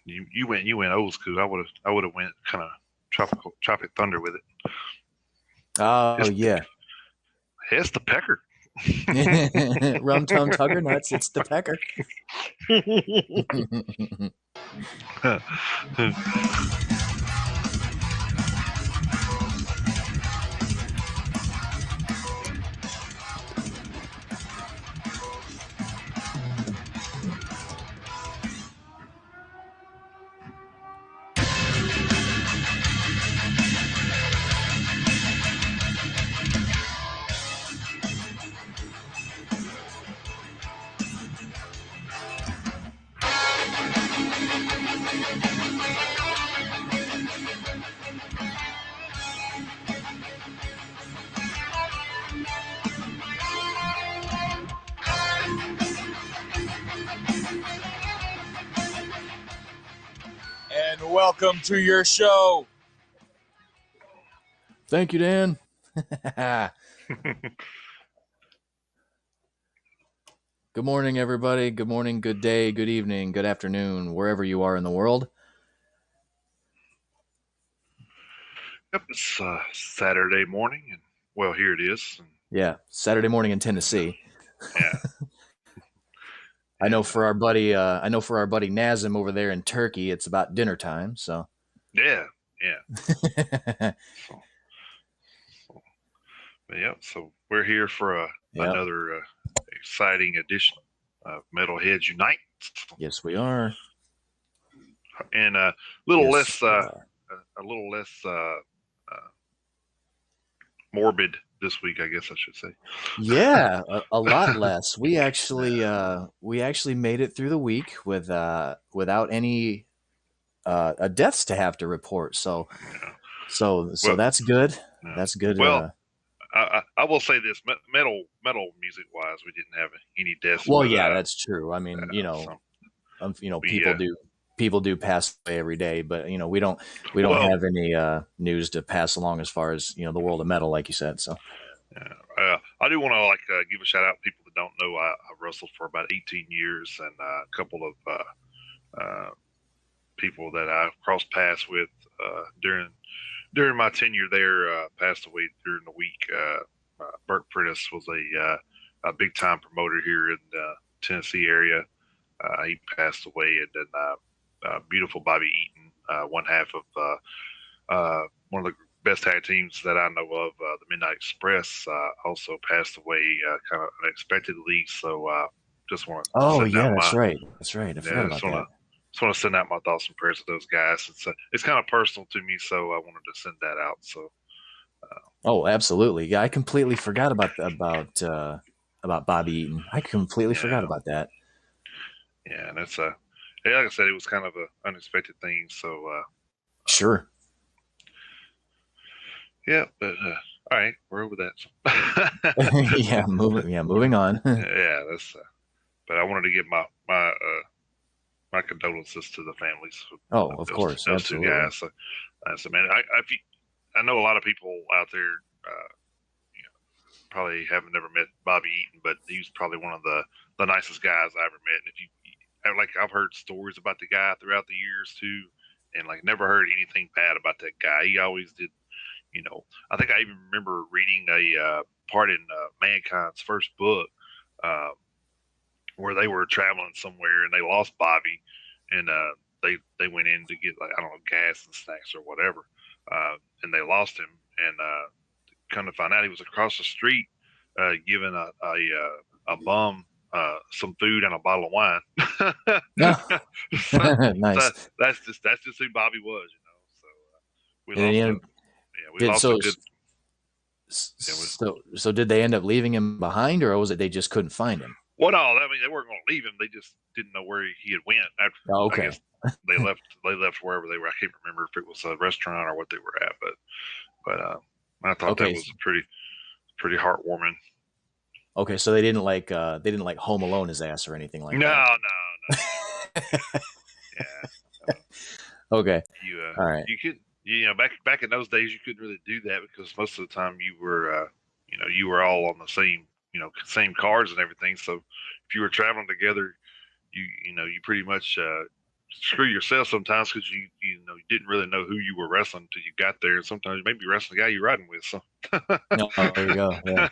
You went old school. I would have went kind of Tropic Thunder with it. Oh It's yeah. it's the pecker. Rum tum tugger nuts. It's the pecker. And welcome to your show. Thank you, Dan. Good morning, everybody. Good morning, good day, good evening, good afternoon, wherever you are in the world. Yep, it's Saturday morning, and well, here it is. And, Yeah, Saturday morning in Tennessee. yeah, I know and for our buddy, Nazim over there in Turkey, it's about dinner time. So, yeah, yeah. So, but yeah, so we're here for yep. another exciting edition of Metalheads Unite, Yes, we are. and Yes, we are. a little less morbid this week, I guess I should say. Yeah, a lot less. We actually made it through the week without any deaths to have to report. So Yeah. so Well, that's good. yeah. That's good. Well, I will say this: metal music wise, we didn't have any deaths, Well, but yeah, that's true. I mean, so we people do pass away every day, but we don't well, have any news to pass along as far as the world of metal, like you said. So yeah. I do want to give a shout out to people that don't know. I wrestled for about 18 years, and a couple of people that I crossed paths with during my tenure there passed away during the week. Burt Prentice was a big time promoter here in the Tennessee area. He passed away, and then beautiful Bobby Eaton, one half of one of the best tag teams that I know of, the Midnight Express, also passed away kind of unexpectedly. So just want to oh send yeah, out my that's right. I forgot yeah, about that. just want to send out my thoughts and prayers to those guys. It's kind of personal to me, so I wanted to send that out. So Oh, absolutely. Yeah, I completely forgot about Bobby Eaton. I completely forgot yeah, about that. yeah, and it's yeah, like I said, it was kind of an unexpected thing. So Sure. yeah, but all right, we're over that. Moving on. Yeah, that's. But I wanted to give my condolences to the families Oh, of of course, those two absolutely. guys. So man, I know a lot of people out there you know, probably haven't never met Bobby Eaton, but he was probably one of the nicest guys I ever met. And if you I've heard stories about the guy throughout the years too, and like never heard anything bad about that guy. He always did. I think I even remember reading a part in Mankind's first book. Uh, where they were traveling somewhere and they lost Bobby, and they went in to get like I don't know gas and snacks or whatever, and they lost him. And come to find out, he was across the street giving a bum some food and a bottle of wine. No. so, so Nice. that's just who Bobby was. So we And then lost he a ended, yeah we did lost a so good yeah we, so did they end up leaving him behind, or was it they just couldn't find him? well, no, I mean they weren't going to leave him. They just didn't know where he had went after. Oh, I okay. guess they left wherever they were. I can't remember if it was a restaurant or what they were at, but I thought that Okay. was pretty heartwarming. Okay, so they didn't like Home Alone his ass or anything like No, that. no, no. Yeah. Okay. You All right. you could back in those days you couldn't really do that because most of the time you were all on the same cars and everything. So if you were traveling together, you pretty much screw yourself sometimes because you didn't really know who you were wrestling until you got there. And sometimes you may be wrestling the guy you're riding with. So No, there you go. Yeah.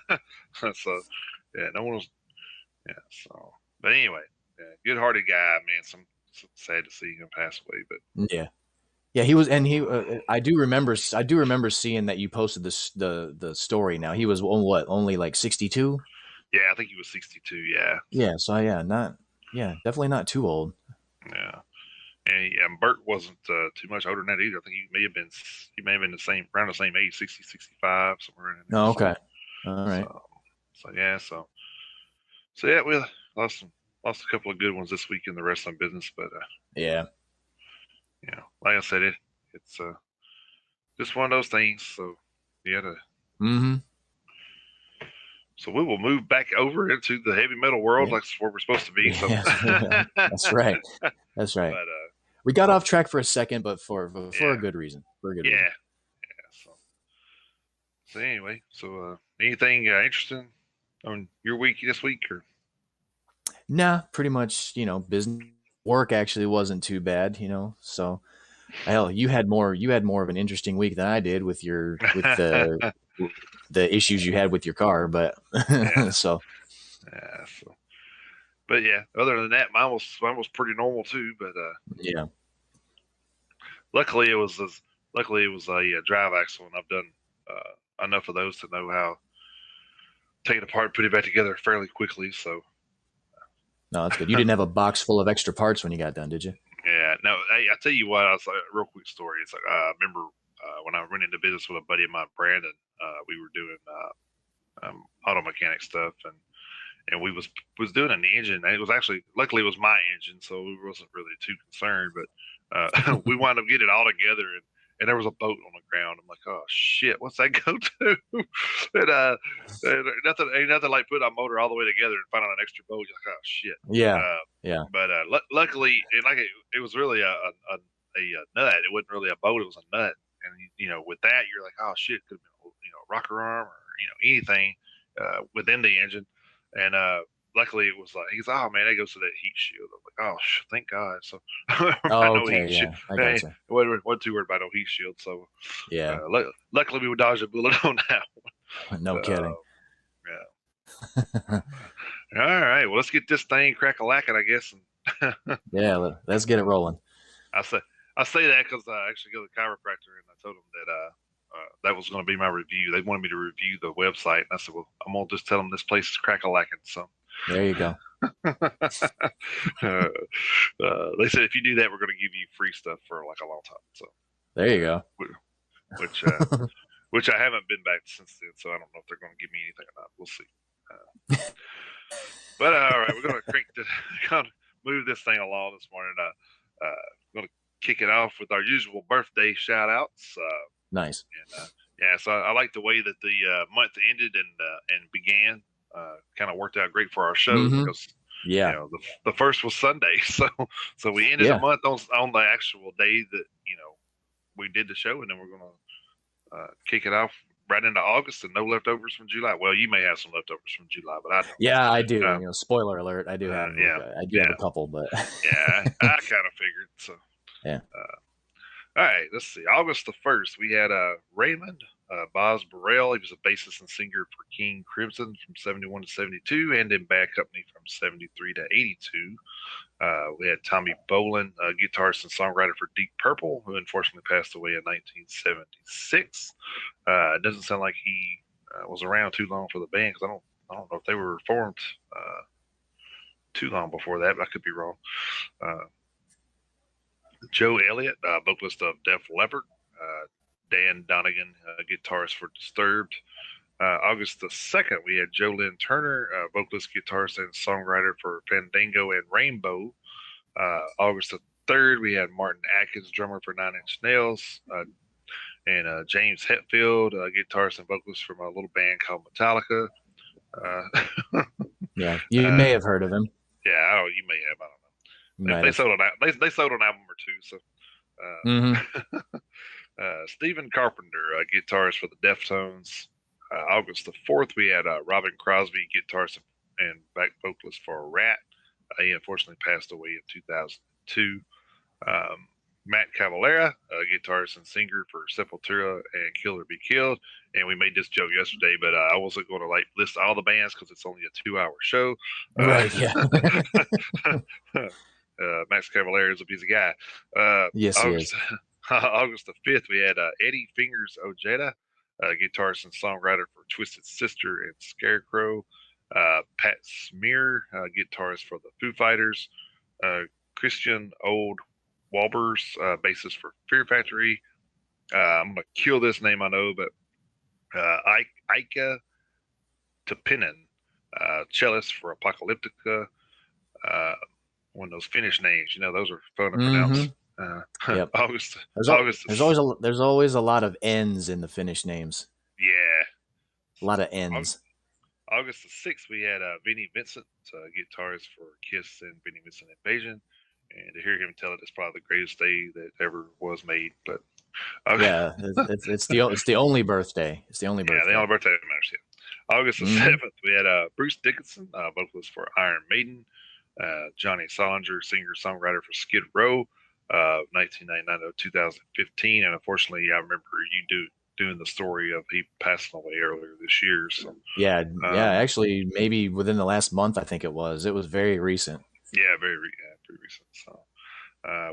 so yeah, no one was yeah. So but anyway, yeah, good-hearted guy, man. Some sad to see him pass away, but Yeah. Yeah, he was, and he. I do remember. I do remember seeing that you posted this the story. Now he was on what, only like 62. yeah, I think he was 62. Yeah, Yeah. So yeah, not. Yeah, definitely not too old. yeah. And Bert wasn't too much older than that either. I think he may have been the same around the same age, 60, 65, somewhere in there. Oh, okay. All right. So yeah, so yeah, we lost a couple of good ones this week in the wrestling business, but Yeah. like I said, it's just one of those things. So yeah, Mm-hmm. so we will move back over into the heavy metal world, Yeah. like where we're supposed to be. So Yeah. That's right. That's right. But We got off track for a second, but for a good reason. For a good yeah, reason. yeah. So anyway, so anything interesting on your week this week or? Nah, pretty much. Business work actually wasn't too bad. So hell, you had more. You had more of an interesting week than I did with the issues you had with your car. But Yeah. so Yeah. So, but yeah, other than that, mine was pretty normal too. But yeah. luckily it was a drive accident. I've done enough of those to know how to take it apart, put it back together fairly quickly. So No, that's good. You didn't have a box full of extra parts when you got done, did you? yeah, no, hey, I tell you what, I was like, a real quick story. It's like I remember when I went into business with a buddy of mine, Brandon. We were doing auto mechanic stuff, and we was doing an engine. And it was actually, luckily, it was my engine, so we wasn't really too concerned. But we wound up getting it all together, and there was a boat on the ground. I'm like, oh shit, what's that go to? and ain't nothing like putting our motor all the way together and finding an extra bolt. You're like, oh shit. Yeah. Uh, Yeah. but luckily, it was really a nut. It wasn't really a boat. It was a nut. And with that, you're like, oh shit, could have been a rocker arm or anything within the engine. And luckily, it was like he goes, oh man, that goes to that heat shield. I'm like, oh, thank God. So Oh, no okay. heat Yeah, shield. I Hey, gotcha. wasn't too worried about no heat shield. So Yeah. luckily, we dodged a bullet on that one. No kidding. Yeah. All right. Well, let's get this thing crack-a-lacking, I guess. And Yeah, let's get it rolling. I say that because I actually go to the chiropractor and I told him that that was going to be my review. They wanted me to review the website, and I said, "Well, I'm gonna just tell them this place is crack-a-lacking." So There you go. they said if you do that, we're going to give you free stuff for like a long time. So There you go. which which I haven't been back since then, so I don't know if they're going to give me anything or not. We'll see. But all right, we're going to move this thing along this morning. Going to kick it off with our usual birthday shout outs. Nice. And yeah, so I like the way that the month ended and began. Kind of worked out great for our show because Yeah. the first was Sunday, so we ended the month on the actual day that we did the show, and then we're gonna kick it off right into August and no leftovers from July. Well, you may have some leftovers from July, but I don't. Yeah, I do. Spoiler alert, I do have. I do have a couple, but yeah, I kind of figured. So yeah. All right, let's see. August the 1st, we had Raymond Boz Burrell. He was a bassist and singer for King Crimson from 71 to 72, and in Bad Company from 73 to 82. We had Tommy Bolin, guitarist and songwriter for Deep Purple, who unfortunately passed away in 1976. It doesn't sound like he was around too long for the band because I don't know if they were formed too long before that, but I could be wrong. Joe Elliott, vocalist of Def Leppard. Dan Donegan, guitarist for Disturbed. August the 2nd, we had Jolynn Turner, vocalist, guitarist, and songwriter for Fandango and Rainbow. August the 3rd, we had Martin Atkins, drummer for Nine Inch Nails, and James Hetfield, guitarist and vocalist from a little band called Metallica. Yeah, you may have heard of him. Yeah, you may have. I don't know. They sold an album or two. So, Stephen Carpenter, guitarist for the Deftones. August the 4th, we had Robin Crosby, guitarist and back vocalist for Rat. He unfortunately passed away in 2002. Matt Cavalera, guitarist and singer for Sepultura and Kill or Be Killed. And we made this joke yesterday, but I wasn't going to like list all the bands because it's only a 2-hour show. Right. Yeah. Max Cavalera is a busy guy. Yes, he is. August the 5th, we had Eddie Fingers Ojeda, guitarist and songwriter for Twisted Sister and Scarecrow. Pat Smear, guitarist for the Foo Fighters. Christian Old Walbers, bassist for Fear Factory. I'm going to kill this name, I know, but Ika Topinen, cellist for Apocalyptica. One of those Finnish names, those are fun to pronounce. Yep. There's always a lot of N's in the Finnish names. Yeah. A lot of N's. August the 6th, we had Vinnie Vincent, guitarist for Kiss and Vinnie Vincent Invasion. And to hear him tell it, it's probably the greatest day that ever was made. But yeah, it's the only birthday. It's the only birthday. Yeah, the only birthday that matters. Yeah. August the 7th, we had Bruce Dickinson, vocalist for Iron Maiden. Johnny Solinger, singer songwriter for Skid Row, 1999 to 2015. And unfortunately, I remember you doing the story of he passing away earlier this year. So yeah, actually, maybe within the last month, I think it was. It was very recent. Yeah, very recent. So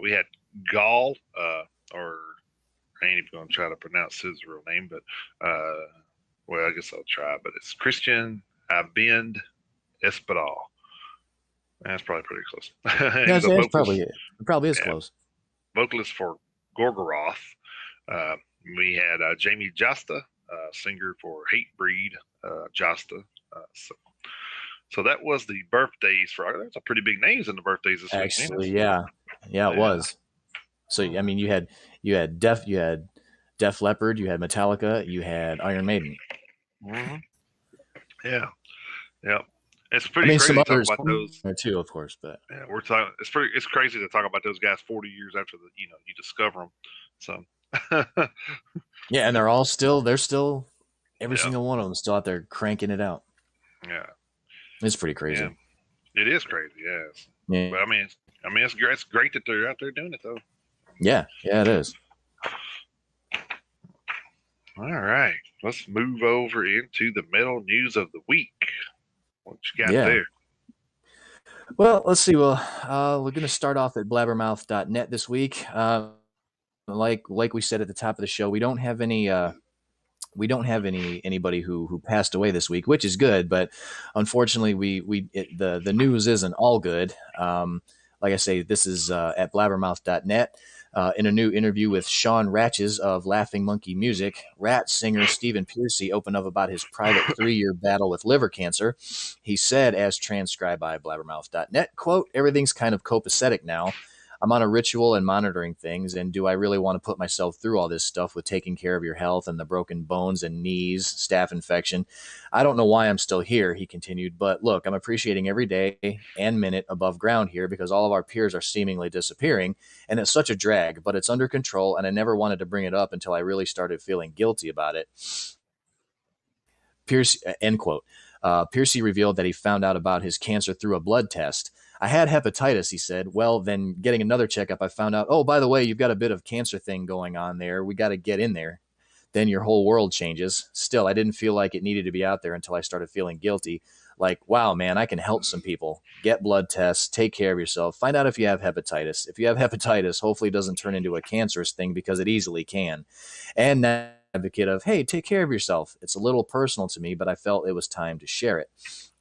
we had Gall, or I ain't even going to try to pronounce his real name, but well, I guess I'll try. But it's Christian Abend Espadal. That's probably pretty close. Yeah, it probably is close. Vocalist for Gorgoroth. We had Jamie Josta, singer for Hatebreed, Josta. So that was the birthdays for. That's a pretty big names in the birthdays this week. Actually, yeah, it was. So I mean, you had Def Leppard, you had Metallica, you had Iron Maiden. Mm-hmm. Yeah. It's pretty crazy some to talk others about those too, of course, but yeah, we're talking. It's crazy to talk about those guys 40 years after you discover them. So yeah, and they're still every single one of them still out there cranking it out. Yeah, it's pretty crazy. Yeah. It is crazy, yes. Yeah. But I mean, it's great that they're out there doing it, though. Yeah, it is. All right, let's move over into the metal news of the week. What you got there? Well, let's see. Well, we're going to start off at blabbermouth.net this week. Like we said at the top of the show, we don't have anybody who passed away this week, which is good. But unfortunately, the news isn't all good. Like I say, this is at blabbermouth.net. In a new interview with Sean Ratches of Laughing Monkey Music, Rat singer Stephen Pearcy opened up about his private 3-year battle with liver cancer. He said, as transcribed by blabbermouth.net, quote, "Everything's kind of copacetic now. I'm on a ritual and monitoring things, and do I really want to put myself through all this stuff with taking care of your health and the broken bones and knees, staph infection? I don't know why I'm still here," he continued, "but look, I'm appreciating every day and minute above ground here because all of our peers are seemingly disappearing, and it's such a drag, but it's under control, and I never wanted to bring it up until I really started feeling guilty about it." Pierce, end quote. Piercy revealed that he found out about his cancer through a blood test. "I had hepatitis," he said. "Well, then getting another checkup, I found out, oh, by the way, you've got a bit of cancer thing going on there. We got to get in there. Then your whole world changes. Still, I didn't feel like it needed to be out there until I started feeling guilty. Like, wow, man, I can help some people. Get blood tests, take care of yourself, find out if you have hepatitis. If you have hepatitis, hopefully it doesn't turn into a cancerous thing because it easily can. And now, advocate of, hey, take care of yourself. It's a little personal to me, but I felt it was time to share it."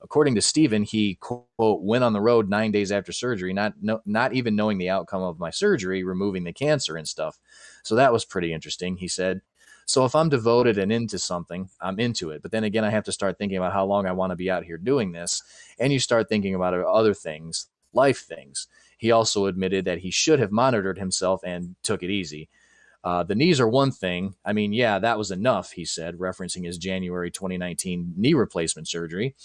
According to Stephen, he, quote, "went on the road 9 days after surgery, not even knowing the outcome of my surgery, removing the cancer and stuff. So that was pretty interesting," he said. "So if I'm devoted and into something, I'm into it. But then again, I have to start thinking about how long I want to be out here doing this. And you start thinking about other things, life things." He also admitted that he should have monitored himself and took it easy. "The knees are one thing. I mean, yeah, that was enough," he said, referencing his January 2019 knee replacement surgery.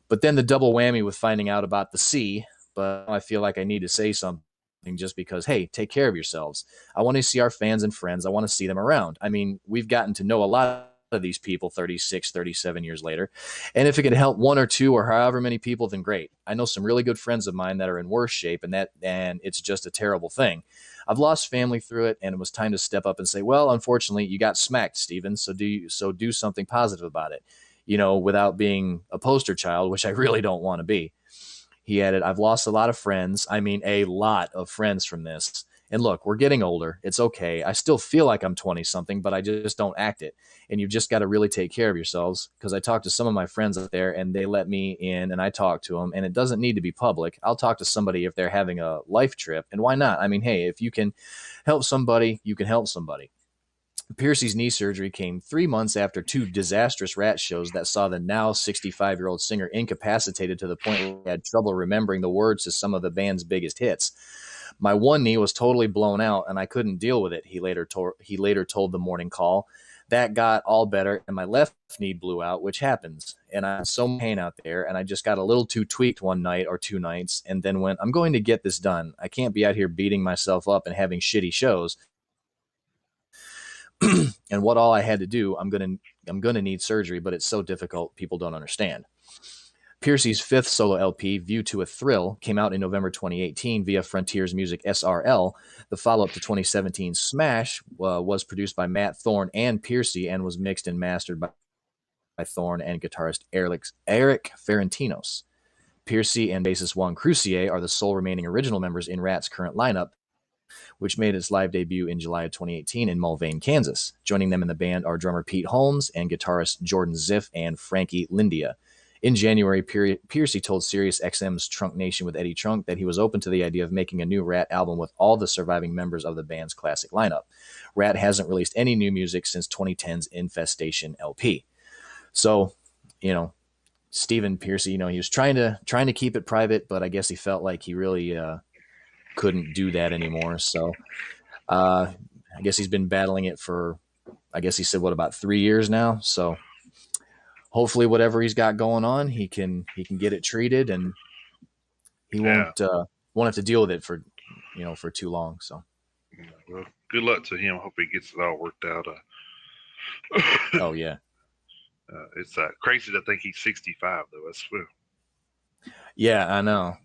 "But then the double whammy with finding out about the C, but I feel like I need to say something just because, hey, take care of yourselves. I want to see our fans and friends. I want to see them around. I mean, we've gotten to know a lot of these people 36, 37 years later. And if it can help one or two or however many people, then great. I know some really good friends of mine that are in worse shape, and it's just a terrible thing. I've lost family through it, and it was time to step up and say, well, unfortunately, you got smacked, Steven. So do something positive about it, without being a poster child, which I really don't want to be. He added, I've lost a lot of friends. I mean, a lot of friends from this. And look, we're getting older. It's okay. I still feel like I'm 20 something, but I just don't act it. And you've just got to really take care of yourselves, because I talked to some of my friends out there and they let me in and I talked to them, and it doesn't need to be public. I'll talk to somebody if they're having a life trip. And why not? I mean, hey, if you can help somebody, you can help somebody. Piercy's knee surgery came 3 months after two disastrous rat shows that saw the now 65-year-old singer incapacitated to the point where he had trouble remembering the words to some of the band's biggest hits. My one knee was totally blown out and I couldn't deal with it, he later told the Morning Call. That got all better and my left knee blew out, which happens. And I'm so in pain out there, and I just got a little too tweaked one night or two nights and then went, I'm going to get this done. I can't be out here beating myself up and having shitty shows. And what all I had to do, I'm gonna need surgery, but it's so difficult, people don't understand. Piercy's fifth solo LP, View to a Thrill, came out in November 2018 via Frontiers Music SRL. The follow-up to 2017 Smash was produced by Matt Thorne and Piercy and was mixed and mastered by Thorne and guitarist Eric Ferentinos. Piercy and bassist Juan Crucier are the sole remaining original members in Rat's current lineup, which made its live debut in July of 2018 in Mulvane, Kansas. Joining them in the band are drummer Pete Holmes and guitarist Jordan Ziff and Frankie Lindia. In January, Piercy told Sirius XM's Trunk Nation with Eddie Trunk that he was open to the idea of making a new Rat album with all the surviving members of the band's classic lineup. Rat hasn't released any new music since 2010's Infestation LP. So, Stephen Piercy, he was trying to keep it private, but I guess he felt like he really couldn't do that anymore. So I guess he's been battling it for, I guess he said, about 3 years now. So hopefully whatever he's got going on, he can get it treated, and he won't have to deal with it for too long. So well, good luck to him. Hope he gets it all worked out. Oh yeah. It's crazy to think he's 65 though. That's weird. Yeah, I know.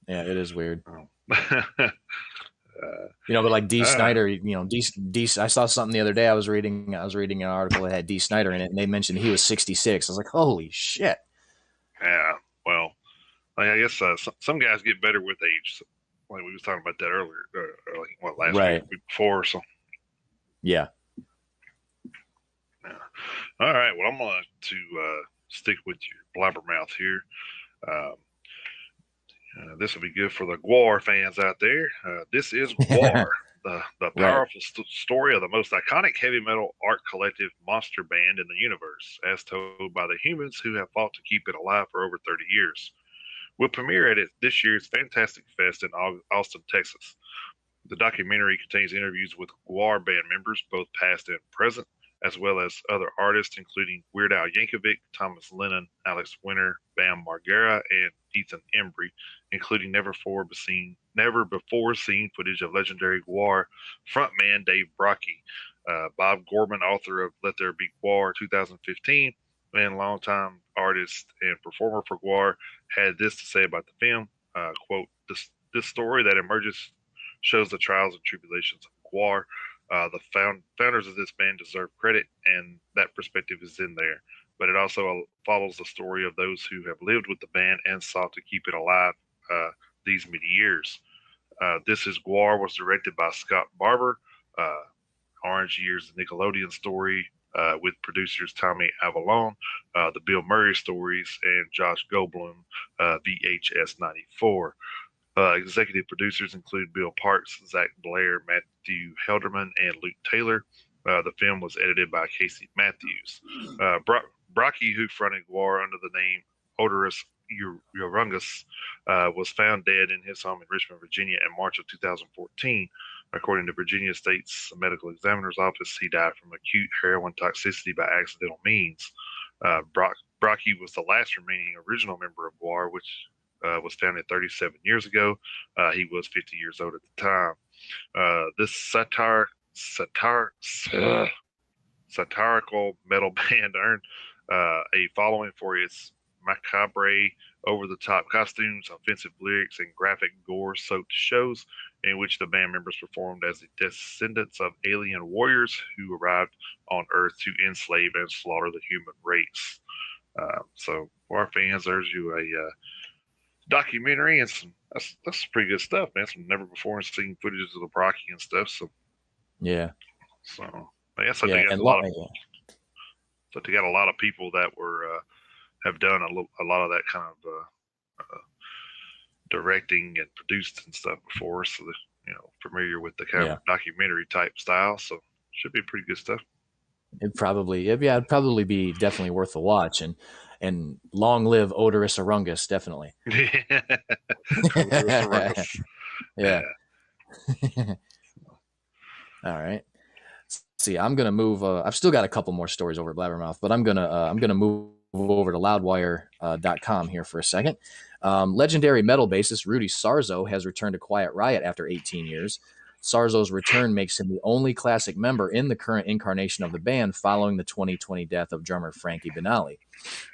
Yeah, it is weird. Oh. But like D. Snyder, D. I saw something the other day. I was reading an article that had D. Snyder in it, and they mentioned he was 66. I was like, holy shit. Yeah. Well, I guess some guys get better with age. Like we was talking about that earlier, last week before. So. Yeah. All right. Well, I'm going to stick with your blabbermouth here. This will be good for the GWAR fans out there. This is GWAR, the powerful story of the most iconic heavy metal art collective monster band in the universe, as told by the humans who have fought to keep it alive for over 30 years. Will premiere at this year's Fantastic Fest in Austin, Texas. The documentary contains interviews with GWAR band members, both past and present, as well as other artists, including Weird Al Yankovic, Thomas Lennon, Alex Winter, Bam Margera, and Ethan Embry, including never before seen footage of legendary GWAR frontman Dave Brockie. Bob Gorman, author of Let There Be GWAR 2015, and longtime artist and performer for GWAR, had this to say about the film, quote, this story that emerges shows the trials and tribulations of GWAR. The founders of this band deserve credit, and that perspective is in there. But it also follows the story of those who have lived with the band and sought to keep it alive these many years. This is GWAR was directed by Scott Barber. Orange Year's Nickelodeon story with producers Tommy Avalon, the Bill Murray stories, and Josh Goldblum, VHS 94. Executive producers include Bill Parks, Zach Blair, Matthew Helderman, and Luke Taylor. The film was edited by Casey Matthews. Brockie, who fronted GWAR under the name Odorous Urungus, was found dead in his home in Richmond, Virginia in March of 2014. According to Virginia State's Medical Examiner's Office, he died from acute heroin toxicity by accidental means. Brockie was the last remaining original member of GWAR, which was founded 37 years ago. He was 50 years old at the time. This satirical metal band earned a following for its macabre, over-the-top costumes, offensive lyrics, and graphic gore-soaked shows in which the band members performed as the descendants of alien warriors who arrived on Earth to enslave and slaughter the human race. So, for our fans, there's you a documentary and that's pretty good stuff, man. Some never before seen footages of the Rocky and stuff. So Yeah. so yeah, so Yeah. they got And a lot of so they got a lot of people that were have done a lot of that kind of directing and produced and stuff before, so that familiar with the kind of documentary type style. So should be pretty good stuff. it'd probably be definitely worth a watch. And long live Odorous Arungus, definitely. Yeah. All right. Let's see, I'm gonna move. I've still got a couple more stories over at Blabbermouth, but I'm gonna move over to Loudwire.com here for a second. Legendary metal bassist Rudy Sarzo has returned to Quiet Riot after 18 years. Sarzo's return makes him the only classic member in the current incarnation of the band following the 2020 death of drummer Frankie Benali.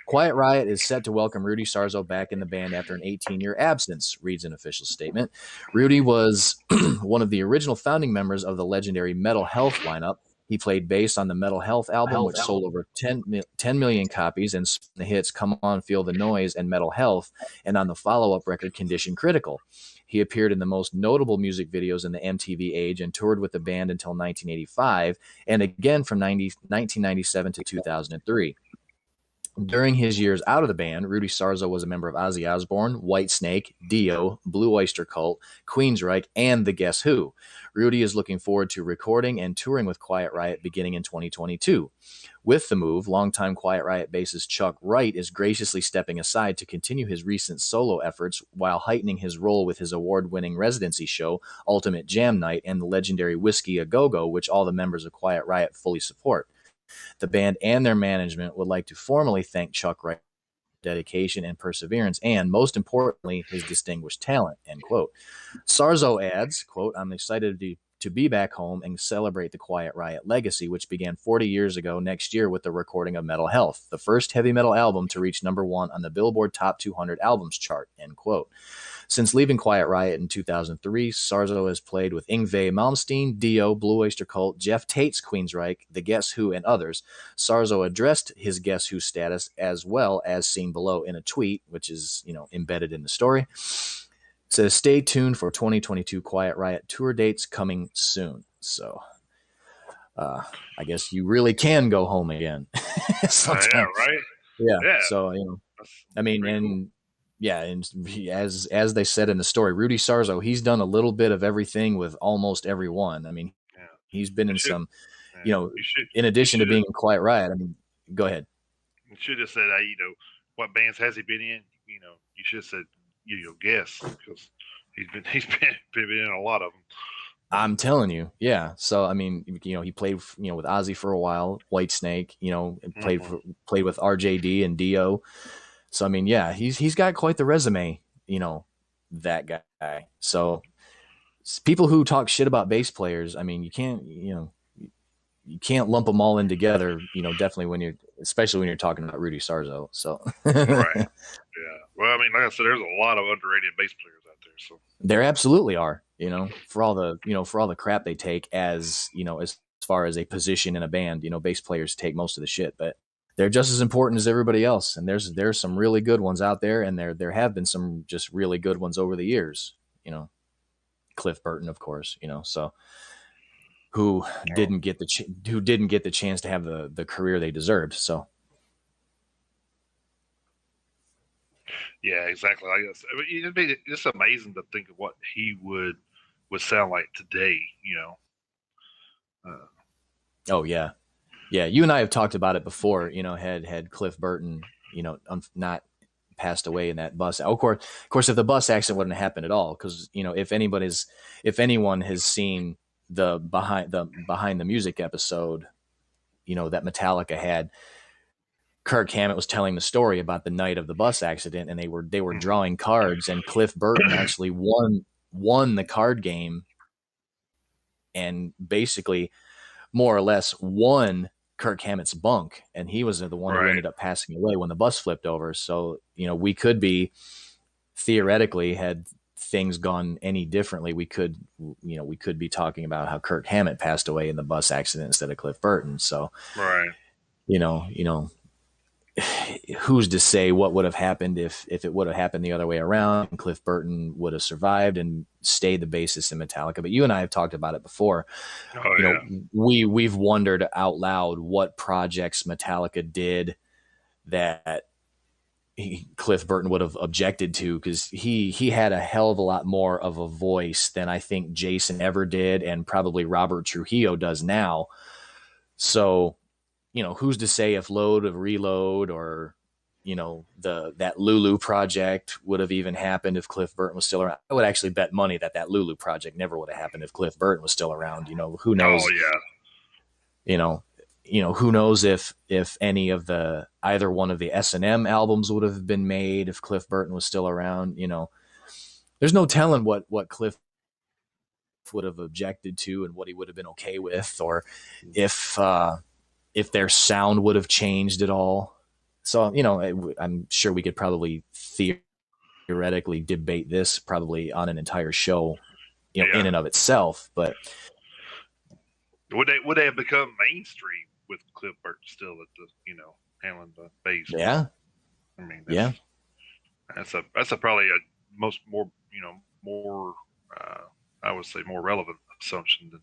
Quiet Riot is set to welcome Rudy Sarzo back in the band after an 18-year absence, reads an official statement. Rudy was one of the original founding members of the legendary Metal Health lineup. He played bass on the Metal Health album, which sold over 10 million copies, and the hits Come On, Feel the Noise and Metal Health, and on the follow-up record Condition Critical. He appeared in the most notable music videos in the MTV age and toured with the band until 1985, and again from 1997 to 2003. During his years out of the band, Rudy Sarzo was a member of Ozzy Osbourne, Whitesnake, Dio, Blue Oyster Cult, Queensryche, and The Guess Who. Rudy is looking forward to recording and touring with Quiet Riot beginning in 2022. With the move, longtime Quiet Riot bassist Chuck Wright is graciously stepping aside to continue his recent solo efforts while heightening his role with his award-winning residency show, Ultimate Jam Night, and the legendary Whiskey A Go-Go, which all the members of Quiet Riot fully support. The band and their management would like to formally thank Chuck Wright for his dedication and perseverance, and most importantly, his distinguished talent, end quote. Sarzo adds, quote, I'm excited to be back home and celebrate the Quiet Riot legacy, which began 40 years ago next year with the recording of Metal Health, the first heavy metal album to reach number 1 on the Billboard Top 200 Albums chart, end quote. Since leaving Quiet Riot in 2003, Sarzo has played with Yngwie Malmsteen, Dio, Blue Oyster Cult, Jeff Tate's Queensryche, The Guess Who, and others. Sarzo addressed his Guess Who status as well as seen below in a tweet, which is, embedded in the story. It says, stay tuned for 2022 Quiet Riot tour dates coming soon. So I guess you really can go home again. Yeah, right? Yeah. So, I mean, and cool. Yeah, and as they said in the story, Rudy Sarzo, he's done a little bit of everything with almost everyone. I mean, he's been in some, in addition to being in Quiet Riot. I mean, go ahead. You should have said, what bands has he been in? You should have said, guess, because he's been in a lot of them. I'm telling you, yeah. So I mean, he played, with Ozzy for a while, Whitesnake, played with RJD and Dio. So I mean, yeah, he's got quite the resume, that guy. So people who talk shit about bass players, I mean, you can't lump them all in together, definitely especially when you're talking about Rudy Sarzo. So right, yeah. Well, I mean, like I said, there's a lot of underrated bass players out there. So there absolutely are, for all the crap they take as far as a position in a band, bass players take most of the shit, but they're just as important as everybody else. And there's some really good ones out there, and there have been some just really good ones over the years. Cliff Burton, of course. So who didn't get the chance to have the career they deserved. So yeah, exactly. I guess it'd be just amazing to think of what he would sound like today. Oh yeah. Yeah, you and I have talked about it before. Had Cliff Burton, not passed away in that bus. Of course, if the bus accident wouldn't have happened at all, because if anyone has seen the behind the music episode, that Metallica had, Kirk Hammett was telling the story about the night of the bus accident, and they were drawing cards, and Cliff Burton actually won the card game, and basically, more or less, won Kirk Hammett's bunk, and he was the one who Right. ended up passing away when the bus flipped over. So, we could be theoretically, had things gone any differently, we could be talking about how Kirk Hammett passed away in the bus accident instead of Cliff Burton. So, Right. Who's to say what would have happened if it would have happened the other way around and Cliff Burton would have survived and stayed the bassist in Metallica. But you and I have talked about it before. Oh, yeah. We've wondered out loud what projects Metallica did that Cliff Burton would have objected to, because he had a hell of a lot more of a voice than I think Jason ever did, and probably Robert Trujillo does now. So, who's to say if Load of Reload or that Lulu project would have even happened if Cliff Burton was still around? I would actually bet money that Lulu project never would have happened if Cliff Burton was still around. Who knows? Oh, yeah. Who knows if any of either one of the S&M albums would have been made if Cliff Burton was still around. There's no telling what Cliff would have objected to and what he would have been okay with, or if their sound would have changed at all. So, I'm sure we could probably theoretically debate this probably on an entire show, in and of itself. But would they have become mainstream with Cliff Burton still at the handling the bass? Yeah. I mean, that's probably a more I would say more relevant assumption than.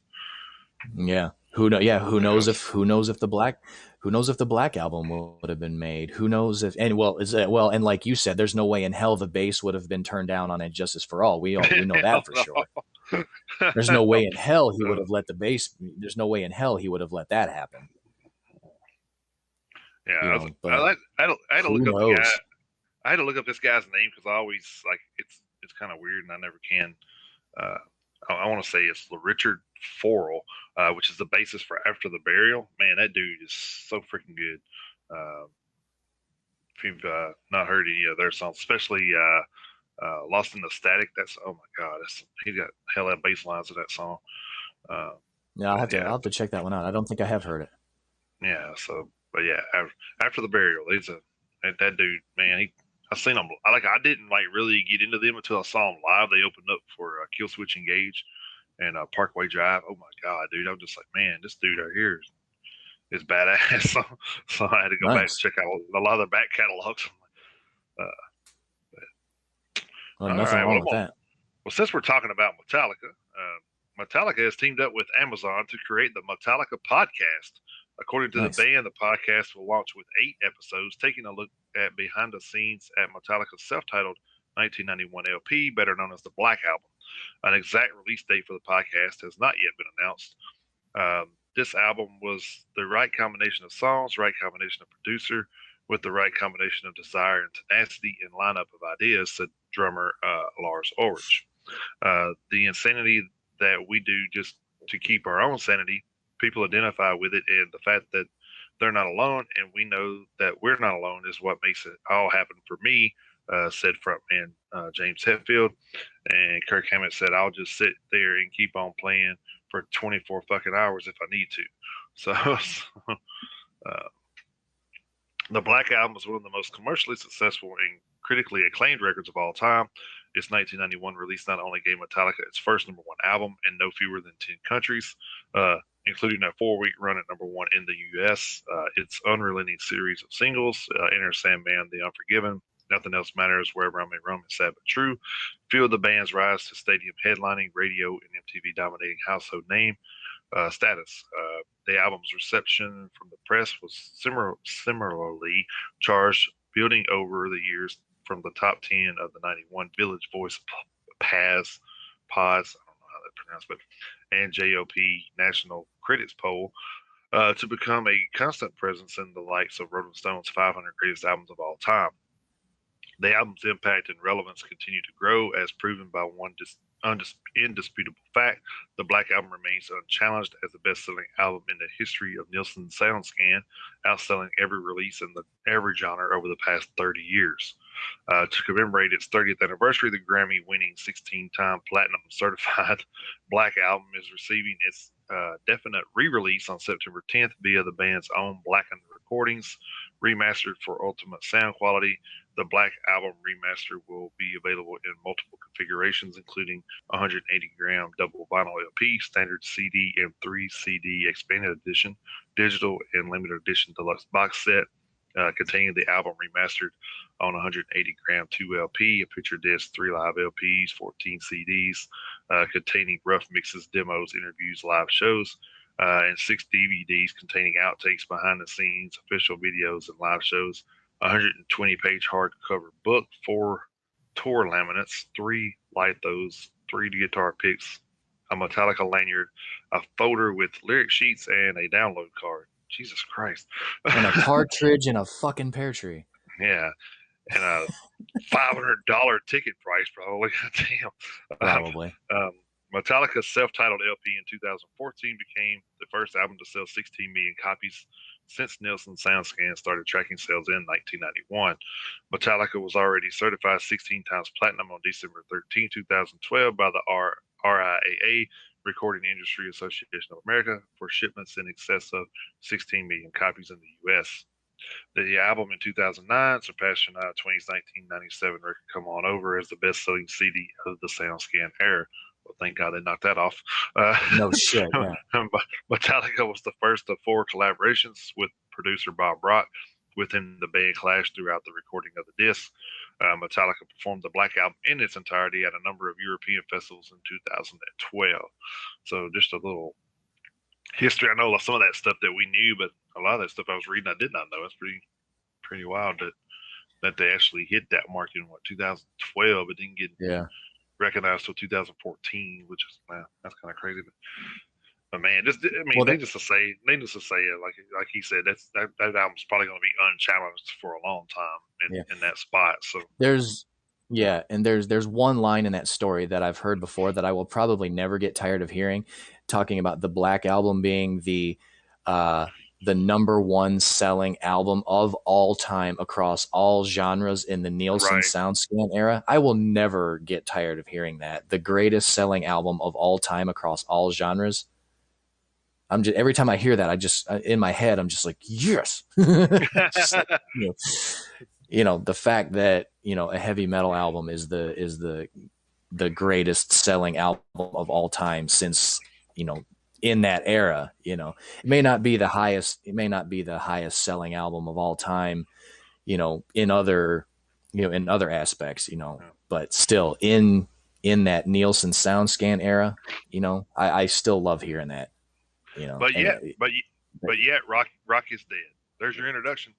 Yeah. Who knows if the Black album would have been made? Who knows if, and and like you said, there's no way in hell the bass would have been turned down on Injustice for All. We know that for sure. There's no way in hell he would have let the bass. There's no way in hell he would have let that happen. Yeah, I had to look up the guy. I had to look up this guy's name because I always it's kind of weird and I never can. I want to say it's Richard Forrell, which is the bassist for After the Burial. Man, that dude is so freaking good. If you've not heard any of their songs, especially Lost in the Static, that's, oh my God, he got hell of bass lines of that song. Yeah, I'll have to check that one out. I don't think I have heard it. Yeah, so, but yeah, After the Burial, that dude, man, I've seen them. I didn't really get into them until I saw them live. They opened up for Killswitch Engage and Parkway Drive. Oh my God, dude! I'm just like, man, this dude right here is badass. So I had to go back and check out a lot of their back catalogs. Nothing wrong with that. Well, since we're talking about Metallica, Metallica has teamed up with Amazon to create the Metallica podcast. According to the band, the podcast will launch with 8 episodes, taking a look at behind the scenes at Metallica's self-titled 1991 LP, better known as the Black Album. An exact release date for the podcast has not yet been announced. This album was the right combination of songs, right combination of producer, with the right combination of desire and tenacity and lineup of ideas, said drummer Lars Ulrich. The insanity that we do just to keep our own sanity, people identify with it, and the fact that they're not alone and we know that we're not alone is what makes it all happen for me, said frontman James Hetfield. And Kirk Hammett said, I'll just sit there and keep on playing for 24 fucking hours if I need to. So the Black Album is one of the most commercially successful and critically acclaimed records of all time. Its 1991 release not only gave Metallica its first #1 album in no fewer than 10 countries, including a 4-week run at #1 in the U.S. Its unrelenting series of singles, Enter Sandman, The Unforgiven, Nothing Else Matters, Wherever I May Roam, and Sad But True, fueled the band's rise to stadium headlining, radio, and MTV dominating household name status. The album's reception from the press was similarly charged, building over the years from the top 10 of the 91 Village Voice Pods, I don't know how that's pronounced, but and JOP National Critics Poll, to become a constant presence in the likes of Rolling Stone's 500 Greatest Albums of All Time. The album's impact and relevance continue to grow, as proven by one indisputable fact. The Black Album remains unchallenged as the best-selling album in the history of Nielsen SoundScan, outselling every release in every genre over the past 30 years. To commemorate its 30th anniversary, the Grammy-winning 16-time platinum certified Black Album is receiving its definite re-release on September 10th via the band's own blackened recordings, remastered for ultimate sound quality. The Black Album remaster will be available in multiple configurations, including 180-gram double vinyl LP, standard CD, and 3 CD expanded edition, digital and limited edition deluxe box set, containing the album remastered on 180-gram 2 LP, a picture disc, 3 live LPs, 14 CDs, containing rough mixes, demos, interviews, live shows, and 6 DVDs containing outtakes, behind the scenes, official videos, and live shows. 120-page hardcover book, 4 tour laminates, 3 lithos, 3 guitar picks, a Metallica lanyard, a folder with lyric sheets, and a download card. Jesus Christ. And a cartridge and a fucking pear tree. Yeah. And a $500 ticket price, probably. Damn. Probably. Metallica's self-titled LP in 2014 became the first album to sell 16 million copies since Nielsen SoundScan started tracking sales in 1991. Metallica was already certified 16 times platinum on December 13, 2012 by the RIAA, Recording Industry Association of America, for shipments in excess of 16 million copies in the U.S. The album in 2009 surpassed Shania Twain's 1997 record "Come On Over" as the best-selling CD of the SoundScan era. Well, thank God they knocked that off. No shit. Yeah. Metallica was the first of 4 collaborations with producer Bob Rock within the band Clash throughout the recording of the disc. Metallica performed the Black Album in its entirety at a number of European festivals in 2012. So just a little history. I know some of that stuff that we knew, but a lot of that stuff I was reading I did not know. It's pretty wild that they actually hit that mark in 2012, but didn't get recognized till 2014, which is, man, that's kind of crazy. But man, needless to say, like he said, that album's probably going to be unchallenged for a long time in that spot. So there's one line in that story that I've heard before that I will probably never get tired of hearing, talking about the Black Album being the number 1 selling album of all time across all genres in the Nielsen SoundScan era. I will never get tired of hearing that. The greatest selling album of all time across all genres. Every time I hear that, I just, in my head, I'm just like, yes. Just like, the fact that, a heavy metal album is the greatest selling album of all time since, in that era, it may not be the highest selling album of all time, in other aspects, but still in that Nielsen SoundScan era, I still love hearing that, But yet, Rock is dead. There's your introduction.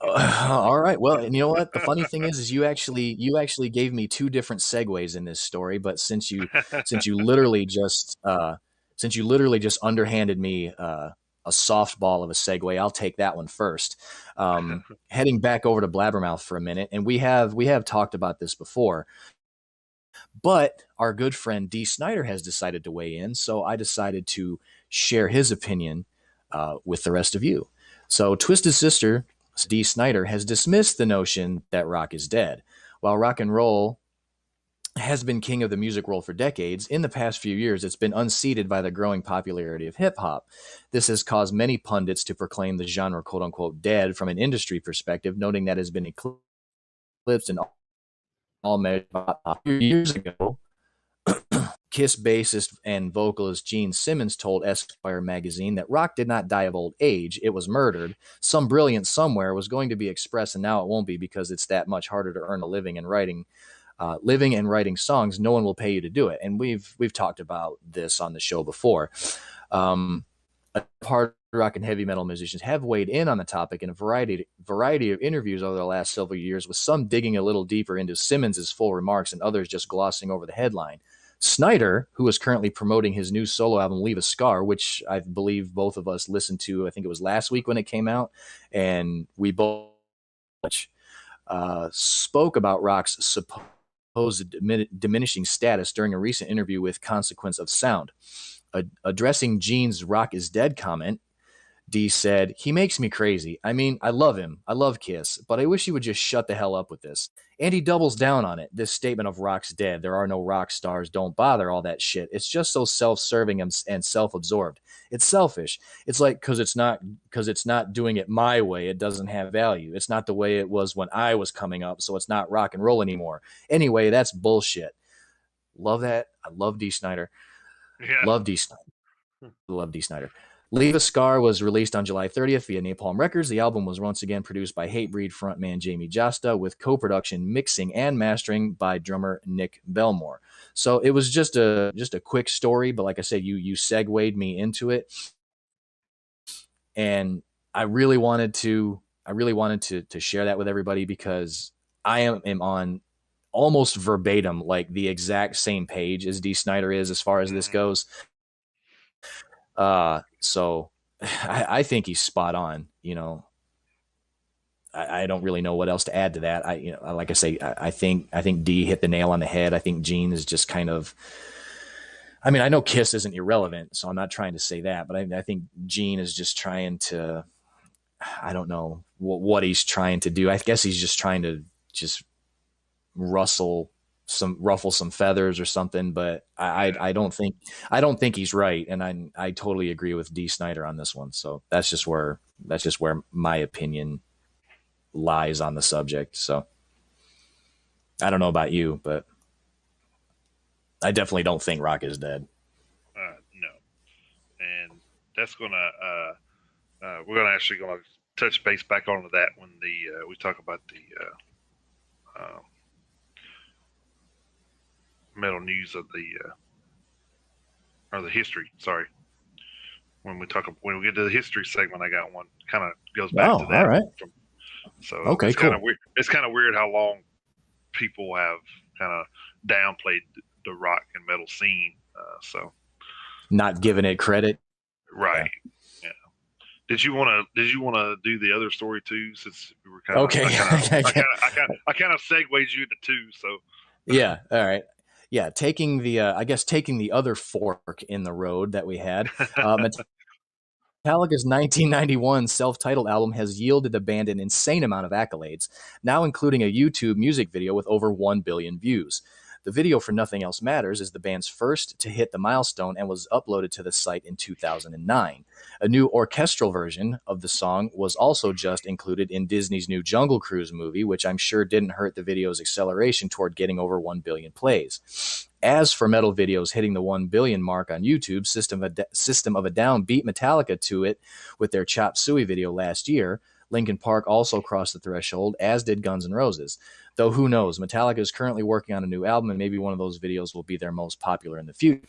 All right. Well, and you know what? The funny thing is you actually gave me 2 different segues in this story, but since you literally just underhanded me a softball of a segue, I'll take that one first. Heading back over to Blabbermouth for a minute, and we have talked about this before, but our good friend D. Snyder has decided to weigh in, so I decided to share his opinion with the rest of you. So Twisted Sister, D. Snyder, has dismissed the notion that rock is dead. While rock and roll has been king of the music world for decades, in the past few years it's been unseated by the growing popularity of hip-hop. This has caused many pundits to proclaim the genre quote-unquote dead from an industry perspective, noting that it has been eclipsed in all measures. A few years ago, Kiss bassist and vocalist Gene Simmons told Esquire magazine that rock did not die of old age, it was murdered. Some brilliance somewhere was going to be expressed, and now it won't be because it's that much harder to earn a living and writing songs. No one will pay you to do it, and we've talked about this on the show before. Hard rock and heavy metal musicians have weighed in on the topic in a variety of interviews over the last several years, with some digging a little deeper into Simmons' full remarks and others just glossing over the headline. Snyder, who is currently promoting his new solo album, Leave a Scar, which I believe both of us listened to, I think it was last week when it came out, and we both spoke about rock's supposed diminishing status during a recent interview with Consequence of Sound. Addressing Gene's "rock is dead" comment, D said, he makes me crazy. I mean, I love him. I love Kiss, but I wish he would just shut the hell up with this. And he doubles down on it. This statement of rock's dead. There are no rock stars. Don't bother, all that shit. It's just so self-serving and self-absorbed. It's selfish. It's like because it's not doing it my way, it doesn't have value. It's not the way it was when I was coming up, so it's not rock and roll anymore. Anyway, that's bullshit. Love that. I love D. Snyder. Yeah. Love D. Snyder. Love D. Snyder. Leave a Scar was released on July 30th via Napalm Records. The album was once again produced by Hatebreed frontman Jamie Josta, with co-production, mixing, and mastering by drummer Nick Belmore. So it was just a quick story, but like I said, you segued me into it, and I really wanted to share that with everybody because I am on almost verbatim, like the exact same page as D. Snyder is as far as this goes. So I think he's spot on. I don't really know what else to add to that. Like I say, I think D hit the nail on the head. I think Gene is just kind of, I mean, I know Kiss isn't irrelevant, so I'm not trying to say that, but I think Gene is just trying to, I don't know what he's trying to do. I guess he's just trying to just ruffle some feathers or something, but I don't think he's right, and I totally agree with D. Snyder on this one. So that's just where my opinion lies on the subject. So I don't know about you, but I definitely don't think rock is dead. No, and that's gonna we're gonna actually gonna touch base back onto that when we talk about the metal news of or the history. Sorry, when we get to the history segment, I got one kind of goes back to that. All right. So okay, it's cool. kind of weird. It's kind of weird how long people have kind of downplayed the rock and metal scene. So not giving it credit. Right. Yeah. Did you want to do the other story too? Since we were kind of okay. I kind of segued you into two. So yeah. All right. Yeah, taking the other fork in the road that we had. Metallica's 1991 self-titled album has yielded the band an insane amount of accolades, now including a YouTube music video with over 1 billion views. The video for Nothing Else Matters is the band's first to hit the milestone and was uploaded to the site in 2009. A new orchestral version of the song was also just included in Disney's new Jungle Cruise movie, which I'm sure didn't hurt the video's acceleration toward getting over 1 billion plays. As for metal videos hitting the 1 billion mark on YouTube, System of a Down beat Metallica to it with their Chop Suey video last year. Linkin Park also crossed the threshold, as did Guns N' Roses. Though who knows, Metallica is currently working on a new album, and maybe one of those videos will be their most popular in the future.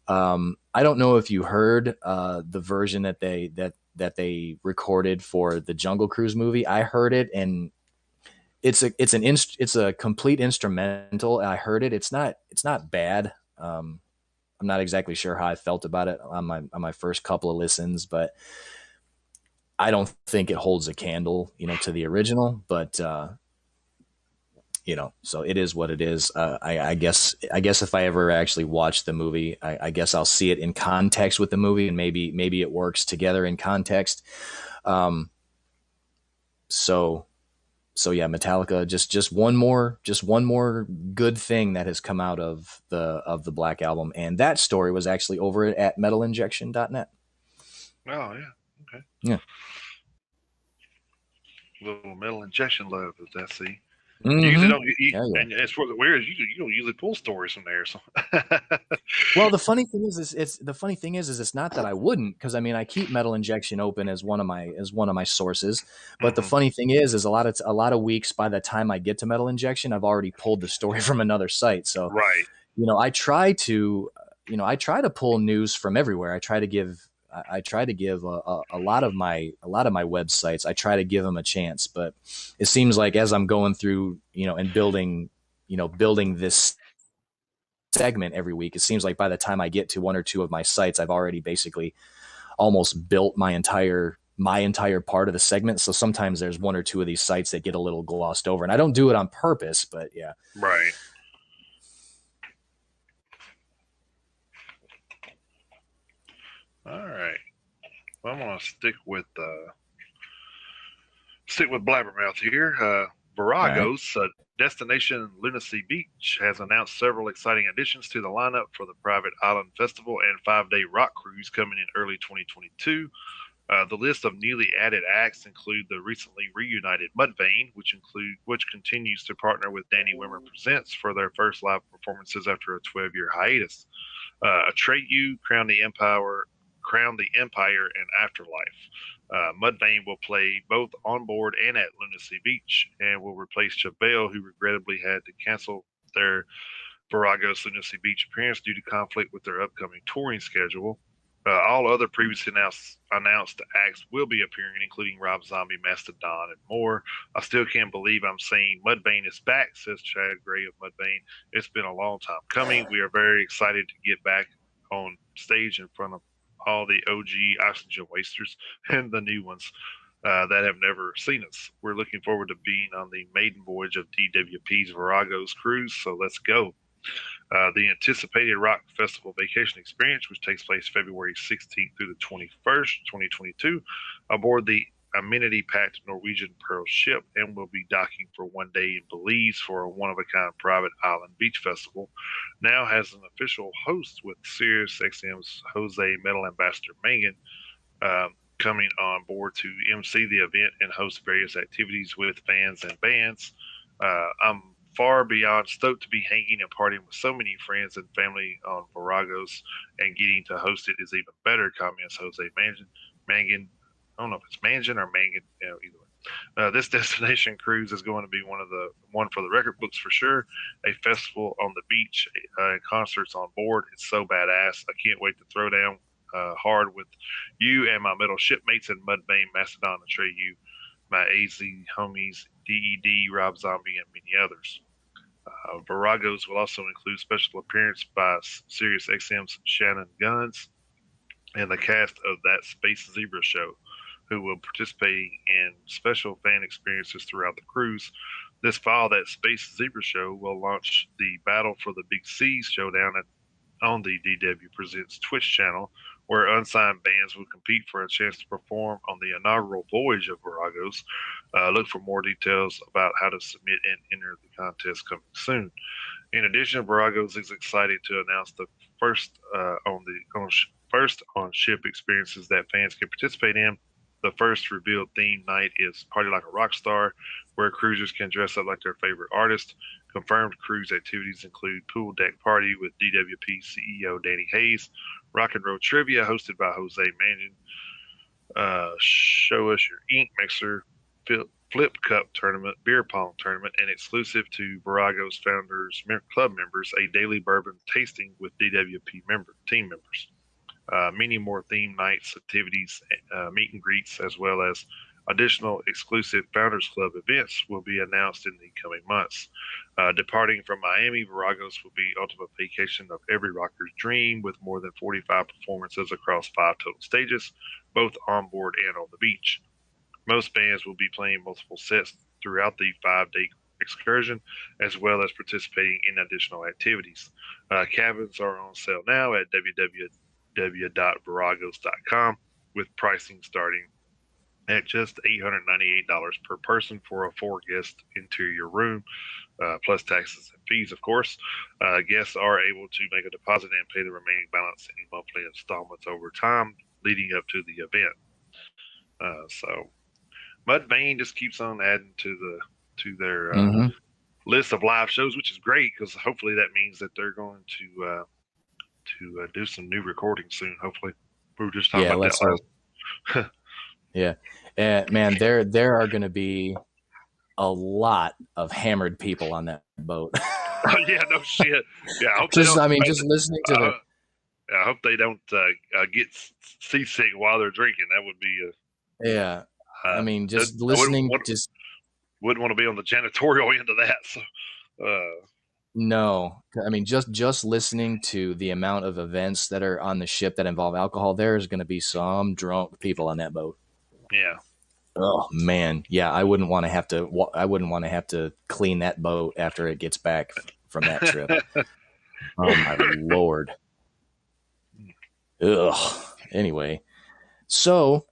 I don't know if you heard the version that they recorded for the Jungle Cruise movie. I heard it, and it's a complete instrumental. I heard it. It's not bad. I'm not exactly sure how I felt about it on my first couple of listens, but I don't think it holds a candle, to the original. But so it is what it is. I guess if I ever actually watch the movie, I guess I'll see it in context with the movie, and maybe it works together in context. So yeah, Metallica, just one more good thing that has come out of the Black Album, and that story was actually over at metalinjection.net. Oh yeah, okay. Yeah. Little metal injection love, as I see. Mm-hmm. You usually don't. Yeah. And as for the weird, you don't usually pull stories from there. So. Well, the funny thing is it's not that I wouldn't, because I mean I keep Metal Injection open as one of my sources. But the funny thing is a lot of weeks by the time I get to Metal Injection, I've already pulled the story from another site. So right. I try to pull news from everywhere. I try to give a lot of my websites, I try to give them a chance, but it seems like as I'm going through, and building this segment every week, it seems like by the time I get to one or two of my sites, I've already basically almost built my entire part of the segment. So sometimes there's one or two of these sites that get a little glossed over, and I don't do it on purpose, but yeah. Right. All right. I'm gonna stick with Blabbermouth here. All right. Virago's destination Lunacy Beach has announced several exciting additions to the lineup for the private island festival and 5-day rock cruise coming in early 2022. The list of newly added acts include the recently reunited Mudvayne, which continues to partner with Danny Wimmer Presents for their first live performances after a 12-year hiatus. Atreyu, Crown the Empire, and Afterlife. Mudvayne will play both on board and at Lunacy Beach, and will replace Chabelle, who regrettably had to cancel their Virago's Lunacy Beach appearance due to conflict with their upcoming touring schedule. All other previously announced acts will be appearing, including Rob Zombie, Mastodon, and more. I still can't believe I'm saying Mudvayne is back, says Chad Gray of Mudvayne. It's been a long time coming. We are very excited to get back on stage in front of all the OG Oxygen Wasters and the new ones that have never seen us. We're looking forward to being on the maiden voyage of DWP's Virago's cruise, so let's go. The anticipated Rock Festival Vacation Experience, which takes place February 16th through the 21st, 2022, aboard the amenity-packed Norwegian Pearl ship, and will be docking for 1 day in Belize for a one-of-a-kind private island beach festival, now has an official host with SiriusXM's Jose Metal Ambassador Mangan coming on board to MC the event and host various activities with fans and bands. I'm far beyond stoked to be hanging and partying with so many friends and family on Virago's, and getting to host it is even better, comments Jose Mangan. I don't know if it's Mangan or Mangan, either way. This destination cruise is going to be one for the record books for sure. A festival on the beach, concerts on board. It's so badass. I can't wait to throw down hard with you and my metal shipmates in Mudvayne, Mastodon, and Atreyu, my AZ homies, DED, Rob Zombie, and many others. Virago's will also include special appearance by SiriusXM's Shannon Guns and the cast of That Space Zebra show, who will participate in special fan experiences throughout the cruise. This fall, That Space Zebra show will launch the Battle for the Big Seas showdown on the DW Presents Twitch channel, where unsigned bands will compete for a chance to perform on the inaugural voyage of Virago's. Look for more details about how to submit and enter the contest coming soon. In addition, Virago's is excited to announce the first on ship experiences that fans can participate in. The first revealed theme night is Party Like a Rock Star, where cruisers can dress up like their favorite artist. Confirmed cruise activities include pool deck party with DWP CEO Danny Hayes, rock and roll trivia hosted by Jose Mangan, show us your ink mixer, flip cup tournament, beer pong tournament, and exclusive to Virago's founders club members, a daily bourbon tasting with DWP team members. Many more theme nights, activities, meet and greets, as well as additional exclusive Founders Club events will be announced in the coming months. Departing from Miami, Virago's will be ultimate vacation of every rocker's dream, with more than 45 performances across 5 total stages, both on board and on the beach. Most bands will be playing multiple sets throughout the 5-day excursion, as well as participating in additional activities. Cabins are on sale now at www.viragos.com, with pricing starting at just $898 per person for a 4-guest interior room, plus taxes and fees, of course. Guests are able to make a deposit and pay the remaining balance in monthly installments over time leading up to the event. So Mudvayne just keeps on adding to their list of live shows, which is great, because hopefully that means that they're going to do some new recordings soon. Hopefully, we were just talking about that last. Yeah, man, there are going to be a lot of hammered people on that boat. Oh, yeah, no shit. Yeah, I hope just listening to the. I hope they don't get seasick while they're drinking. That would be yeah. I mean, just listening. Wouldn't want to be on the janitorial end of that. So. No, I mean, just listening to the amount of events that are on the ship that involve alcohol, there's going to be some drunk people on that boat. Yeah. Oh man, yeah. I wouldn't want to have to clean that boat after it gets back from that trip. Oh my Lord. Ugh. Anyway, So,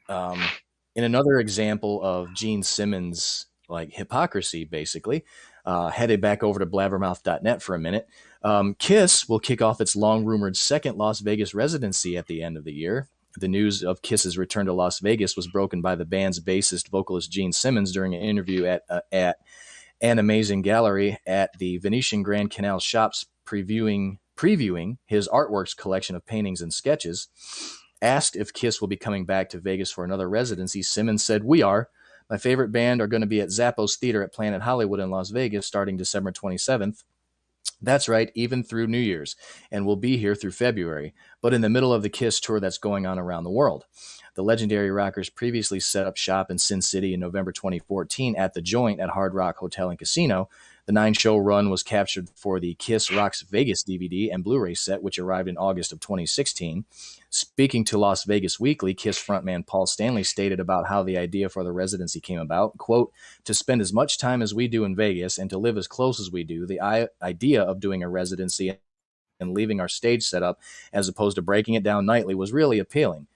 in another example of Gene Simmons' like hypocrisy, basically, headed back over to blabbermouth.net for a minute. Kiss will kick off its long rumored second Las Vegas residency at the end of the year. The news of Kiss's return to Las Vegas was broken by the band's bassist vocalist Gene Simmons during an interview at An Amazing Gallery at the Venetian Grand Canal Shops, previewing his artworks collection of paintings and sketches. Asked if Kiss will be coming back to Vegas for another residency, Simmons said, "We are. My favorite band are going to be at Zappos Theater at Planet Hollywood in Las Vegas starting December 27th. That's right, even through New Year's, and we'll be here through February, but in the middle of the Kiss tour that's going on around the world." The legendary rockers previously set up shop in Sin City in November 2014 at The Joint at Hard Rock Hotel and Casino. The 9-show run was captured for the Kiss Rocks Vegas DVD and Blu-ray set, which arrived in August of 2016. Speaking to Las Vegas Weekly, Kiss frontman Paul Stanley stated about how the idea for the residency came about, quote, "To spend as much time as we do in Vegas and to live as close as we do, the idea of doing a residency and leaving our stage setup as opposed to breaking it down nightly was really appealing.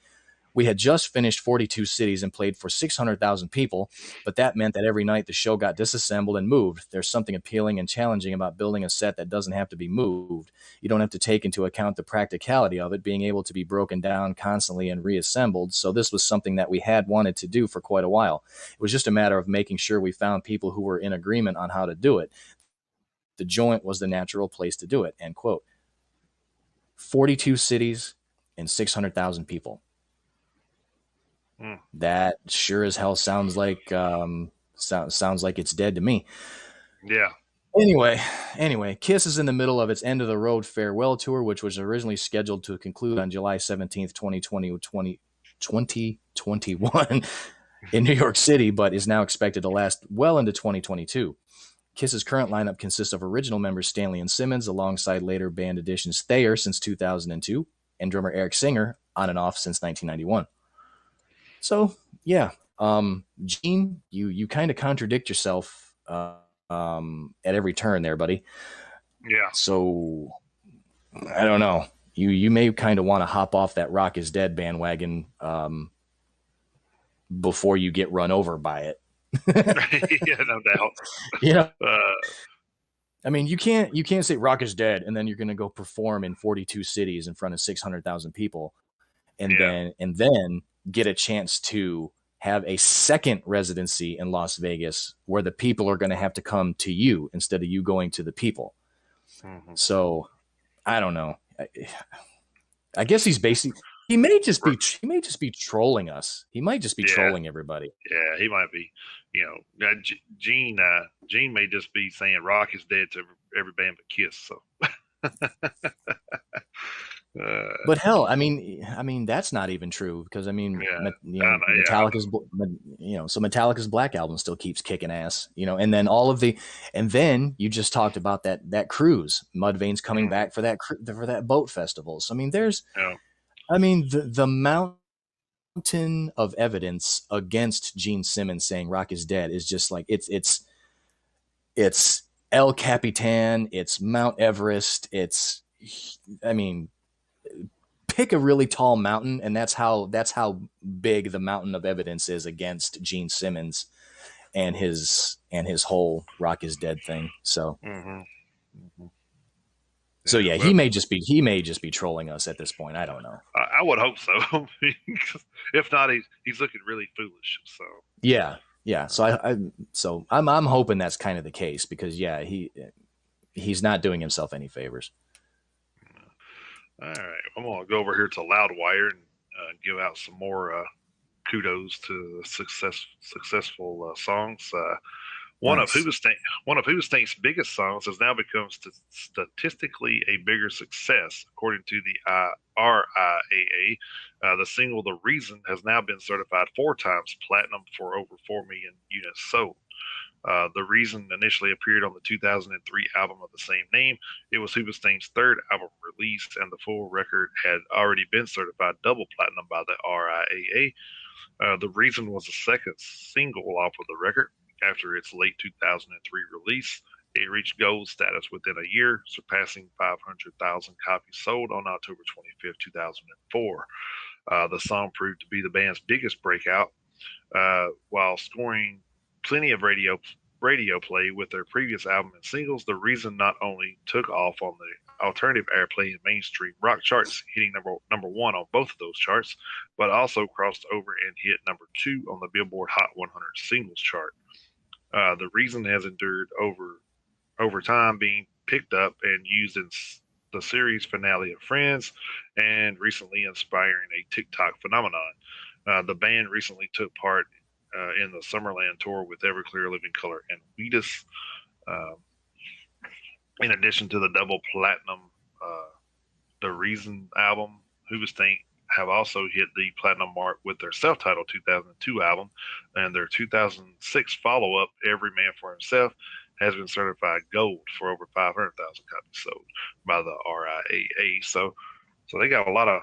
We had just finished 42 cities and played for 600,000 people, but that meant that every night the show got disassembled and moved. There's something appealing and challenging about building a set that doesn't have to be moved. You don't have to take into account the practicality of it being able to be broken down constantly and reassembled. So this was something that we had wanted to do for quite a while. It was just a matter of making sure we found people who were in agreement on how to do it. The Joint was the natural place to do it," end quote. 42 cities and 600,000 people. That sure as hell sounds like sounds like it's dead to me. Yeah. Anyway, Kiss is in the middle of its end of the road farewell tour, which was originally scheduled to conclude on July 17th, 2021 in New York City, but is now expected to last well into 2022. Kiss's current lineup consists of original members Stanley and Simmons, alongside later band additions Thayer since 2002, and drummer Eric Singer on and off since 1991. So, yeah, Gene, you kind of contradict yourself at every turn there, buddy. Yeah. So, I don't know. You may kind of want to hop off that Rock is Dead bandwagon before you get run over by it. Yeah, no doubt. You know, I mean, you can't say Rock is Dead and then you're going to go perform in 42 cities in front of 600,000 people, and then get a chance to have a second residency in Las Vegas where the people are going to have to come to you instead of you going to the people. Mm-hmm. So I don't know. I guess he may just be trolling us. He might just be trolling everybody. Yeah, he might be. Gene may just be saying Rock is dead to every band but Kiss. So. But hell, I mean that's not even true, because Metallica's Metallica's Black Album still keeps kicking ass, and then you just talked about that cruise, Mudvayne's coming back for that boat festival. So I mean the mountain of evidence against Gene Simmons saying Rock is dead is just like it's El Capitan, it's Mount Everest, pick a really tall mountain, and that's how big the mountain of evidence is against Gene Simmons and his whole Rock is Dead thing. So, so yeah, he may just be trolling us at this point. I don't know. I would hope so. If not, he's looking really foolish. So yeah. So I'm hoping that's kind of the case, because he's not doing himself any favors. All right, I'm going to go over here to Loudwire and give out some more kudos to successful songs. One of Hoobastank's biggest songs has now become statistically a bigger success, according to the RIAA. The single "The Reason" has now been certified 4 times platinum for over 4 million units sold. The Reason initially appeared on the 2003 album of the same name. It was Hoobastank's 3rd album release, and the full record had already been certified double platinum by the RIAA. The Reason was the 2nd single off of the record. After its late 2003 release, it reached gold status within a year, surpassing 500,000 copies sold on October 25th, 2004. The song proved to be the band's biggest breakout, while scoring plenty of radio play with their previous album and singles. The Reason not only took off on the alternative airplay and mainstream rock charts, hitting number one on both of those charts, but also crossed over and hit number two on the Billboard Hot 100 singles chart. The Reason has endured over time, being picked up and used in the series finale of Friends, and recently inspiring a TikTok phenomenon. The band recently took part in the Summerland tour with Everclear, Living Color, and Wheatus. Uh, in addition to the double platinum, The Reason album, Hoobastank have also hit the platinum mark with their self-titled 2002 album, and their 2006 follow-up, Every Man for Himself, has been certified gold for over 500,000 copies sold by the RIAA. So they got a lot of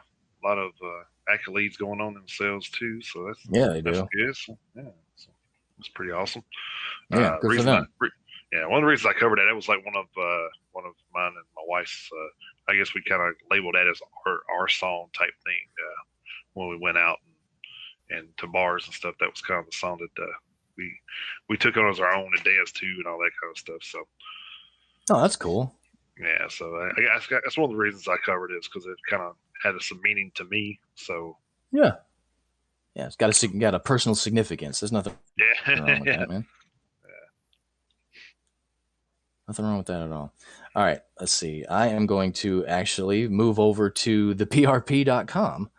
accolades going on themselves too. So that's they that's do. good. So, yeah, so that's pretty awesome. Yeah, good for them. One of the reasons I covered that was like one of mine and my wife's. I guess we kind of labeled that as our song type thing when we went out and to bars and stuff. That was kind of the song that we took on as our own and danced to and all that kind of stuff. So, oh, that's cool. Yeah, so I guess that's one of the reasons I covered it, is because it kind of had some meaning to me. So yeah, it's got a personal significance. There's nothing wrong with that, man. Nothing wrong with that at all. All right, let's see. I am going to actually move over to the PRP.com.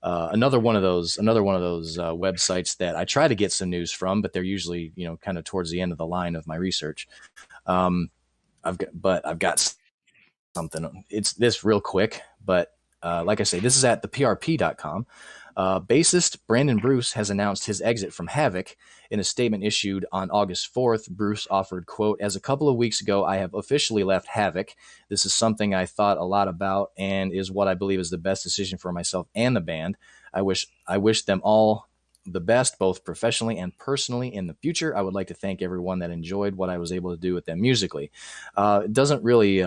Another one of those websites that I try to get some news from, but they're usually, kind of towards the end of the line of my research. I've got something. It's this real quick, but like I say, this is at the PRP.com. Bassist Brandon Bruce has announced his exit from Havoc. In a statement issued on August 4th, Bruce offered, quote, "As a couple of weeks ago, I have officially left Havoc. This is something I thought a lot about and is what I believe is the best decision for myself and the band. I wish them all the best, both professionally and personally in the future. I would like to thank everyone that enjoyed what I was able to do with them musically." It doesn't really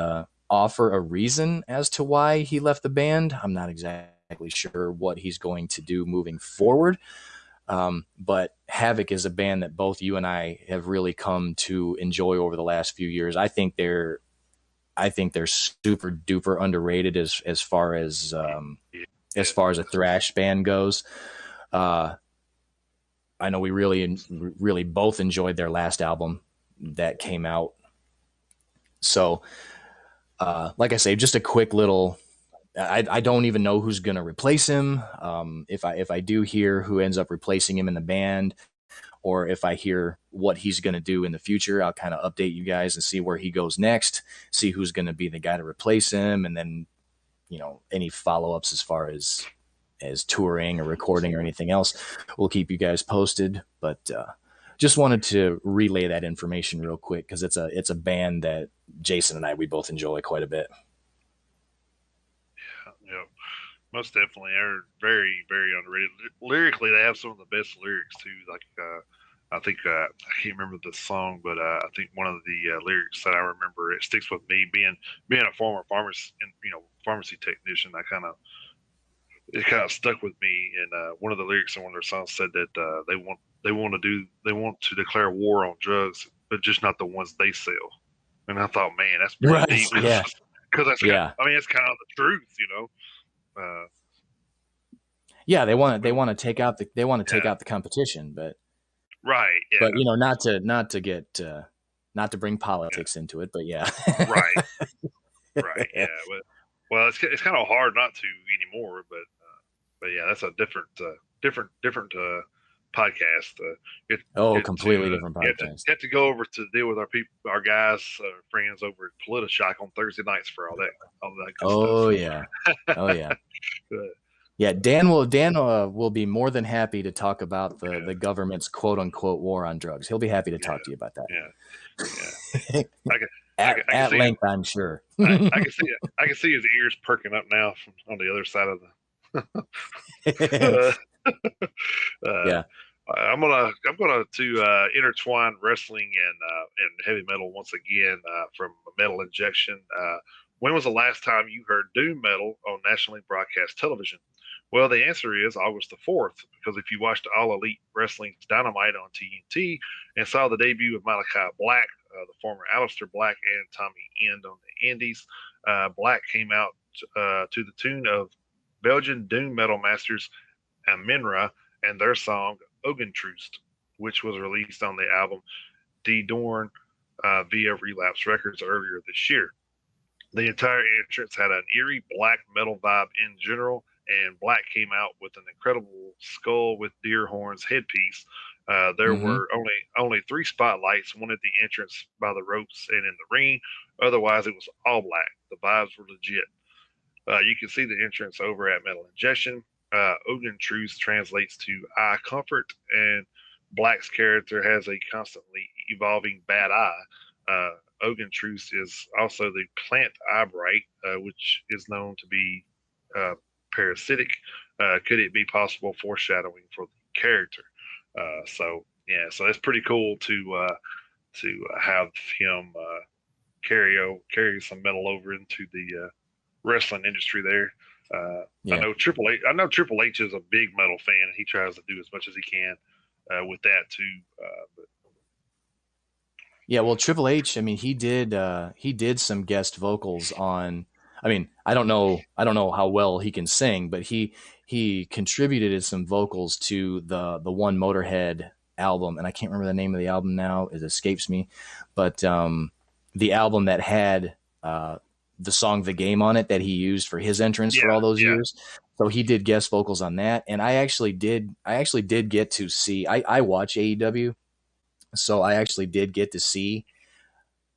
offer a reason as to why he left the band. I'm not exactly sure what he's going to do moving forward. But Havoc is a band that both you and I have really come to enjoy over the last few years. I think they're super duper underrated as far as a thrash band goes. I know we really both enjoyed their last album that came out. So, like I say, just a quick little. I don't even know who's going to replace him. If I do hear who ends up replacing him in the band, or if I hear what he's going to do in the future, I'll kind of update you guys and see where he goes next, see who's going to be the guy to replace him, and then, any follow-ups as far as touring or recording or anything else, we'll keep you guys posted. But just wanted to relay that information real quick because it's a band that Jason and we both enjoy quite a bit. Yeah, most definitely. They're very, very underrated. Lyrically, they have some of the best lyrics too. Like I think I can't remember the song, but I think one of the lyrics that I remember, it sticks with me. Being a former pharmacy technician, it kind of stuck with me. And one of the lyrics in one of their songs said that they want to declare war on drugs, but just not the ones they sell. And I thought, man, that's pretty right. deep. Yeah. Because it's kind of the truth, Yeah, they want to take out the competition, but right. Yeah. But not to bring politics into it, but yeah. Right. Right. Yeah. Well, it's kind of hard not to anymore, but yeah, that's a different podcast. Completely different podcast. You have to go over to deal with our guys, friends over at Politishock on Thursday nights for all that good stuff. Yeah. Oh yeah. Yeah, Dan will be more than happy to talk about the government's quote unquote war on drugs. He'll be happy to talk to you about that. Yeah. At length, I'm sure. I can see his ears perking up now from on the other side of the. Yeah. I'm gonna to intertwine wrestling and heavy metal once again from Metal Injection. When was the last time you heard doom metal on nationally broadcast television? Well, the answer is August the 4th, because if you watched All Elite Wrestling's Dynamite on TNT and saw the debut of Malachi Black, the former Aleister Black, and Tommy End on the Indies, Black came out to the tune of Belgian doom metal masters Minra and their song Ogentroost, which was released on the album D Dorn via Relapse Records earlier this year. The entire entrance had an eerie black metal vibe in general, and Black came out with an incredible skull with deer horns headpiece. There Mm-hmm. were only three spotlights, one at the entrance by the ropes and in the ring. Otherwise, it was all black. The vibes were legit. You can see the entrance over at Metal Ingestion. Ogun Truth translates to eye comfort, and Black's character has a constantly evolving bad eye. Ogun Truth is also the plant eyebright, which is known to be uh, parasitic. Could it be possible foreshadowing for the character? So it's pretty cool to have him carry some metal over into the wrestling industry there. Yeah. I know Triple H is a big metal fan, and he tries to do as much as he can with that too. Yeah, well, Triple H, I mean, he did some guest vocals on. I mean, I don't know how well he can sing, but he contributed some vocals to the one Motorhead album, and I can't remember the name of the album now; it escapes me. But the album that had the song "The Game" on it that he used for his entrance for all those years. So he did guest vocals on that, and I actually did get to see. I watch AEW. So I actually did get to see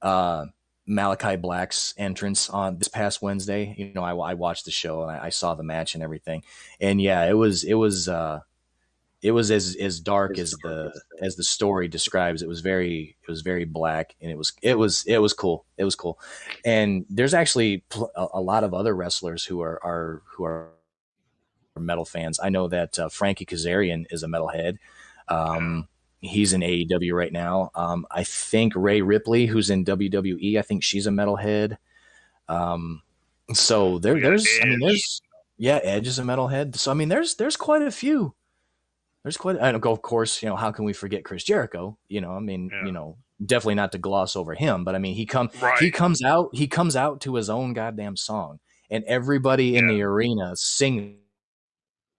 Malachi Black's entrance on this past Wednesday. You know, I watched the show and I saw the match and everything. And yeah, it was as dark as the story describes. It was very black, and it was cool. It was cool. And there's actually a lot of other wrestlers who are metal fans. I know that Frankie Kazarian is a metalhead. He's in AEW right now. I think Rhea Ripley, who's in WWE, I think she's a metalhead. So Edge is a metalhead. So I mean, there's quite a few. I don't go. Of course, you know, how can we forget Chris Jericho? You know, I mean, you know, definitely not to gloss over him, but I mean, he comes out to his own goddamn song, and everybody in the arena sings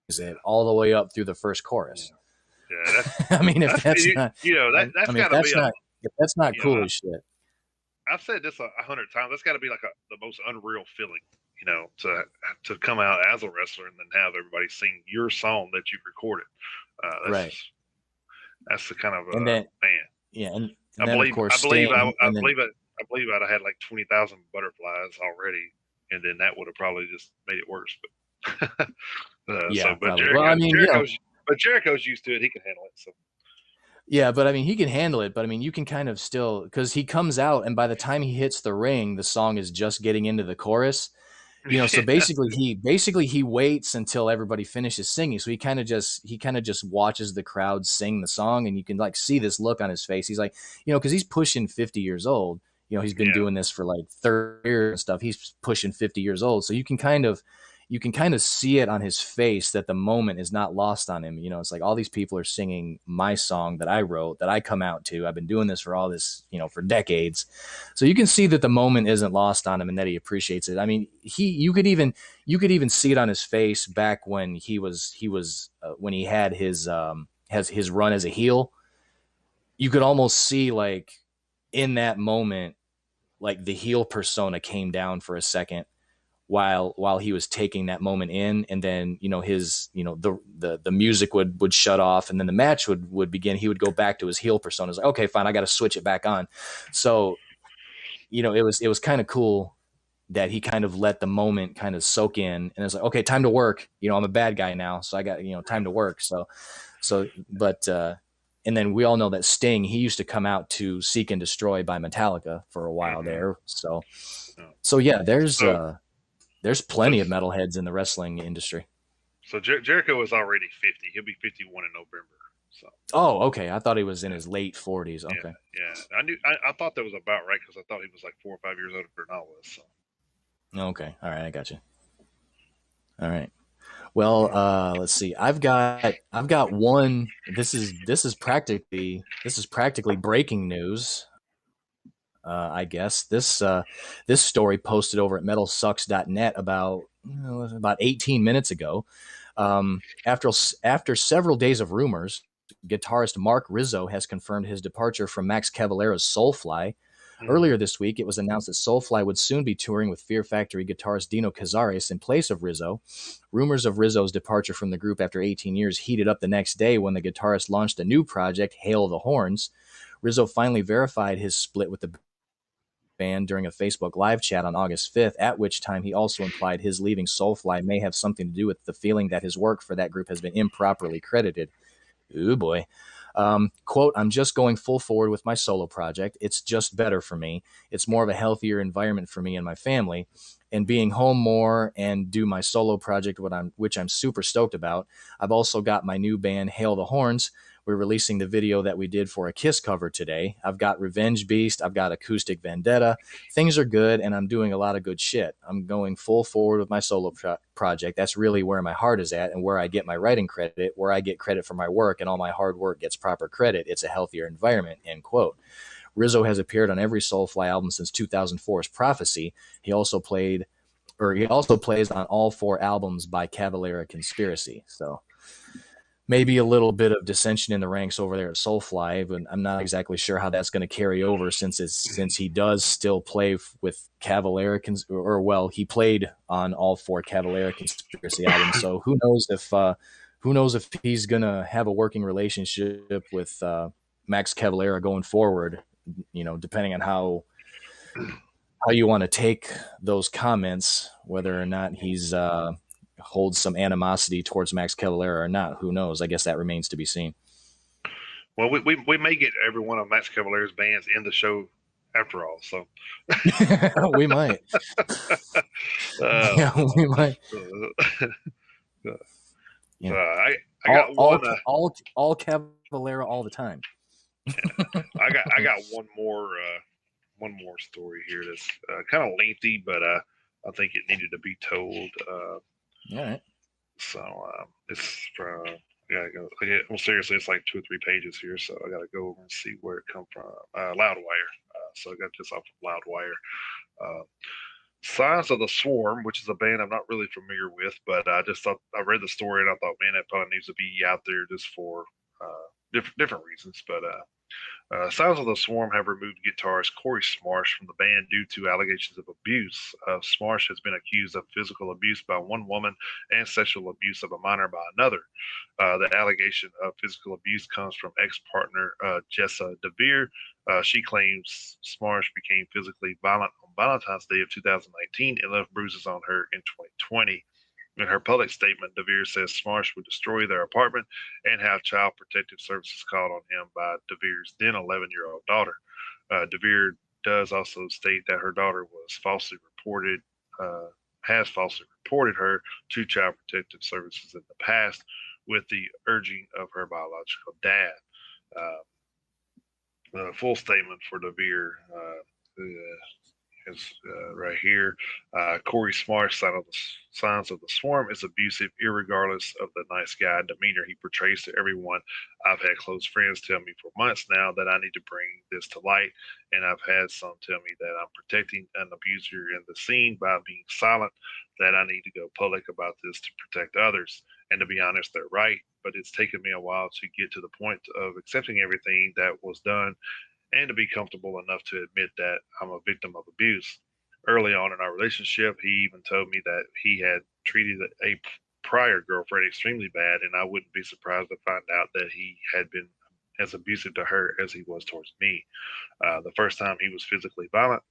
it all the way up through the first chorus. Yeah, I mean, if that's not, that's I mean, got to be if that's not cool as shit. I've said this 100 times. That's got to be like the most unreal feeling, you know, to come out as a wrestler and then have everybody sing your song that you recorded. Right. That's the kind of and then, man. Yeah, and I then, believe of course, I believe I'd had like 20,000 butterflies already, and then that would have probably just made it worse. But but Jericho's used to it. He can handle it. So. Yeah, but I mean, he can handle it. But I mean, you can kind of still, because he comes out, and by the time he hits the ring, the song is just getting into the chorus. You know, so basically he waits until everybody finishes singing. So he kind of just watches the crowd sing the song, and you can like see this look on his face. He's like, you know, because he's pushing 50 years old. You know, he's been doing this for like 30 years and stuff. He's pushing 50 years old, so you can kind of see it on his face that the moment is not lost on him. You know, it's like all these people are singing my song that I wrote, that I come out to. I've been doing this for all this, you know, for decades. So you can see that the moment isn't lost on him and that he appreciates it. I mean, you could even see it on his face back when he when he had his run as a heel. You could almost see like in that moment, like the heel persona came down for a second while he was taking that moment in, and then, you know, his, you know, the music would shut off, and then the match would begin. He would go back to his heel persona. It's like, okay, fine, I got to switch it back on. So, you know, it was kind of cool that he kind of let the moment kind of soak in, and it's like, okay, time to work. You know, I'm a bad guy now, so I got, you know, time to work. But and then we all know that Sting, he used to come out to Seek and Destroy by Metallica for a while there. So yeah, there's plenty of metalheads in the wrestling industry. So Jericho is already 50. He'll be 51 in November. So. Oh, okay. I thought he was in his late 40s. Okay. Yeah. I thought that was about right, because I thought he was like 4 or 5 years older than I was. So. Okay. All right. I got you. All right. Well, let's see. I've got one. This is practically breaking news. I guess this story posted over at metalsucks.net about 18 minutes ago. After several days of rumors, guitarist Mark Rizzo has confirmed his departure from Max Cavalera's Soulfly. Earlier this week, it was announced that Soulfly would soon be touring with Fear Factory guitarist Dino Cazares in place of Rizzo. Rumors of Rizzo's departure from the group after 18 years heated up the next day when the guitarist launched a new project, Hail the Horns. Rizzo finally verified his split with the band during a Facebook live chat on August 5th, at which time he also implied his leaving Soulfly may have something to do with the feeling that his work for that group has been improperly credited. Ooh boy. Quote, I'm just going full forward with my solo project. It's just better for me. It's more of a healthier environment for me and my family. And being home more and do my solo project, which I'm super stoked about. I've also got my new band, Hail the Horns. We're releasing the video that we did for a Kiss cover today. I've got Revenge Beast. I've got Acoustic Vendetta. Things are good, and I'm doing a lot of good shit. I'm going full forward with my solo project. That's really where my heart is at and where I get my writing credit, where I get credit for my work, and all my hard work gets proper credit. It's a healthier environment, end quote. Rizzo has appeared on every Soulfly album since 2004's Prophecy. He also plays on all 4 albums by Cavalera Conspiracy. So maybe a little bit of dissension in the ranks over there at Soulfly, but I'm not exactly sure how that's going to carry over since he does still play with Cavalera, he played on all 4 Cavalera Conspiracy albums. So who knows if he's going to have a working relationship with Max Cavalera going forward. Depending on how you want to take those comments, whether or not he's holds some animosity towards Max Cavalera or not. Who knows? I guess that remains to be seen. Well, we may get every one of Max Cavalera's bands in the show after all. So We might. Yeah, we might. Yeah. I got one. All Cavalera all the time. I got one more story here that's kind of lengthy, but I think it needed to be told. All right. So it's from. Well, seriously, it's like 2 or 3 pages here, so I got to go over and see where it come from. Loudwire. So I got this off of Loudwire. Signs of the Swarm, which is a band I'm not really familiar with, but I just thought I read the story and I thought, man, that probably needs to be out there just for different reasons. But Signs of the Swarm have removed guitarist Corey Smarsh from the band due to allegations of abuse. Smarsh has been accused of physical abuse by one woman and sexual abuse of a minor by another. The allegation of physical abuse comes from ex-partner Jessa DeVere. She claims Smarsh became physically violent on Valentine's Day of 2019 and left bruises on her in 2020. In her public statement, DeVere says Smarsh would destroy their apartment and have Child Protective Services called on him by DeVere's then 11-year-old daughter. DeVere does also state that her daughter has falsely reported her to Child Protective Services in the past with the urging of her biological dad. The full statement for DeVere is right here. Corey Smarsh, Signs of the Swarm, is abusive, irregardless of the nice guy demeanor he portrays to everyone. I've had close friends tell me for months now that I need to bring this to light, and I've had some tell me that I'm protecting an abuser in the scene by being silent, that I need to go public about this to protect others. And to be honest, they're right, but it's taken me a while to get to the point of accepting everything that was done and to be comfortable enough to admit that I'm a victim of abuse. Early on in our relationship, he even told me that he had treated a prior girlfriend extremely bad, and I wouldn't be surprised to find out that he had been as abusive to her as he was towards me. The first time he was physically violent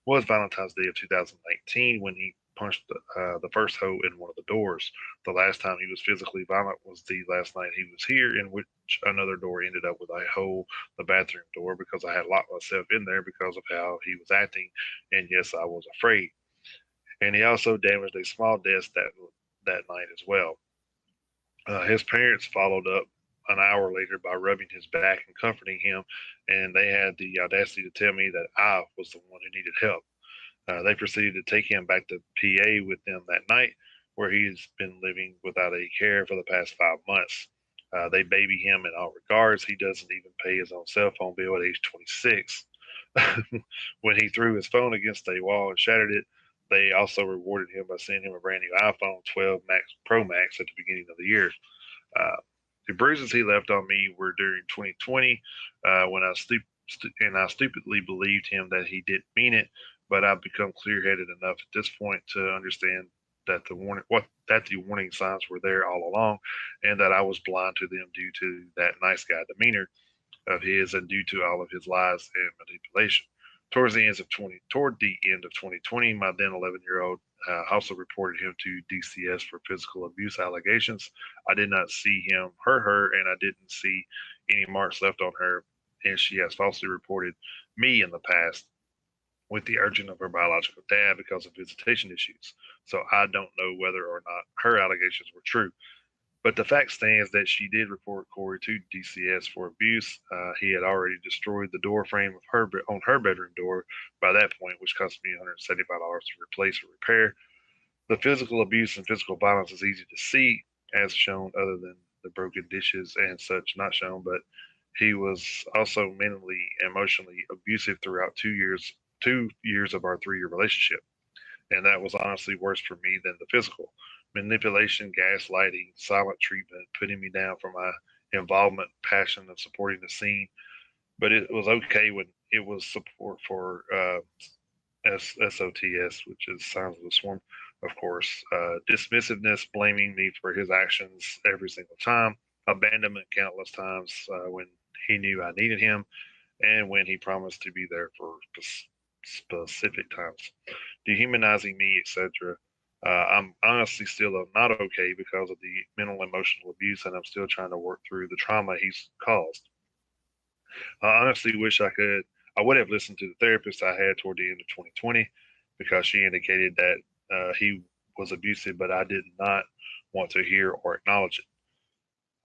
was Valentine's Day of 2019 when he punched the first hoe in one of the doors. The last time he was physically violent was the last night he was here, in which another door ended up with a hole, the bathroom door, because I had locked myself in there because of how he was acting, and yes, I was afraid. And he also damaged a small desk that night as well. His parents followed up an hour later by rubbing his back and comforting him, and they had the audacity to tell me that I was the one who needed help. They proceeded to take him back to PA with them that night, where he has been living without any care for the past 5 months. They baby him in all regards. He doesn't even pay his own cell phone bill at age 26. When he threw his phone against a wall and shattered it, they also rewarded him by sending him a brand new iPhone 12 Max Pro Max at the beginning of the year. Uh, the bruises he left on me were during 2020 when I stupidly believed him that he didn't mean it, but I've become clear-headed enough at this point to understand that the warning signs were there all along, and that I was blind to them due to that nice guy demeanor of his and due to all of his lies and manipulation. Toward the end of 2020, my then 11-year-old also reported him to DCS for physical abuse allegations. I did not see him hurt her, and I didn't see any marks left on her, and she has falsely reported me in the past with the urging of her biological dad because of visitation issues. So I don't know whether or not her allegations were true. But the fact stands that she did report Corey to DCS for abuse. He had already destroyed the door frame of her bedroom door by that point, which cost me $175 to replace or repair. The physical abuse and physical violence is easy to see, as shown, other than the broken dishes and such not shown. But he was also mentally and emotionally abusive throughout 2 years of our 3-year relationship, and that was honestly worse for me than the physical. Manipulation, gaslighting, silent treatment, putting me down for my involvement, passion, and supporting the scene. But it was okay when it was support for SOTS, which is Signs of the Swarm, of course. Dismissiveness, blaming me for his actions every single time. Abandonment countless times when he knew I needed him and when he promised to be there for specific times. Dehumanizing me, etc. I'm honestly still not okay because of the mental emotional abuse, and I'm still trying to work through the trauma he's caused. I honestly wish I would have listened to the therapist I had toward the end of 2020 because she indicated that he was abusive, but I did not want to hear or acknowledge it.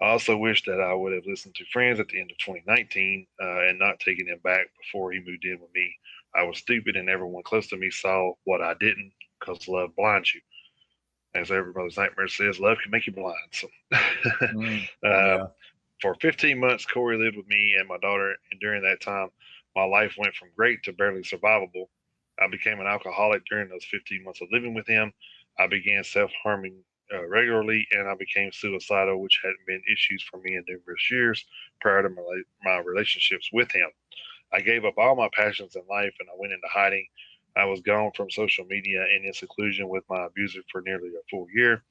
I also wish that I would have listened to friends at the end of 2019 and not taken him back before he moved in with me. I was stupid, and everyone close to me saw what I didn't because love blinds you. As every mother's nightmare says, love can make you blind. So, Yeah. for 15 months, Corey lived with me and my daughter, and during that time, my life went from great to barely survivable. I became an alcoholic during those 15 months of living with him. I began self harming regularly, and I became suicidal, which hadn't been issues for me in numerous years prior to my relationships with him. I gave up all my passions in life and I went into hiding. I was gone from social media and in seclusion with my abuser for nearly a full year.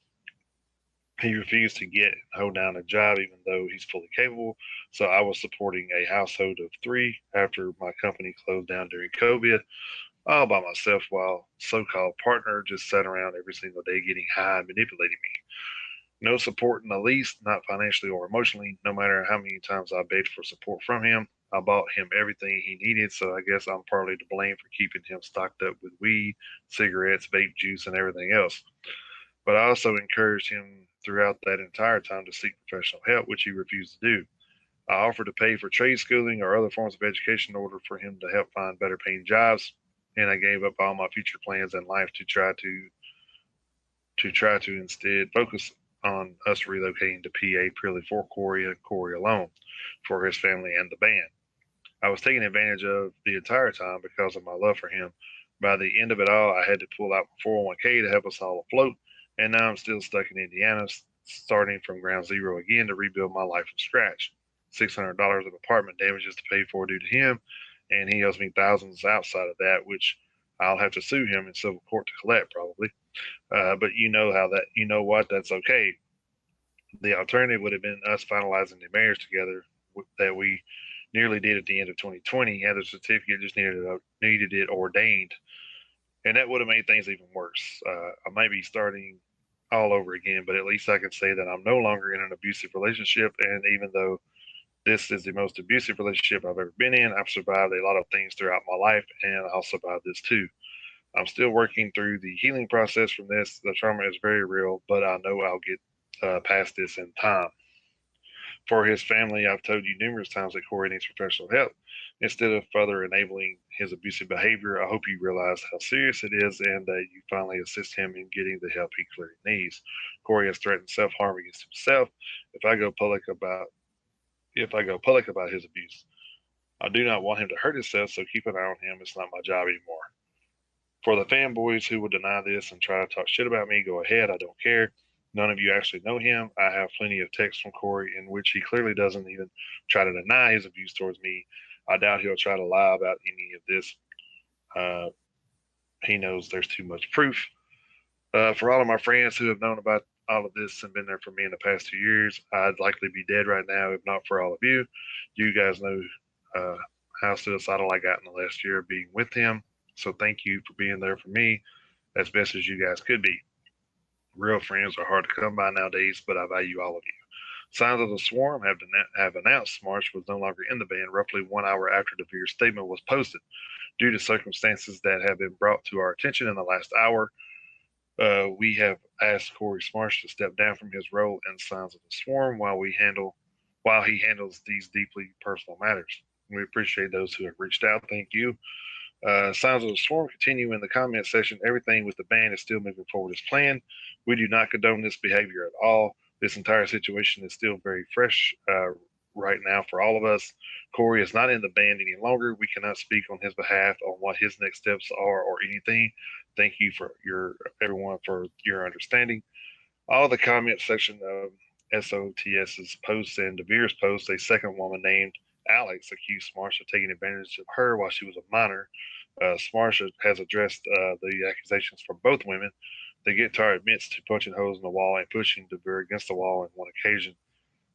He refused to get and hold down a job even though he's fully capable. So I was supporting a household of 3 after my company closed down during COVID, all by myself while so-called partner just sat around every single day getting high and manipulating me. No support in the least, not financially or emotionally, no matter how many times I begged for support from him. I bought him everything he needed, so I guess I'm partly to blame for keeping him stocked up with weed, cigarettes, vape juice, and everything else. But I also encouraged him throughout that entire time to seek professional help, which he refused to do. I offered to pay for trade schooling or other forms of education in order for him to help find better paying jobs, and I gave up all my future plans in life to instead focus on us relocating to PA purely for Corey and Corey alone, for his family and the band. I was taken advantage of the entire time because of my love for him. By the end of it all, I had to pull out my 401k to help us all afloat, and now I'm still stuck in Indiana, starting from ground zero again to rebuild my life from scratch. $600 of apartment damages to pay for due to him, and he owes me thousands outside of that, which I'll have to sue him in civil court to collect probably. But you know what, that's okay. The alternative would have been us finalizing the marriage together that we nearly did at the end of 2020. Had the certificate just needed it ordained, and that would have made things even worse. I might be starting all over again, but at least I can say that I'm no longer in an abusive relationship. And even though this is the most abusive relationship I've ever been in, I've survived a lot of things throughout my life, and I'll survive this too. I'm still working through the healing process from this. The trauma is very real, but I know I'll get past this in time. For his family, I've told you numerous times that Corey needs professional help. Instead of further enabling his abusive behavior, I hope you realize how serious it is and that you finally assist him in getting the help he clearly needs. Corey has threatened self-harm against himself if I go public about his abuse. I do not want him to hurt himself, so keep an eye on him. It's not my job anymore. For the fanboys who will deny this and try to talk shit about me, go ahead. I don't care. None of you actually know him. I have plenty of texts from Corey in which he clearly doesn't even try to deny his abuse towards me. I doubt he'll try to lie about any of this. He knows there's too much proof. For all of my friends who have known about all of this and been there for me in the past 2 years, I'd likely be dead right now if not for all of you. You guys know how suicidal I got in the last year of being with him. So thank you for being there for me as best as you guys could be. Real friends are hard to come by nowadays, but I value all of you. Signs of the Swarm have announced Smarsh was no longer in the band roughly 1 hour after DeVere's statement was posted. Due to circumstances that have been brought to our attention in the last hour, we have asked Corey Smarsh to step down from his role in Signs of the Swarm while he handles these deeply personal matters. We appreciate those who have reached out. Thank you. Signs of the Swarm continue in the comment section. Everything with the band is still moving forward as planned. We do not condone this behavior at all. This entire situation is still very fresh right now for all of us. Corey is not in the band any longer. We cannot speak on his behalf on what his next steps are or anything. Thank you for everyone for your understanding. All of the comment section of SOTS's posts and DeVere's posts, a second woman named Alex accused Smarsh of taking advantage of her while she was a minor. Smarsh has addressed the accusations from both women. The guitar admits to punching holes in the wall and pushing DeVere against the wall on one occasion.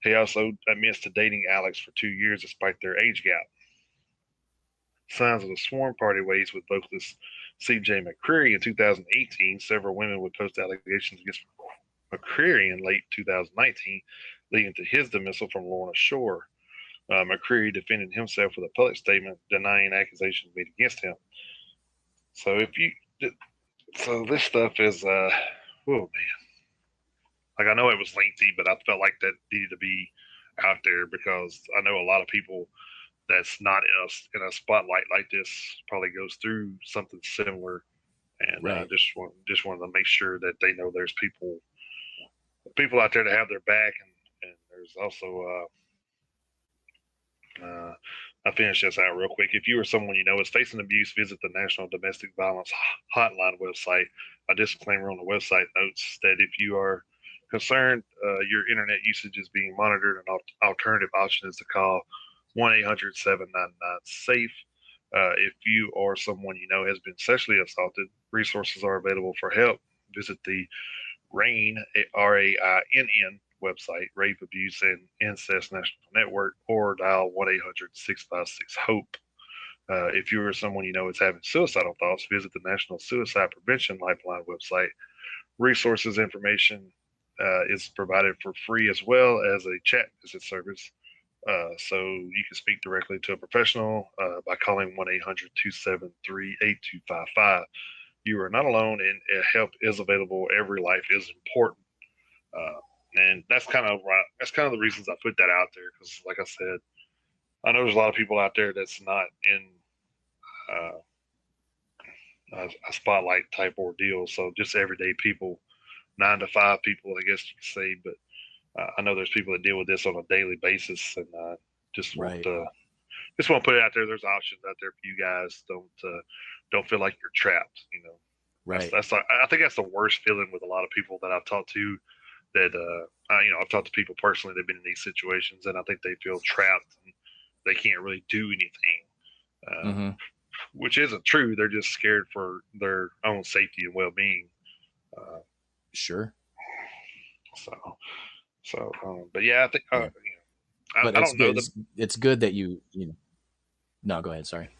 He also admits to dating Alex for 2 years despite their age gap. Signs of the Swarm party ways with vocalist C.J. McCreary in 2018. Several women would post allegations against McCreary in late 2019, leading to his dismissal from Lorna Shore. McCreary defended himself with a public statement denying accusations made against him. So this stuff is, oh man, like I know it was lengthy, but I felt like that needed to be out there because I know a lot of people that's not in a spotlight like this probably goes through something similar, and right. just wanted to make sure that they know there's people out there to have their back, and there's also. I'll finish this out real quick. If you or someone you know is facing abuse, visit the National Domestic Violence Hotline website. A disclaimer on the website notes that if you are concerned your internet usage is being monitored, an alternative option is to call 1-800-799-SAFE. If you or someone you know has been sexually assaulted, resources are available for help. Visit the RAINN, RAINN website, Rape, Abuse, and Incest National Network, or dial 1-800-656-HOPE. If you or someone you know is having suicidal thoughts, visit the National Suicide Prevention Lifeline website. Resources information is provided for free as well as a chat visit service. So you can speak directly to a professional by calling 1-800-273-8255. You are not alone, and help is available. Every life is important. And that's kind of the reasons I put that out there, because like I said, I know there's a lot of people out there that's not in a spotlight type ordeal. So just everyday people, 9 to 5 people, I guess you could say. But I know there's people that deal with this on a daily basis, and just want to put it out there. There's options out there for you guys. Don't feel like you're trapped. You know, right? I think that's the worst feeling with a lot of people that I've talked to. That I've talked to people personally that've been in these situations, and I think they feel trapped and they can't really do anything, which isn't true. They're just scared for their own safety and well-being. Sure. But yeah, I think but I don't know. It's good that you know. No, go ahead. Sorry.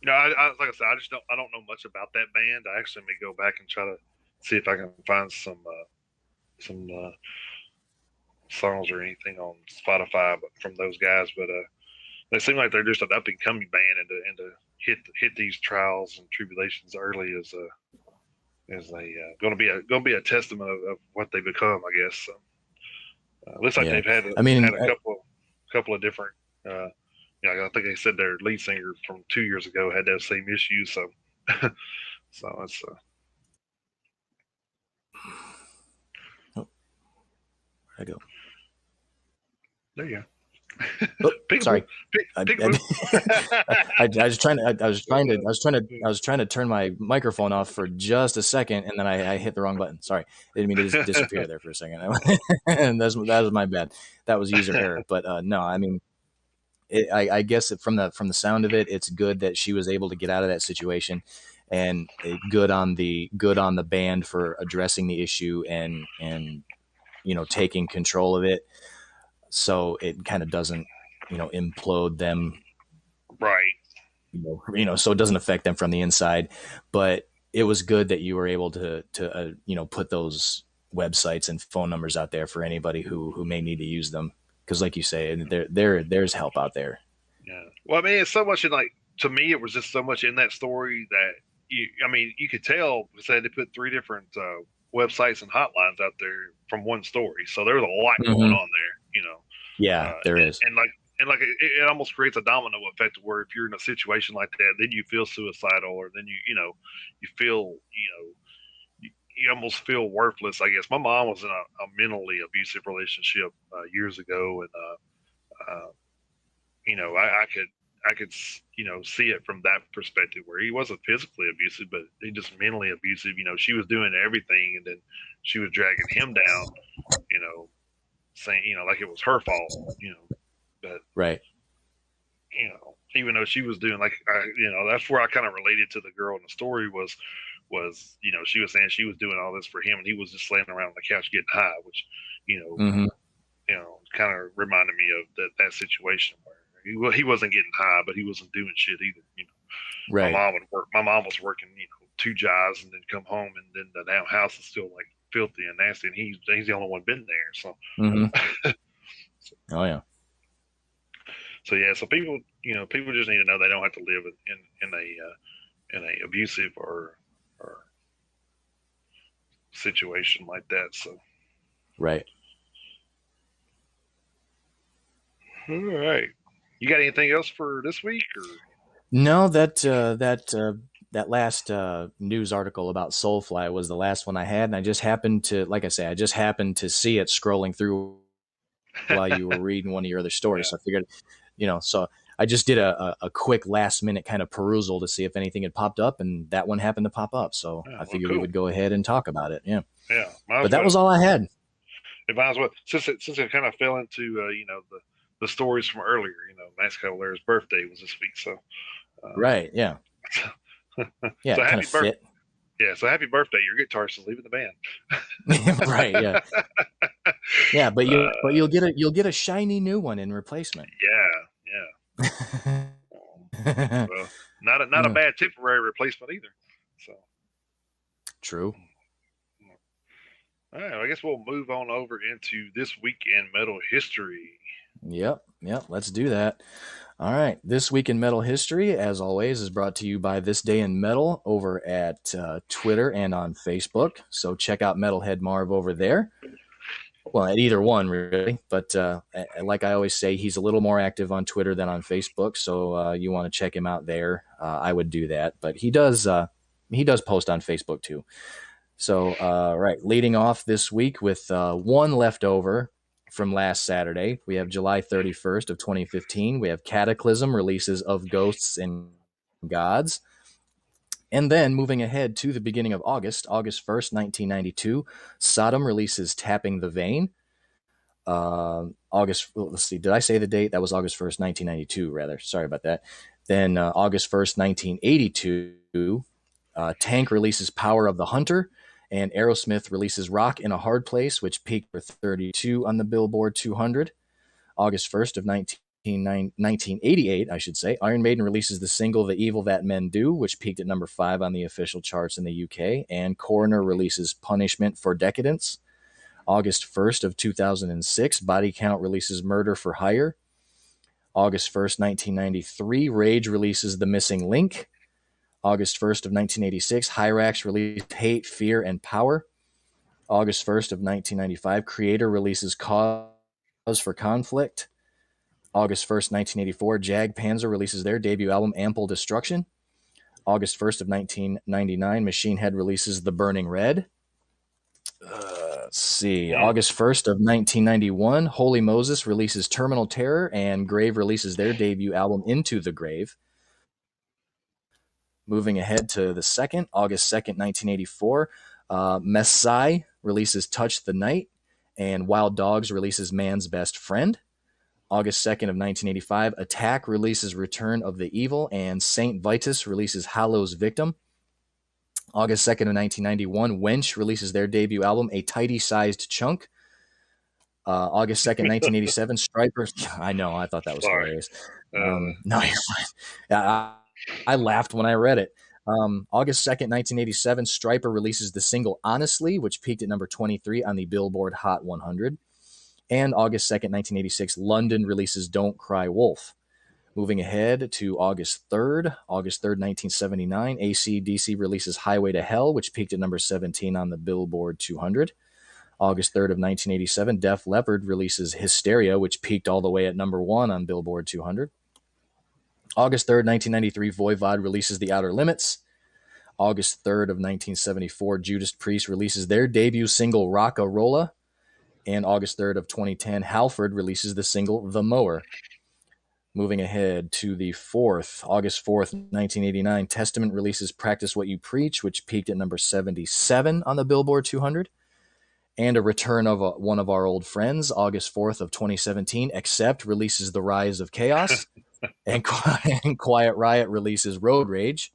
No, like I said, I don't know much about that band. I actually may go back and try to see if I can find some songs or anything on Spotify, but from those guys. But they seem like they're just an up and coming band, and to hit these trials and tribulations early is going to be a testament of what they become, I guess. So, looks like they've had a couple couple of different. I think they said their lead singer from 2 years ago had those same issues. So, so it's Oh, where'd I go? there you go. Oh, Peekaboo. sorry. Peekaboo. I was trying to turn my microphone off for just a second, and then I hit the wrong button. Sorry, I didn't mean to just disappear there for a second. And that was my bad. That was user error. But no, I mean, I guess from the sound of it, it's good that she was able to get out of that situation, and good on the band for addressing the issue and taking control of it, so it kind of doesn't implode them, Right. So it doesn't affect them from the inside. But it was good that you were able to put those websites and phone numbers out there for anybody who may need to use them, because like you say, there's help out there. Yeah. Well, I mean, it's so much in to me, it was just so much in that story that you could tell because they put three different websites and hotlines out there from one story. So there's a lot going on there, Yeah, there is. And it almost creates a domino effect where if you're in a situation like that, then you feel suicidal, or then you feel, you almost feel worthless. I guess my mom was in a mentally abusive relationship years ago, and I could see it from that perspective where he wasn't physically abusive, but he just mentally abusive. She was doing everything, and then she was dragging him down. Saying like it was her fault. But right. Even though she was doing that's where I kind of related to the girl in the story was she was saying she was doing all this for him, and he was just laying around on the couch getting high, which kind of reminded me of that situation where he wasn't getting high, but he wasn't doing shit either. Right. My mom was working 2 jobs and then come home, and then the damn house is still like filthy and nasty, and he's the only one been there. So. Oh yeah. So yeah, so people just need to know they don't have to live in a abusive or situation like that. So. Right. All right. You got anything else for this week? Or? No, that last news article about Soulfly was the last one I had, and I just happened to, like I say, see it scrolling through while you were reading one of your other stories. Yeah. So I figured, so I just did a quick last minute kind of perusal to see if anything had popped up, and that one happened to pop up. So I figured we would go ahead and talk about it. Yeah. Yeah. But that was all I had. It might as well, since it kind of fell into the stories from earlier. Max Cavalera's birthday was this week, so. Right. Yeah. Yeah. So kind of fit. Yeah. So happy birthday! Your guitarist is leaving the band. Right. Yeah. Yeah, but you'll get a shiny new one in replacement. Yeah. Well, not a bad temporary replacement either. So. True. All right. I guess we'll move on over into this week in metal history. Yep. Let's do that. All right. This week in metal history, as always, is brought to you by This Day in Metal over at Twitter and on Facebook. So check out Metalhead Marv over there. Well, at either one, really. But like I always say, he's a little more active on Twitter than on Facebook. So you want to check him out there. I would do that. But he does post on Facebook too. So, right, leading off this week with one leftover from last Saturday, we have July 31st of 2015. We have Cataclysm releases Of Ghosts and Gods. And then moving ahead to the beginning of August 1st, 1992, Sodom releases Tapping the Vein. Let's see, did I say the date? That was August 1st, 1992, rather. Sorry about that. Then August 1st, 1982, Tank releases Power of the Hunter. And Aerosmith releases Rock in a Hard Place, which peaked for 32 on the Billboard 200. August 1st of 1988, I should say, Iron Maiden releases the single The Evil That Men Do, which peaked at number 5 on the official charts in the UK. And Coroner releases Punishment for Decadence. August 1st of 2006, Body Count releases Murder for Hire. August 1st, 1993, Rage releases The Missing Link. August 1st of 1986, Hyrax released Hate, Fear, and Power. August 1st of 1995, Creator releases Cause for Conflict. August 1st, 1984, Jag Panzer releases their debut album, Ample Destruction. August 1st of 1999, Machine Head releases The Burning Red. Let's see. August 1st of 1991, Holy Moses releases Terminal Terror, and Grave releases their debut album, Into the Grave. Moving ahead to the 2nd, August 2nd, 1984, Messai releases Touch the Night, and Wild Dogs releases Man's Best Friend. August 2nd of 1985, Attack releases Return of the Evil, and Saint Vitus releases Hallow's Victim. August 2nd of 1991, Wench releases their debut album, A Tidy Sized Chunk. August 2nd, 1987, Striper. I know, I thought that was hilarious. No, you're fine. I laughed when I read it. August 2nd, 1987, Striper releases the single Honestly, which peaked at number 23 on the Billboard Hot 100. And August 2nd, 1986, London releases Don't Cry Wolf. Moving ahead to August 3rd, 1979, AC/DC releases Highway to Hell, which peaked at number 17 on the Billboard 200. August 3rd of 1987, Def Leppard releases Hysteria, which peaked all the way at number 1 on Billboard 200. August 3rd, 1993, Voivod releases The Outer Limits. August 3rd of 1974, Judas Priest releases their debut single, Rock-a-Rolla. And August 3rd of 2010, Halford releases the single, The Mower. Moving ahead to the 4th, August 4th, 1989, Testament releases Practice What You Preach, which peaked at number 77 on the Billboard 200. And a return of one of our old friends, August 4th of 2017, Accept releases The Rise of Chaos. and Quiet Riot releases Road Rage.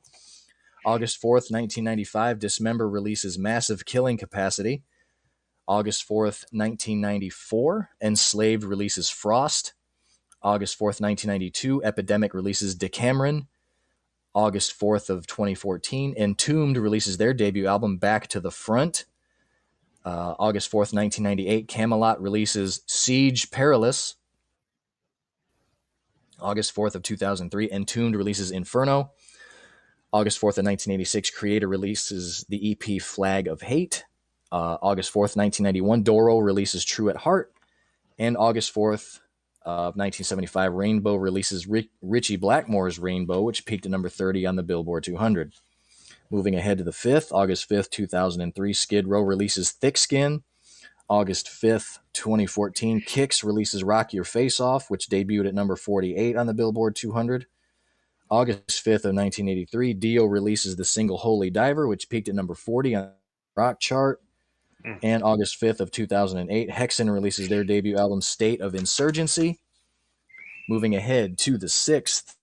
August 4th, 1995, Dismember releases Massive Killing Capacity. August 4th, 1994, Enslaved releases Frost. August 4th, 1992, Epidemic releases Decameron. August 4th of 2014, Entombed releases their debut album, Back to the Front. August 4th, 1998, Camelot releases Siege Perilous. August 4th of 2003, Entombed releases Inferno. August 4th of 1986, Creator releases the EP Flag of Hate. August 4th, 1991, Doro releases True at Heart. And August 4th of 1975, Rainbow releases Richie Blackmore's Rainbow, which peaked at number 30 on the Billboard 200. Moving ahead to the 5th, August 5th, 2003, Skid Row releases Thick Skin. August 5th, 2014, Kix releases Rock Your Face Off, which debuted at number 48 on the Billboard 200. August 5th of 1983, Dio releases the single Holy Diver, which peaked at number 40 on the rock chart. And August 5th of 2008, Hexen releases their debut album, State of Insurgency. Moving ahead to the 6th,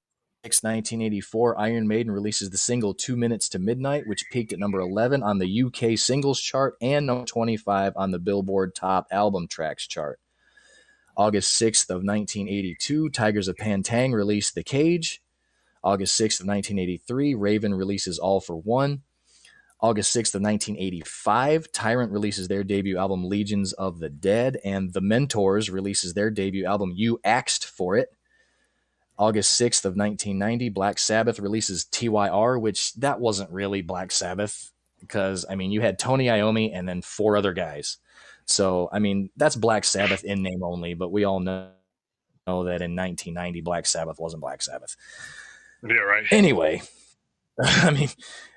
1984, Iron Maiden releases the single 2 Minutes to Midnight, which peaked at number 11 on the UK singles chart and number 25 on the Billboard Top Album Tracks chart. August 6th of 1982, Tigers of Pantang released The Cage. August 6th of 1983, Raven releases All for One. August 6th of 1985, Tyrant releases their debut album, Legions of the Dead, and The Mentors releases their debut album, You Axed for It. August 6th of 1990, Black Sabbath releases TYR, which that wasn't really Black Sabbath because, I mean, you had Tony Iommi and then 4 other guys. So, I mean, that's Black Sabbath in name only, but we all know that in 1990, Black Sabbath wasn't Black Sabbath. Yeah, right. Anyway, I mean,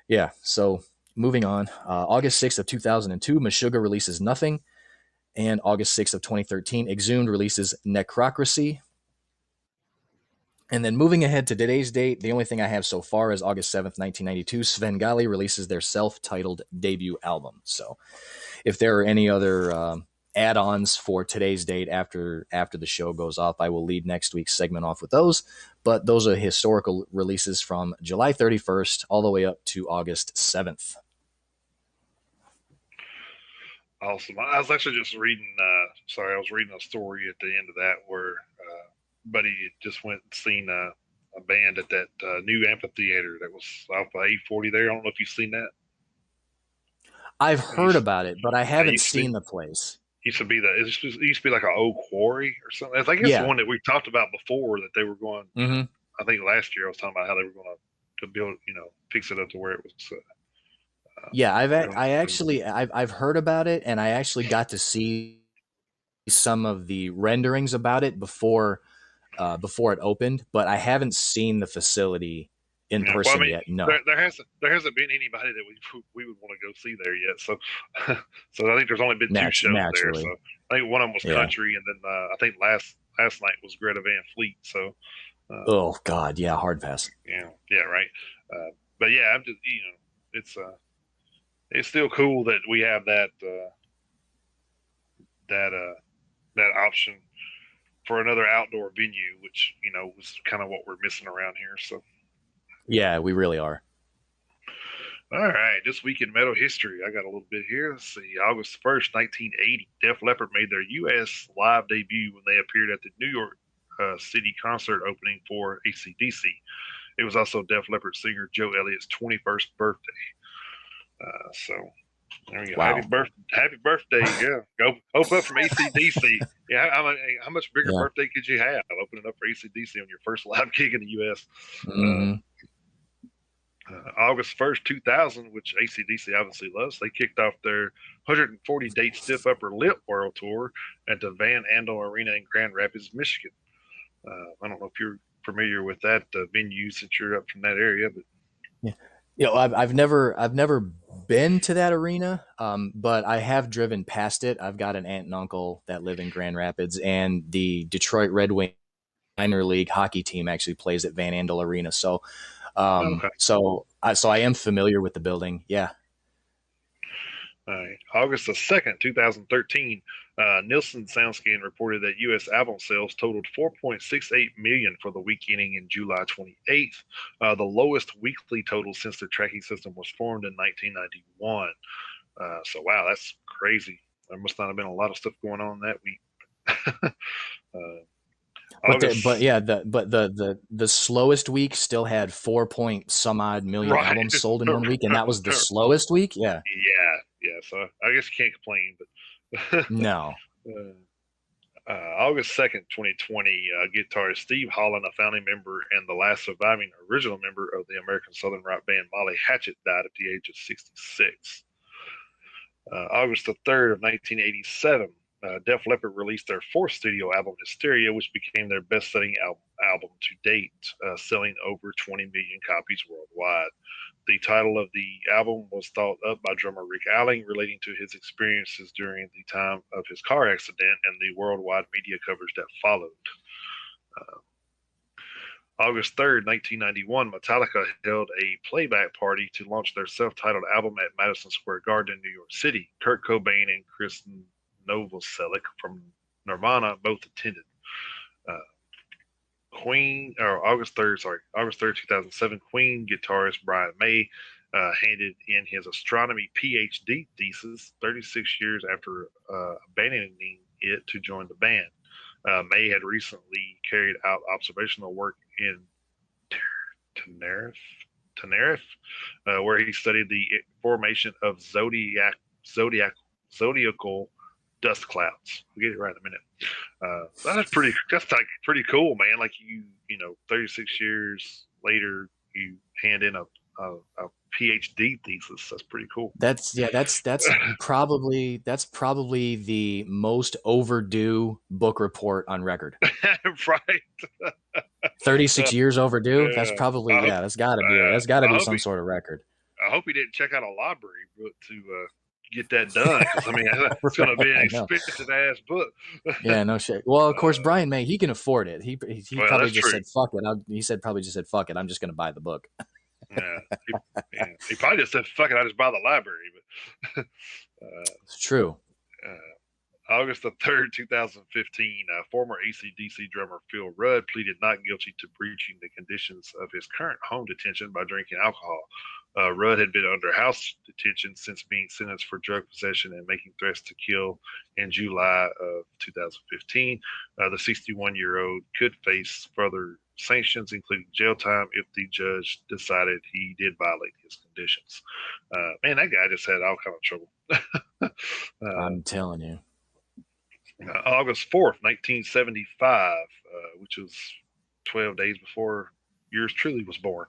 yeah, so moving on. August 6th of 2002, Meshuggah releases Nothing. And August 6th of 2013, Exhumed releases Necrocracy. And then moving ahead to today's date, the only thing I have so far is August 7th, 1992, Svengali releases their self-titled debut album. So if there are any other add-ons for today's date after the show goes off, I will lead next week's segment off with those. But those are historical releases from July 31st all the way up to August 7th. Awesome. I was actually just reading, I was reading a story at the end of that where buddy just went and seen a band at that new amphitheater that was off of 840 there. I don't know if you've seen that. I've heard about it, but I haven't seen the place. It used to be like an old quarry or something. I think it's the one that we've talked about before that they were going. Mm-hmm. I think last year I was talking about how they were going to build, fix it up to where it was. Yeah, I've heard about it, and I actually got to see some of the renderings about it before before it opened, but I haven't seen the facility in Yeah, well, I person mean, yet. No. there hasn't been anybody that we would want to go see there yet. So, so I think there's only been two shows there. So Naturally. I think one of them was Yeah. country, and then I think last night was Greta Van Fleet. So, Oh God. Yeah. Hard pass. yeah, right. But yeah, I'm just it's still cool that we have that that option for another outdoor venue, which was kind of what we're missing around here. So. Yeah, we really are. All right, this week in metal history, I got a little bit here. Let's see. August 1st, 1980, Def Leppard made their U.S. live debut when they appeared at the New York City concert opening for AC/DC. It was also Def Leppard singer Joe Elliott's 21st birthday. So there we go. Wow. Happy birthday! Yeah, go open up from AC/DC. Yeah, how much bigger Yeah. birthday could you have? Opening up for AC/DC on your first live gig in the U.S. Mm-hmm. August 1st, 2000, which AC/DC obviously loves, they kicked off their 140-date Stiff Upper Lip World Tour at the Van Andel Arena in Grand Rapids, Michigan. I don't know if you're familiar with that venue since you're up from that area, but Yeah. I've never been to that arena, but I have driven past it. I've got an aunt and uncle that live in Grand Rapids, and the Detroit Red Wings minor league hockey team actually plays at Van Andel Arena. So, okay. I am familiar with the building. Yeah. All right. August the 2nd, 2013, Nielsen SoundScan reported that U.S. album sales totaled 4.68 million for the week ending in July 28th, the lowest weekly total since the tracking system was formed in 1991. So, wow, that's crazy. There must not have been a lot of stuff going on that week. But August, yeah, the slowest week still had 4 point some odd million right. albums sold in one week, and that was the slowest week. Yeah. Yeah. So I guess you can't complain, but No. August 2nd, 2020, guitarist Steve Holland, a founding member and the last surviving original member of the American Southern rock band Molly Hatchet, died at the age of 66. August the 3rd of 1987, Def Leppard released their fourth studio album, Hysteria, which became their best-selling album to date, selling over 20 million copies worldwide. The title of the album was thought up by drummer Rick Alling, relating to his experiences during the time of his car accident and the worldwide media coverage that followed. August 3rd, 1991, Metallica held a playback party to launch their self-titled album at Madison Square Garden in New York City. Kurt Cobain and Chris Novoselic from Nirvana both attended. August 3rd, 2007, Queen guitarist Brian May handed in his astronomy PhD thesis 36 years after abandoning it to join the band. May had recently carried out observational work in Tenerife, where he studied the formation of zodiacal dust clouds. We'll get it right in a minute. That's like pretty cool, man. Like 36 years later, you hand in a PhD thesis. That's pretty cool. That's probably the most overdue book report on record. Right. 36 years overdue. That's Yeah. probably that's got to be some sort of record. I hope he didn't check out a library book to get that done, because I mean it's going to be an expensive ass book. Yeah, no shit. Well, of course, Brian May, he can afford it. He probably just said fuck it. He probably just said fuck it. I'm just going to buy the book. He probably just said fuck it. I just buy the library, but it's true. August the 3rd, 2015, former AC/DC drummer Phil Rudd pleaded not guilty to breaching the conditions of his current home detention by drinking alcohol. Rudd had been under house detention since being sentenced for drug possession and making threats to kill in July of 2015. The 61-year-old could face further sanctions, including jail time, if the judge decided he did violate his conditions. Man, that guy just had all kind of trouble. I'm telling you. August 4th, 1975, which was 12 days before yours truly was born.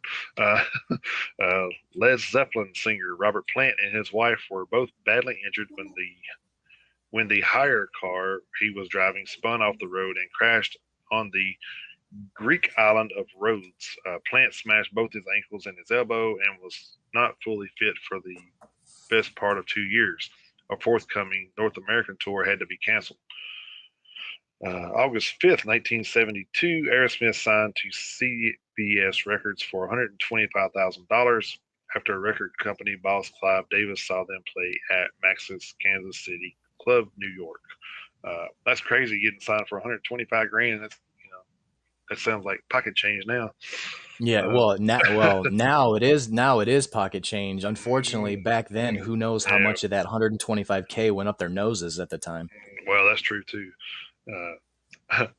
Led Zeppelin singer Robert Plant and his wife were both badly injured when the hire car he was driving spun off the road and crashed on the Greek island of Rhodes. Plant smashed both his ankles and his elbow and was not fully fit for the best part of 2 years. A forthcoming North American tour had to be canceled. August 5th, 1972, Aerosmith signed to CBS Records for $125,000 after a record company boss Clive Davis saw them play at Max's Kansas City Club, New York. That's crazy getting signed for 125 grand. That's that sounds like pocket change now. Yeah, now it is pocket change. Unfortunately, back then, who knows how much of that 125K went up their noses at the time. Well, that's true too.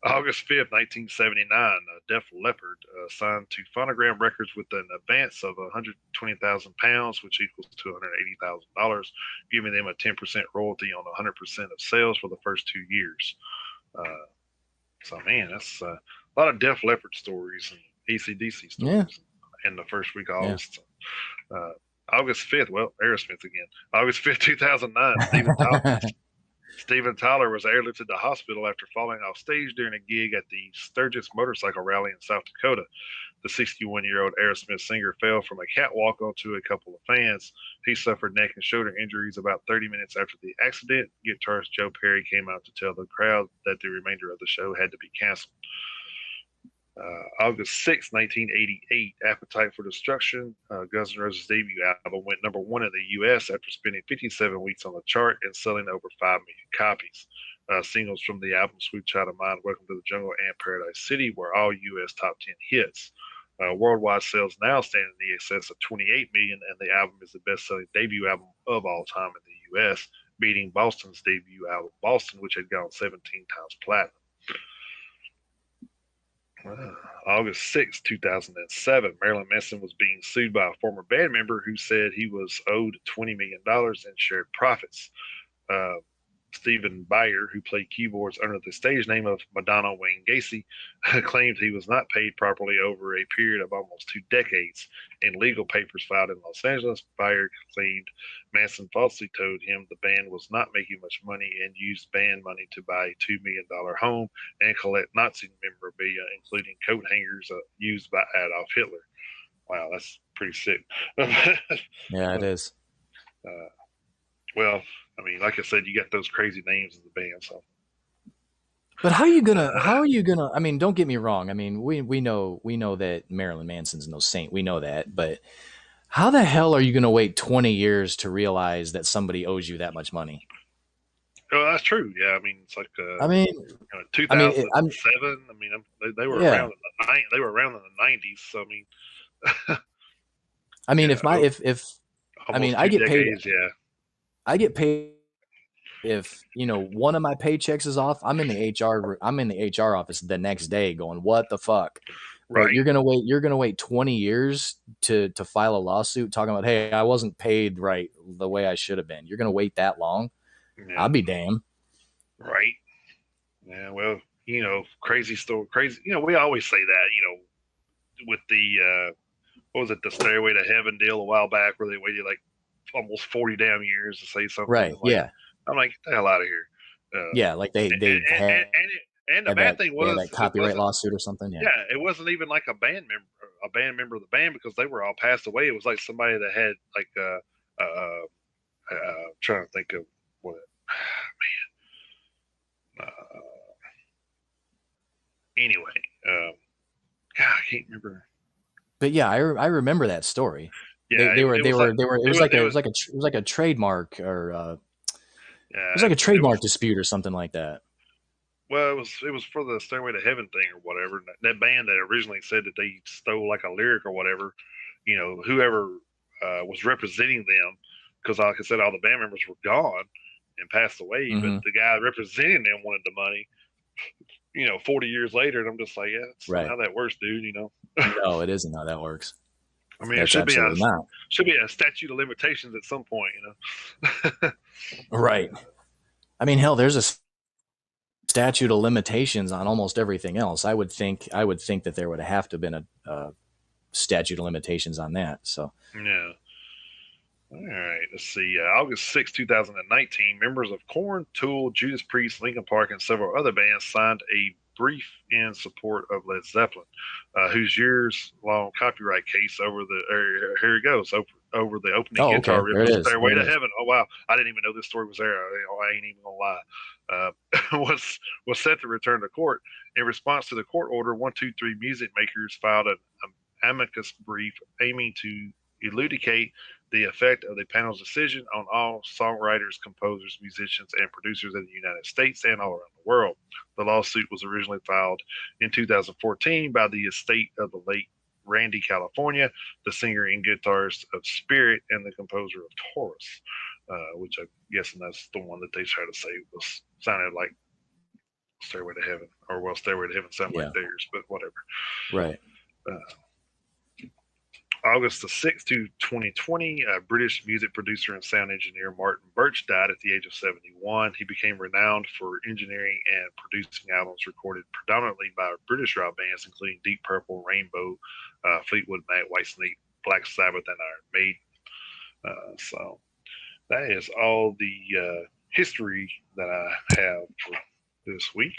August 5th, 1979, Def Leppard signed to Phonogram Records with an advance of 120,000 pounds, which equals to $180,000, giving them a 10% royalty on 100% of sales for the first 2 years. So, man, that's a lot of Def Leppard stories and AC/DC stories in the first week of August. August 5th, Aerosmith again. August 5th, 2009, Steven Tyler was airlifted to hospital after falling off stage during a gig at the Sturgis Motorcycle Rally in South Dakota. The 61-year-old Aerosmith singer fell from a catwalk onto a couple of fans. He suffered neck and shoulder injuries about 30 minutes after the accident. Guitarist Joe Perry came out to tell the crowd that the remainder of the show had to be canceled. August 6, 1988, Appetite for Destruction, Guns N' Roses' debut album, went number 1 in the U.S. after spending 57 weeks on the chart and selling over 5 million copies. Singles from the album, Sweet Child of Mine, Welcome to the Jungle, and Paradise City were all U.S. top 10 hits. Worldwide sales now stand in the excess of 28 million, and the album is the best-selling debut album of all time in the U.S., beating Boston's debut album, Boston, which had gone 17 times platinum. August 6, 2007, Marilyn Manson was being sued by a former band member who said he was owed $20 million in shared profits. Stephen Beyer, who played keyboards under the stage name of Madonna Wayne Gacy, claimed he was not paid properly over a period of almost 2 decades. In legal papers filed in Los Angeles, Beyer claimed Manson falsely told him the band was not making much money and used band money to buy a $2 million home and collect Nazi memorabilia, including coat hangers used by Adolf Hitler. Wow, that's pretty sick. Yeah, it is. Well, I mean, like I said, you got those crazy names in the band, so. But how are you gonna? I mean, don't get me wrong. I mean, we know that Marilyn Manson's no saint. We know that, but how the hell are you gonna wait 20 years to realize that somebody owes you that much money? Oh, that's true. Yeah, I mean, it's like 2007. I mean, they were around in the they were around in the 90s. So I mean, I mean, I get paid. Yeah, I get paid if one of my paychecks is off. I'm in the HR office the next day going, what the fuck? right. But you're gonna wait 20 years to file a lawsuit talking about, hey, I wasn't paid right the way I should have been. You're gonna wait that long? Yeah. I'll be damned. Right. Yeah. Well, crazy story. Crazy. We always say that. With the what was it, the Stairway to Heaven deal a while back, where they waited like almost 40 damn years to say something. Right. Yeah. I'm like, get the hell out of here. Yeah. Like they and the bad thing was that copyright lawsuit or something. Yeah. It wasn't even like a band member of the band, because they were all passed away. It was like somebody that had like trying to think of what man. Anyway, God, I can't remember. But yeah, I remember that story. Yeah, it was like a trademark or it was like a trademark dispute or something like that. Well, it was for the Stairway to Heaven thing or whatever. That band that originally said that they stole like a lyric or whatever, whoever was representing them, because like I said, all the band members were gone and passed away, but the guy representing them wanted the money. 40 years later, and I'm just like, yeah, that's not how that works, dude. No, it isn't how that works. I mean, it should be a statute of limitations at some point, Right. I mean, hell, there's a statute of limitations on almost everything else. I would think that there would have to have been a statute of limitations on that. So yeah. All right, let's see. August 6, 2019, members of Korn, Tool, Judas Priest, Linkin Park, and several other bands signed a brief in support of Led Zeppelin, whose years-long copyright case here he goes over the opening Oh, guitar okay. riff There it of is. "Stairway There to it is. Heaven." Oh wow, I didn't even know this story was there. I ain't even gonna lie. Was set to return to court. In response to the court order, 123 Music Makers filed an amicus brief aiming to elucidate the effect of the panel's decision on all songwriters, composers, musicians, and producers in the United States and all around the world. The lawsuit was originally filed in 2014 by the estate of the late Randy California, the singer and guitarist of Spirit and the composer of Taurus, which I'm guessing that's the one that they try to say sounded like Stairway to Heaven, or well, Stairway to Heaven sounded like theirs, but whatever. Right. August the 6th to 2020, British music producer and sound engineer Martin Birch died at the age of 71. He became renowned for engineering and producing albums recorded predominantly by British rock bands, including Deep Purple, Rainbow, Fleetwood Mac, Whitesnake, Black Sabbath, and Iron Maiden. So that is all the history that I have for this week.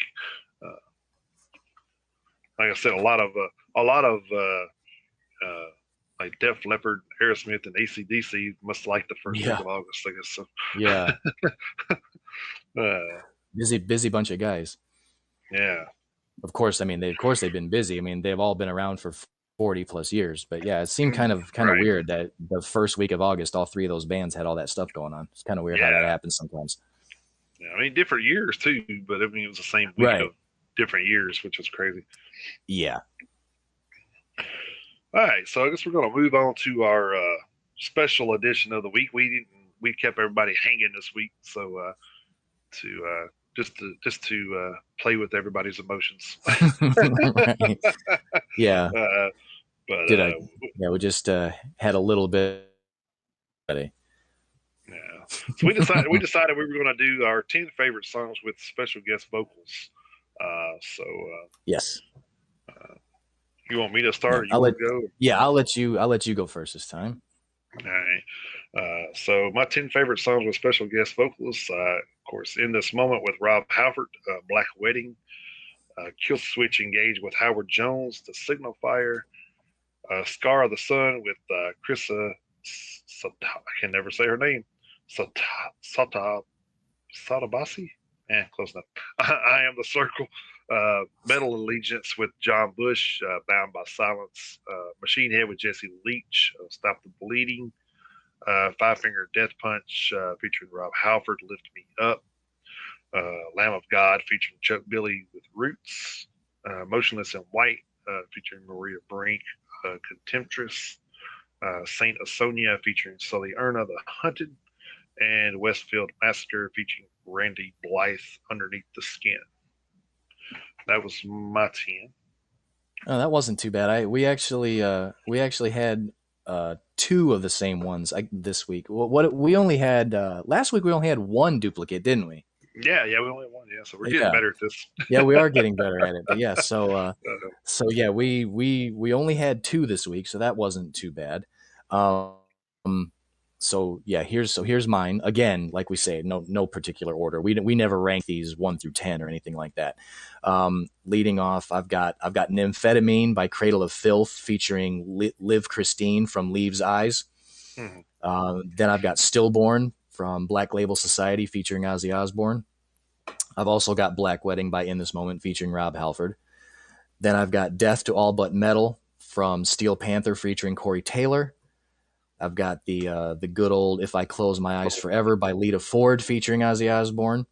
Like I said, a lot of like Def Leppard, Aerosmith, and AC/DC must like the first week of August, I guess. So. Yeah. Busy bunch of guys. Yeah. Of course, I mean, they've been busy. I mean, they've all been around for 40 plus years. But yeah, it seemed kind of weird that the first week of August, all three of those bands had all that stuff going on. It's kind of weird how that happens sometimes. Yeah, I mean, different years too, but I mean, it was the same week of different years, which was crazy. Yeah. All right, so I guess we're going to move on to our special edition of the week. We kept everybody hanging this week, so just to play with everybody's emotions. Yeah. But we just had a little bit. Yeah. So we decided we were going to do our 10 favorite songs with special guest vocals. Yes. You want me to start? Or you want to go? Yeah, I'll let you go first this time. All right. So my 10 favorite songs with special guest vocalists, of course, In This Moment with Rob Halford, Black Wedding, Kill Switch Engage with Howard Jones, The Signal Fire, Scar of the Sun with Krista, I can never say her name, Satabasi? Close enough. I Am the Circle, Metal Allegiance with John Bush, Bound by Silence, Machine Head with Jesse Leach, Stop the Bleeding, Five Finger Death Punch featuring Rob Halford, Lift Me Up, Lamb of God featuring Chuck Billy with Roots, Motionless in White featuring Maria Brink, Contemptuous, Saint Asonia featuring Sully Erna, The Hunted, and Westfield Massacre featuring Randy Blythe, Underneath the Skin. That was my 10. Oh, that wasn't too bad. We actually had two of the same ones this week. What we only had last week, we only had one duplicate, didn't we? Yeah, we only had one. Yeah, so we're getting better at this. Yeah, we are getting better at it. But yeah, so yeah, we only had two this week, so that wasn't too bad. So yeah, here's mine again. Like we say, no particular order. We never rank these 1 through 10 or anything like that. Leading off, I've got Nymphetamine by Cradle of Filth featuring Liv Christine from Leaves' Eyes. Mm-hmm. Then I've got Stillborn from Black Label Society featuring Ozzy Osbourne. I've also got Black Wedding by In This Moment featuring Rob Halford. Then I've got Death to All But Metal from Steel Panther featuring Corey Taylor. I've got the good old If I Close My Eyes Forever by Lita Ford featuring Ozzy Osbourne.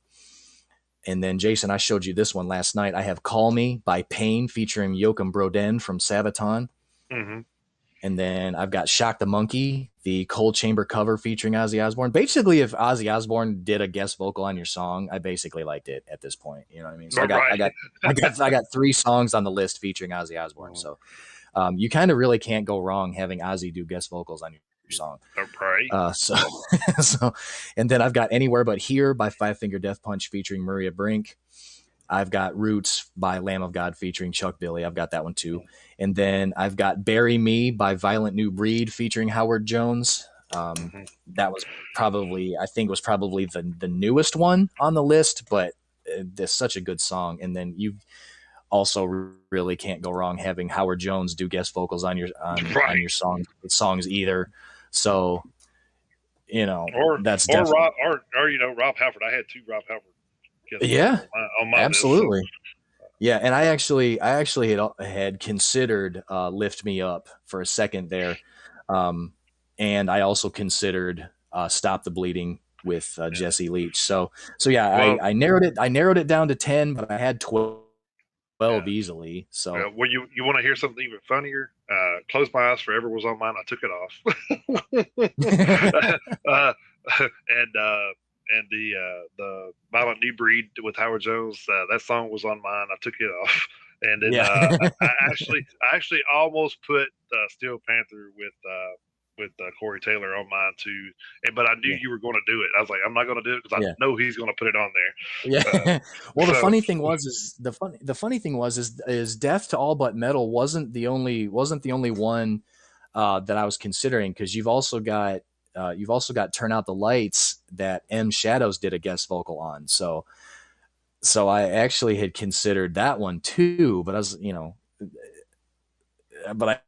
And then, Jason, I showed you this one last night. I have Call Me by Pain featuring Joachim Broden from Sabaton. Mm-hmm. And then I've got Shock the Monkey, the Cold Chamber cover featuring Ozzy Osbourne. Basically, if Ozzy Osbourne did a guest vocal on your song, I basically liked it at this point. You know what I mean? So I got 3 songs on the list featuring Ozzy Osbourne. So you kind of really can't go wrong having Ozzy do guest vocals on your song. Right. So, and then I've got Anywhere But Here by Five Finger Death Punch featuring Maria Brink. I've got Roots by Lamb of God featuring Chuck Billy. I've got that one too. And then I've got Bury Me by Violent New Breed featuring Howard Jones. That was probably the newest one on the list, but it's such a good song. And then also really can't go wrong having Howard Jones do guest vocals on your songs either. So, Or that's or definitely, Rob or Rob Halford. I had 2 Rob Halford guest yeah, vocals on my list. absolutely. Yeah, and I actually had considered "Lift Me Up" for a second there, and I also considered "Stop the Bleeding" with Jesse Leach. So yeah, Well, I narrowed it down to 10, but I had 12 yeah. easily. So Well, you want to hear something even funnier? "Close My Eyes Forever" was on mine. I took it off. And the Violent New Breed with Howard Jones, that song was on mine. I took it off. And then yeah, I actually almost put Steel Panther with Corey Taylor on mine too, but I knew yeah, you were going to do it. I was like, I'm not going to do it because I yeah. know he's going to put it on there. Yeah. Well, the So funny thing was is the funny thing was is Death to All But Metal wasn't the only one that I was considering, because you've also got Turn Out the Lights that M Shadows did a guest vocal on. So I actually had considered that one too, but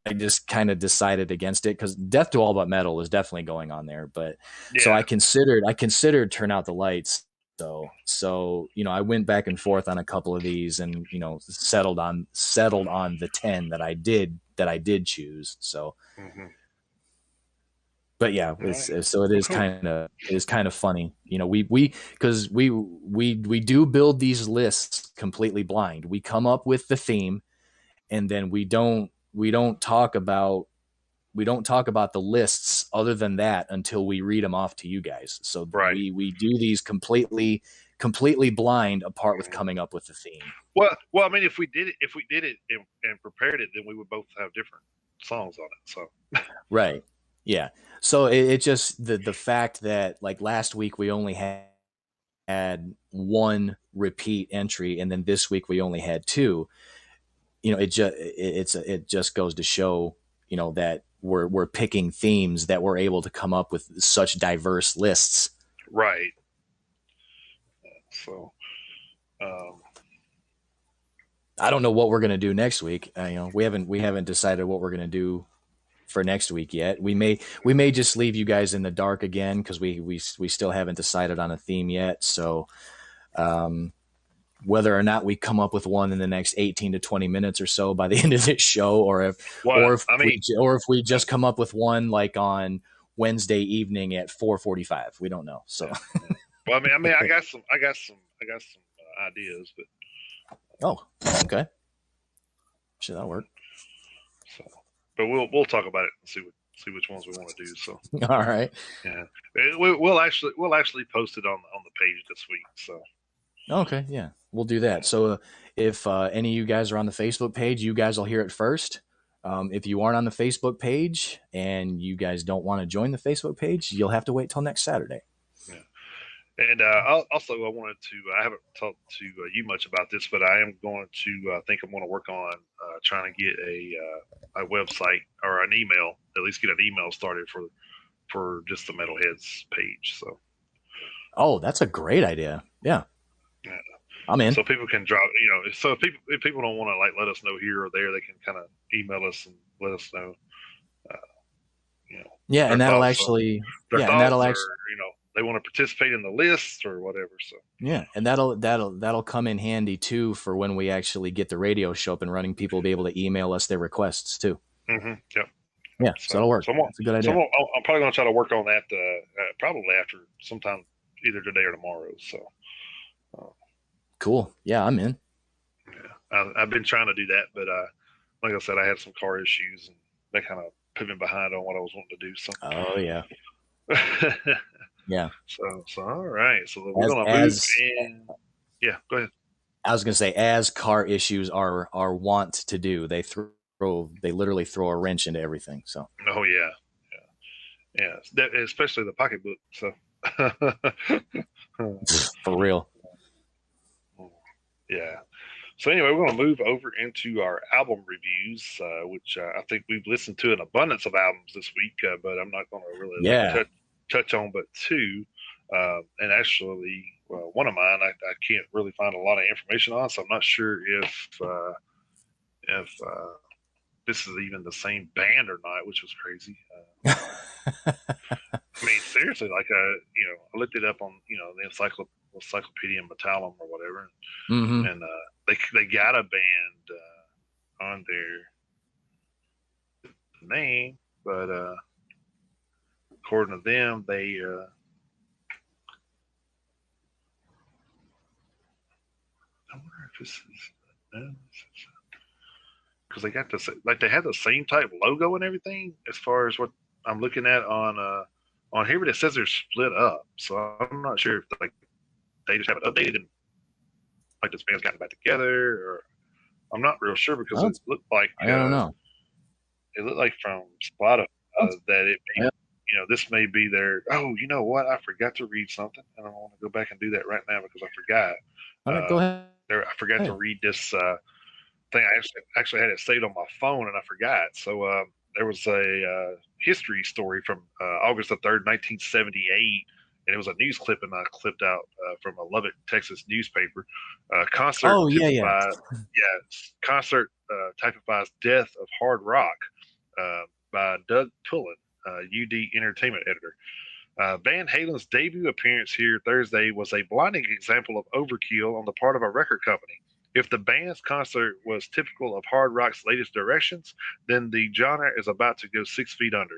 I just kind of decided against it because Death to All But Metal was definitely going on there. But so yeah, I considered Turn Out the Lights. So I went back and forth on a couple of these, and settled on the 10 that I did choose. So, mm-hmm. but yeah, All right. so it Well, is cool. kind of funny. Because we do build these lists completely blind. We come up with the theme, and then we don't talk about the lists other than that until we read them off to you guys. So Right. we do these completely blind, apart with coming up with the theme. Well, I mean, if we did it and prepared it, then we would both have different songs on it. So Right. Yeah. So it just the fact that, like, last week we only had one repeat entry, and then this week we only had two. It just goes to show, that we're picking themes that we're able to come up with such diverse lists. right. So I don't know what we're gonna do next week. We haven't decided what we're gonna do for next week yet. We may just leave you guys in the dark again, because we still haven't decided on a theme yet. So, whether or not we come up with one in the next 18 to 20 minutes or so by the end of this show, or if we just come up with one like on Wednesday evening at 4:45, we don't know. So, well, I mean, I got some ideas, but oh, okay, sure, that'll work. so, but we'll talk about it and see which ones we want to do. So, All right. yeah, we'll actually post it on the page this week. So, Okay, yeah, we'll do that. So, if any of you guys are on the Facebook page, you guys will hear it first. If you aren't on the Facebook page and you guys don't want to join the Facebook page, you'll have to wait till next Saturday. yeah. And also, I haven't talked to you much about this, but I am going to, I think I'm going to work on trying to get a website or an email, at least get an email started for just the Metalheads page. So, Oh, that's a great idea. Yeah, yeah. I'm in. So people can drop, so if people don't want to like let us know here or there, they can kind of email us and let us know, Yeah, and that'll thoughts actually, their yeah, and that'll thoughts, actually, or they want to participate in the list or whatever. So yeah, and that'll come in handy too for when we actually get the radio show up and running. People will be able to email us their requests too. yep. Yeah, so that'll work. That's a good idea. I'm probably going to try to work on that probably after sometime either today or tomorrow. So Cool. Yeah, I'm in. yeah, I've been trying to do that, but like I said, I had some car issues and that kind of put me behind on what I was wanting to do. So Oh yeah, yeah. so all right, so we're going to move in. Yeah, go ahead. I was gonna say, as car issues are wont to do, they literally throw a wrench into everything. So. Oh yeah, especially the pocketbook. So For real. Yeah. So anyway, we're going to move over into our album reviews, which I think we've listened to an abundance of albums this week, but I'm not going to really touch on but two. And actually, one of mine I can't really find a lot of information on, so I'm not sure if this is even the same band or not, which was crazy. I mean, seriously, like I looked it up on the Encyclopedia Metallum or whatever, Mm-hmm. and they got a band on their name, but according to them, they I wonder if this is no, because they got this like they had the same type logo and everything as far as what I'm looking at on here, but it says they're split up, so I'm not sure if like they just have it updated and like this band's gotten back together, or I'm not real sure because Well, I don't know. it looked like from Spotify that it may, this may be their. Oh, you know what? I forgot to read something, and I want to go back and do that right now because I forgot. All right, go ahead. I forgot to read this thing. I actually had it saved on my phone, and I forgot. So there was a history story from August the 3rd, 1978. And it was a news clip, and I clipped out from a Lubbock, Texas newspaper. Concert Oh yeah, yeah. typifies, concert typifies death of hard rock by Doug Pullen, UD Entertainment editor. Van Halen's debut appearance here Thursday was a blinding example of overkill on the part of a record company. If the band's concert was typical of hard rock's latest directions, then the genre is about to go 6 feet under.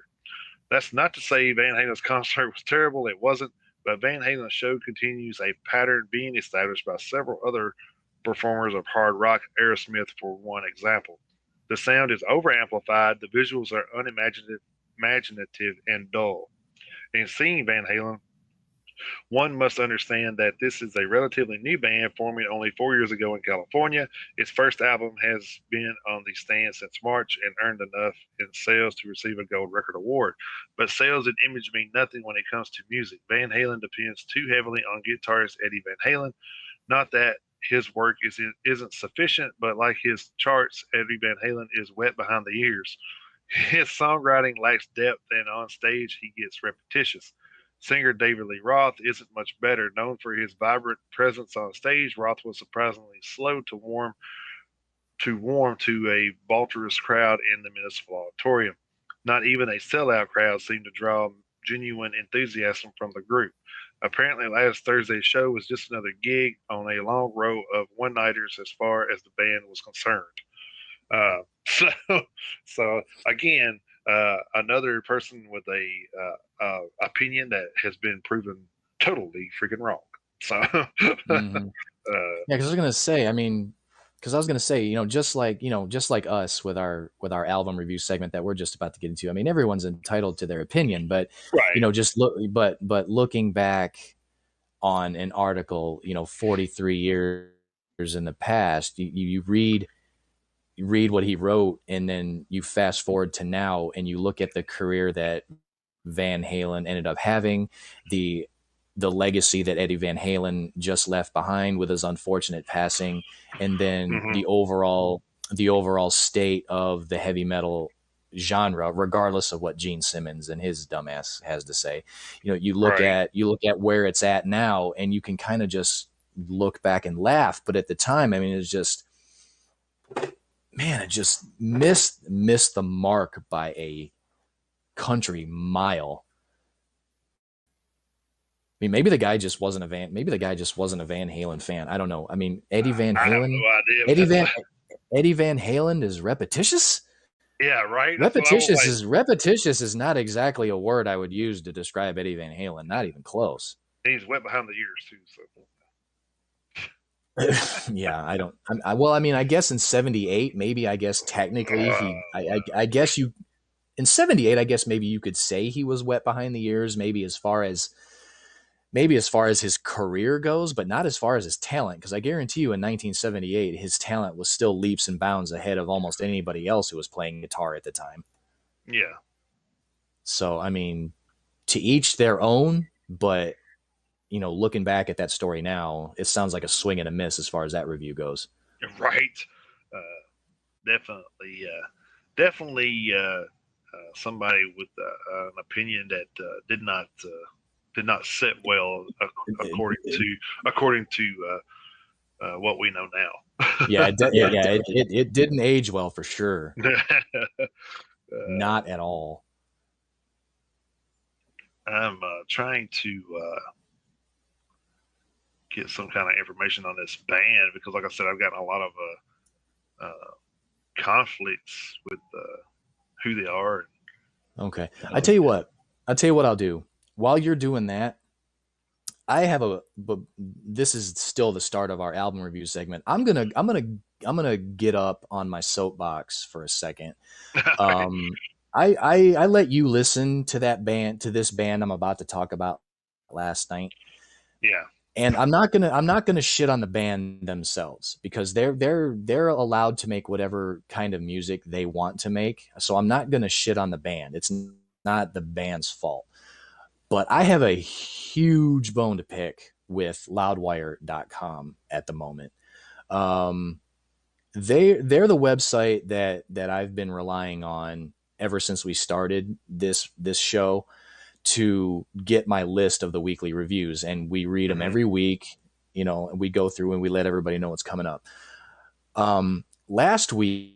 That's not to say Van Halen's concert was terrible, it wasn't, but Van Halen's show continues a pattern being established by several other performers of hard rock, Aerosmith for one example. The sound is overamplified, the visuals are unimaginative and dull. In seeing Van Halen, one must understand that this is a relatively new band forming only 4 years ago in California. Its first album has been on the stand since March and earned enough in sales to receive a gold record award. But sales and image mean nothing when it comes to music. Van Halen depends too heavily on guitarist Eddie Van Halen. Not that his work isn't sufficient, but like his charts, Eddie Van Halen is wet behind the ears. His songwriting lacks depth, and on stage he gets repetitious. Singer David Lee Roth isn't much better. Known for his vibrant presence on stage, Roth was surprisingly slow to warm to a vulturous crowd in the municipal auditorium. Not even a sellout crowd seemed to draw genuine enthusiasm from the group. Apparently, last Thursday's show was just another gig on a long row of one-nighters as far as the band was concerned. Uh, so, so again, another person with a opinion that has been proven totally freaking wrong. So, Mm-hmm. Yeah, because I was gonna say, I mean, because I was gonna say, just like us with our album review segment that we're just about to get into. I mean, everyone's entitled to their opinion, but right. just but looking back on an article, 43 years in the past, you read what he wrote, and then you fast forward to now, and you look at the career that Van Halen ended up having, the legacy that Eddie Van Halen just left behind with his unfortunate passing, and then Mm-hmm. the overall state of the heavy metal genre, regardless of what Gene Simmons and his dumbass has to say. You look Right. at where it's at now, and you can kind of just look back and laugh. But at the time, I mean, it's just, man, it just missed the mark by a country mile. I mean, maybe the guy just wasn't a Van Halen fan. I don't know. I mean, Eddie Van I have Halen, no idea. Eddie Van Eddie Van Halen is repetitious. Yeah, right. That's what I was like. Repetitious is not exactly a word I would use to describe Eddie Van Halen. Not even close. He's wet behind the ears too. Yeah, I don't. Well, I mean, I guess in '78, maybe. I guess technically he. I guess you in '78. I guess maybe you could say he was wet behind the ears. Maybe as far as his career goes, but not as far as his talent. Because I guarantee you, in 1978, his talent was still leaps and bounds ahead of almost anybody else who was playing guitar at the time. Yeah. So, I mean, to each their own. But looking back at that story now, it sounds like a swing and a miss as far as that review goes. Right. Uh, definitely somebody with an opinion that did not sit well according to what we know now. Yeah, it didn't age well for sure. Not at all. I'm trying to get some kind of information on this band because, like I said, I've gotten a lot of conflicts with who they are. Okay, I tell you what I'll do while you're doing that. But this is still the start of our album review segment. I'm gonna get up on my soapbox for a second. I let you listen to this band I'm about to talk about last night. Yeah. And I'm not gonna shit on the band themselves because they're allowed to make whatever kind of music they want to make. So I'm not gonna shit on the band. It's not the band's fault. But I have a huge bone to pick with loudwire.com at the moment. They're the website that I've been relying on ever since we started this show to get my list of the weekly reviews, and we read them every week. And we go through and we let everybody know what's coming up. Last week,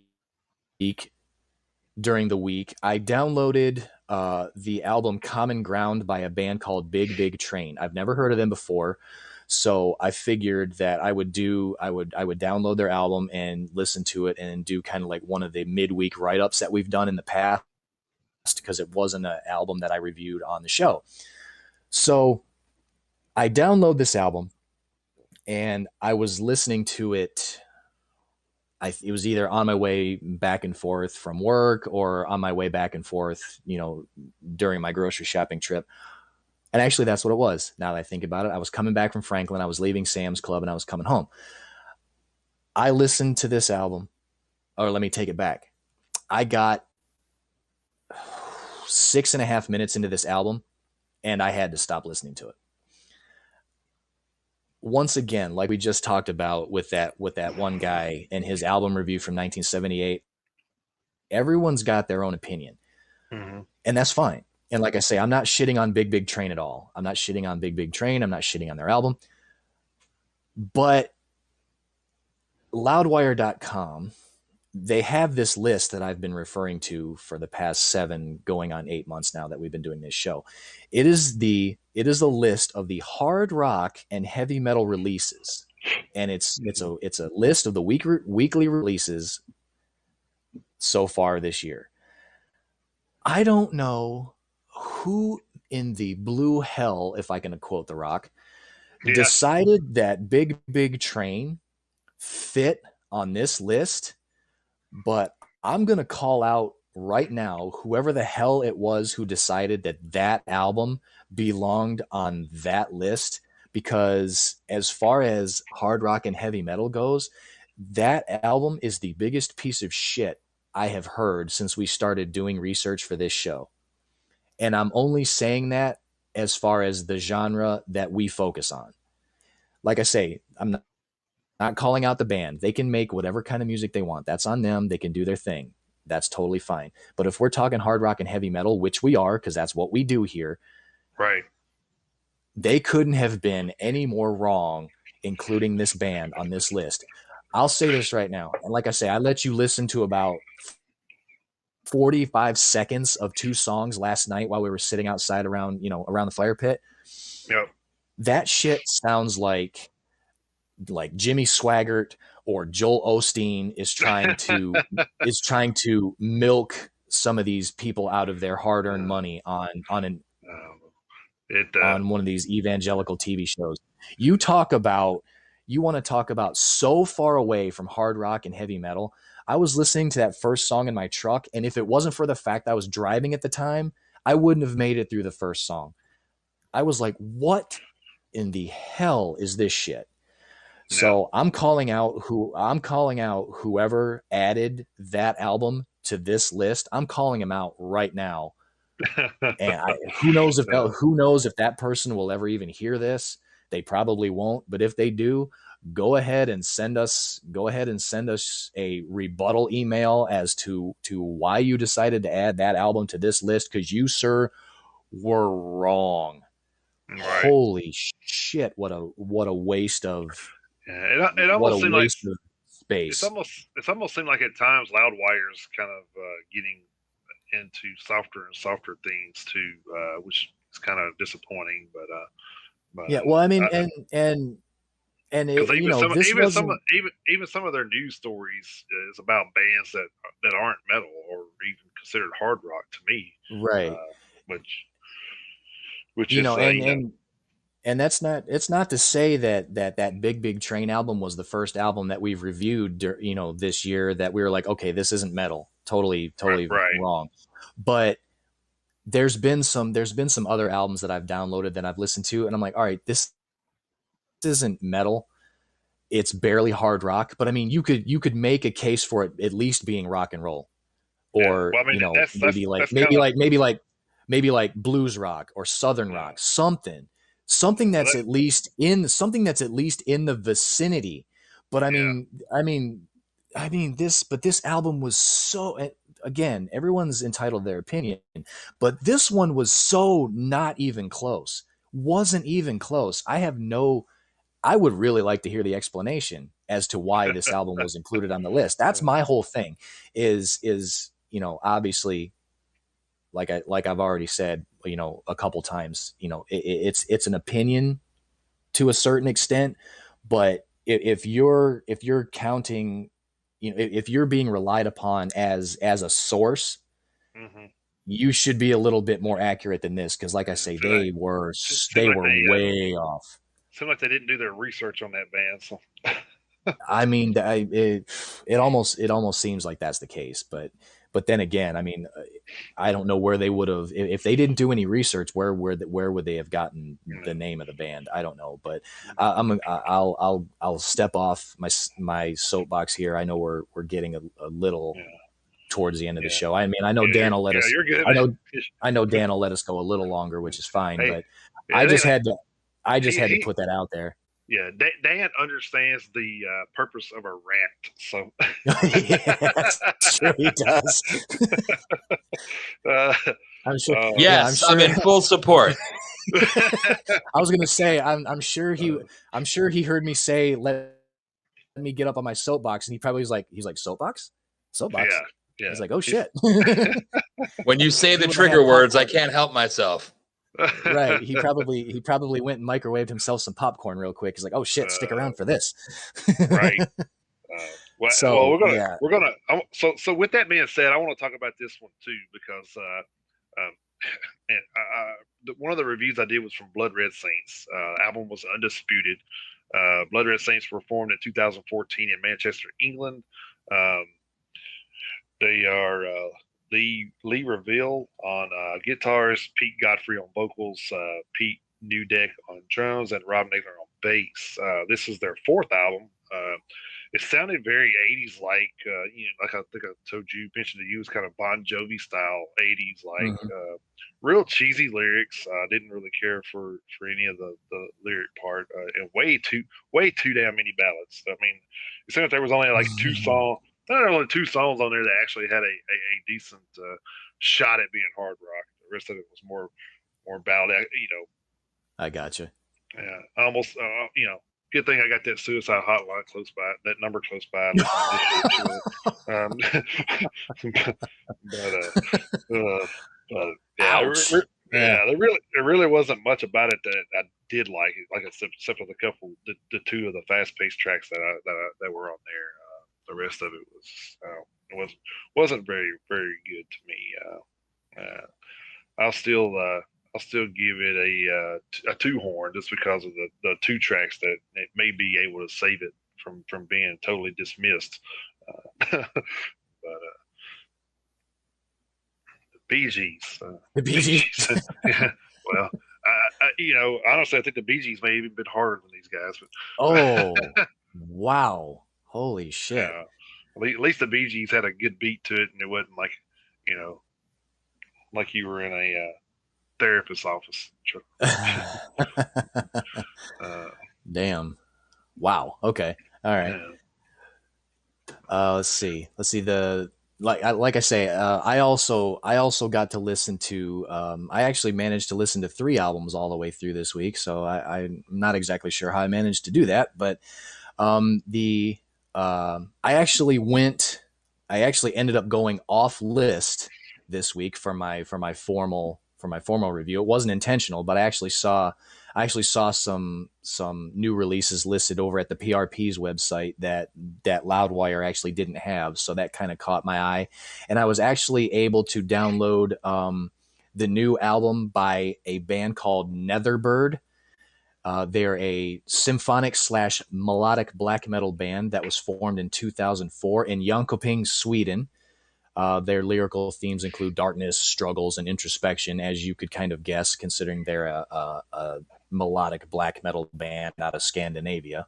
during the week, I downloaded the album Common Ground by a band called Big Big Train. I've never heard of them before, so I figured that I would download their album and listen to it and do kind of like one of the midweek write-ups that we've done in the past because it wasn't an album that I reviewed on the show. So I download this album and I was listening to it. It was either on my way back and forth from work or on my way back and forth, during my grocery shopping trip. And actually, that's what it was. Now that I think about it, I was coming back from Franklin. I was leaving Sam's Club and I was coming home. I listened to this album, or let me take it back. I got 6.5 minutes into this album and I had to stop listening to it. Once again, like we just talked about with that one guy and his album review from 1978, everyone's got their own opinion. And that's fine. And like I say, I'm not shitting on Big Big Train at all. I'm not shitting on Big Big Train. I'm not shitting on their album. But loudwire.com, they have this list that I've been referring to for the past 7 going on 8 months now that we've been doing this show. It is a list of the hard rock and heavy metal releases, and it's a list of the weekly releases so far this year. I don't know who in the blue hell, if I can quote The Rock, decided that Big Big Train fit on this list. But I'm going to call out right now whoever the hell it was who decided that album belonged on that list, because as far as hard rock and heavy metal goes, that album is the biggest piece of shit I have heard since we started doing research for this show. And I'm only saying that as far as the genre that we focus on. Like I say, I'm not calling out the band. They can make whatever kind of music they want. That's on them. They can do their thing. That's totally fine. But if we're talking hard rock and heavy metal, which we are, because that's what we do here, right? They couldn't have been any more wrong including this band on this list. I'll say this right now. And like I say, I let you listen to about 45 seconds of 2 songs last night while we were sitting outside around the fire pit. Yep. That shit sounds like Jimmy Swaggart or Joel Osteen is trying to milk some of these people out of their hard-earned money on one of these evangelical TV shows. You want to talk about so far away from hard rock and heavy metal. I was listening to that first song in my truck, and if it wasn't for the fact that I was driving at the time, I wouldn't have made it through the first song. I was like, what in the hell is this shit? So I'm calling out whoever added that album to this list. I'm calling him out right now. And who knows if that person will ever even hear this. They probably won't, but if they do, go ahead and send us a rebuttal email as to why you decided to add that album to this list, because you, sir, were wrong. Right. Holy shit! What a waste of Yeah. It what a almost seemed like waste of space. it's almost seemed like at times Loudwire's kind of getting into softer and softer things too, which is kind of disappointing. Yeah, well, I mean, uh, and because you know, this wasn't even some of their news stories is about bands that aren't metal or even considered hard rock to me, right. uh, which which You is know, and that's not, it's not to say that Big Train album was the first album that we've reviewed, you know, this year that we were like, okay, this isn't metal. Totally right. wrong. But there's been some other albums that I've downloaded that I've listened to, and I'm like, all right, this isn't metal. It's barely hard rock, but I mean, you could make a case for it at least being rock and roll, Yeah. or Well, I mean you know, that's kind of maybe like blues rock or southern yeah. rock, something Well, that's at least in the vicinity. But yeah. this album was so, again, everyone's entitled to their opinion, but this one was so not even close. Wasn't even close. I would really like to hear the explanation as to why this album was included on the list. That's my whole thing. Is you know, obviously, like I've already said, you know, a couple times, you know, it's an opinion to a certain extent, but if you're counting, you know, if you're being relied upon as a source, hmm you should be a little bit more accurate than this, because like I yeah. say, Seemed they like were way off. seemed like they didn't do their research on that band. So I mean, it almost seems like that's the case, but then again, I mean, I don't know where they would have, if they didn't do any research. Where would they have gotten the name of the band? I don't know, but I'll step off my soapbox here. I know we're getting a little yeah, towards the end of the yeah, show. I mean, I know yeah. Dan will let Yeah, us. you're good, I man. know I know Dan will let us go a little longer, which is fine. Hey, But yeah, I it just ain't. had to I just had to He put that out there. yeah. Dan understands the purpose of a rant. So Yes, sure he does. uh, I'm sure. Yeah, I'm Yes, I'm sure. in full support. I was gonna say, I'm sure he heard me say, let me get up on my soapbox, and he probably was like, soapbox, yeah, soapbox. yeah. He's like, oh He's, shit. When you say He the would have had trigger words, I popcorn. can't help myself. Right. He probably went and microwaved himself some popcorn real quick. He's like, oh shit, stick around for this. right. Well, So yeah. so with that being said, I want to talk about this one too because and one of the reviews I did was from Blood Red Saints. Album was Undisputed. Blood Red Saints were formed in 2014 in Manchester, England. Um, they are Lee Reveal on guitars, Pete Godfrey on vocals, Pete Newdeck on drums, and Rob Naylor on bass. This is their fourth album. It sounded very 80s like, you know, like I think I told you, mentioned to you, it was kind of Bon Jovi style 80s, like Mhm. real cheesy lyrics. I didn't really care for any of the lyric part, and way too damn many ballads. I mean, it seemed like there was only like two songs. There were only two songs on there that actually had a decent shot at being hard rock. The rest of it was more ballad. You know, I gotcha. yeah, almost. You know, good thing I got that suicide hotline close by, that number close by. Listen to this shit. Yeah, Ouch. Yeah. yeah, there really wasn't much about it that I did like. Like I said, except for the two of the fast paced tracks that were on there. The rest of it was it wasn't very good to me. I'll still give it a two horn just because of the two tracks that it may be able to save it from being totally dismissed. But the Bee Gees, The Bee Gees. yeah, well, you know, honestly, I think the Bee Gees may have even been harder than these guys. Oh, But wow. Holy shit. at least the Bee Gees had a good beat to it, and it wasn't like, you know, like you were in a therapist's office. Uh, Damn. Wow. Okay. All right. yeah. Let's see. like I say, I also got to listen to. I actually managed to listen to 3 albums all the way through this week, so I'm not exactly sure how I managed to do that, but the I actually went. I actually ended up going off list this week for my formal review. It wasn't intentional, but I actually saw some new releases listed over at the PRP's website that Loudwire actually didn't have. So that kind of caught my eye, and I was actually able to download the new album by a band called Netherbird. They're a symphonic slash melodic black metal band that was formed in 2004 in Jönköping, Sweden. Their lyrical themes include darkness, struggles, and introspection, as you could kind of guess, considering they're a melodic black metal band out of Scandinavia.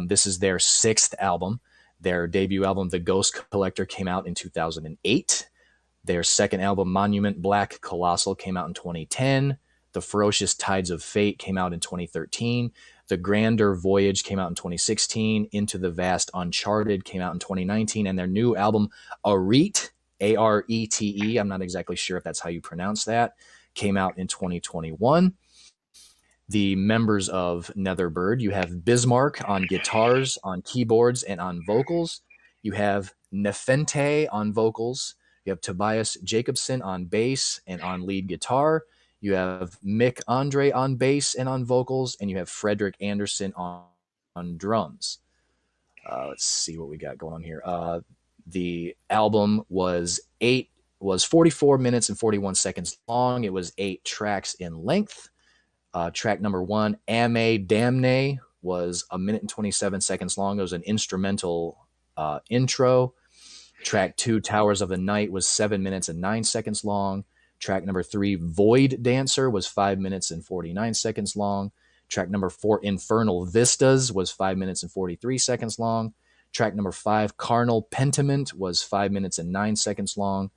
This is their 6th album. Their debut album, The Ghost Collector, came out in 2008. Their second album, Monument Black Colossal, came out in 2010. The Ferocious Tides of Fate came out in 2013. The Grander Voyage came out in 2016. Into the Vast Uncharted came out in 2019. And their new album, Arete, Arete, I'm not exactly sure if that's how you pronounce that, came out in 2021. The members of Netherbird, you have Bismarck on guitars, on keyboards, and on vocals. You have Nefente on vocals. You have Tobias Jacobson on bass and on lead guitar. You have Mick Andre on bass and on vocals, and you have Frederick Anderson on drums. Let's see what we got going on here. The album was 44 minutes and 41 seconds long. It was 8 tracks in length. Track number 1, Ame Damne, was 1 minute and 27 seconds long. It was an instrumental intro. Track 2, Towers of the Night, was 7 minutes and 9 seconds long. Track number 3, Void Dancer, was 5 minutes and 49 seconds long. Track number 4, Infernal Vistas, was 5 minutes and 43 seconds long. Track number 5, Carnal Pentiment, was 5 minutes and 9 seconds long.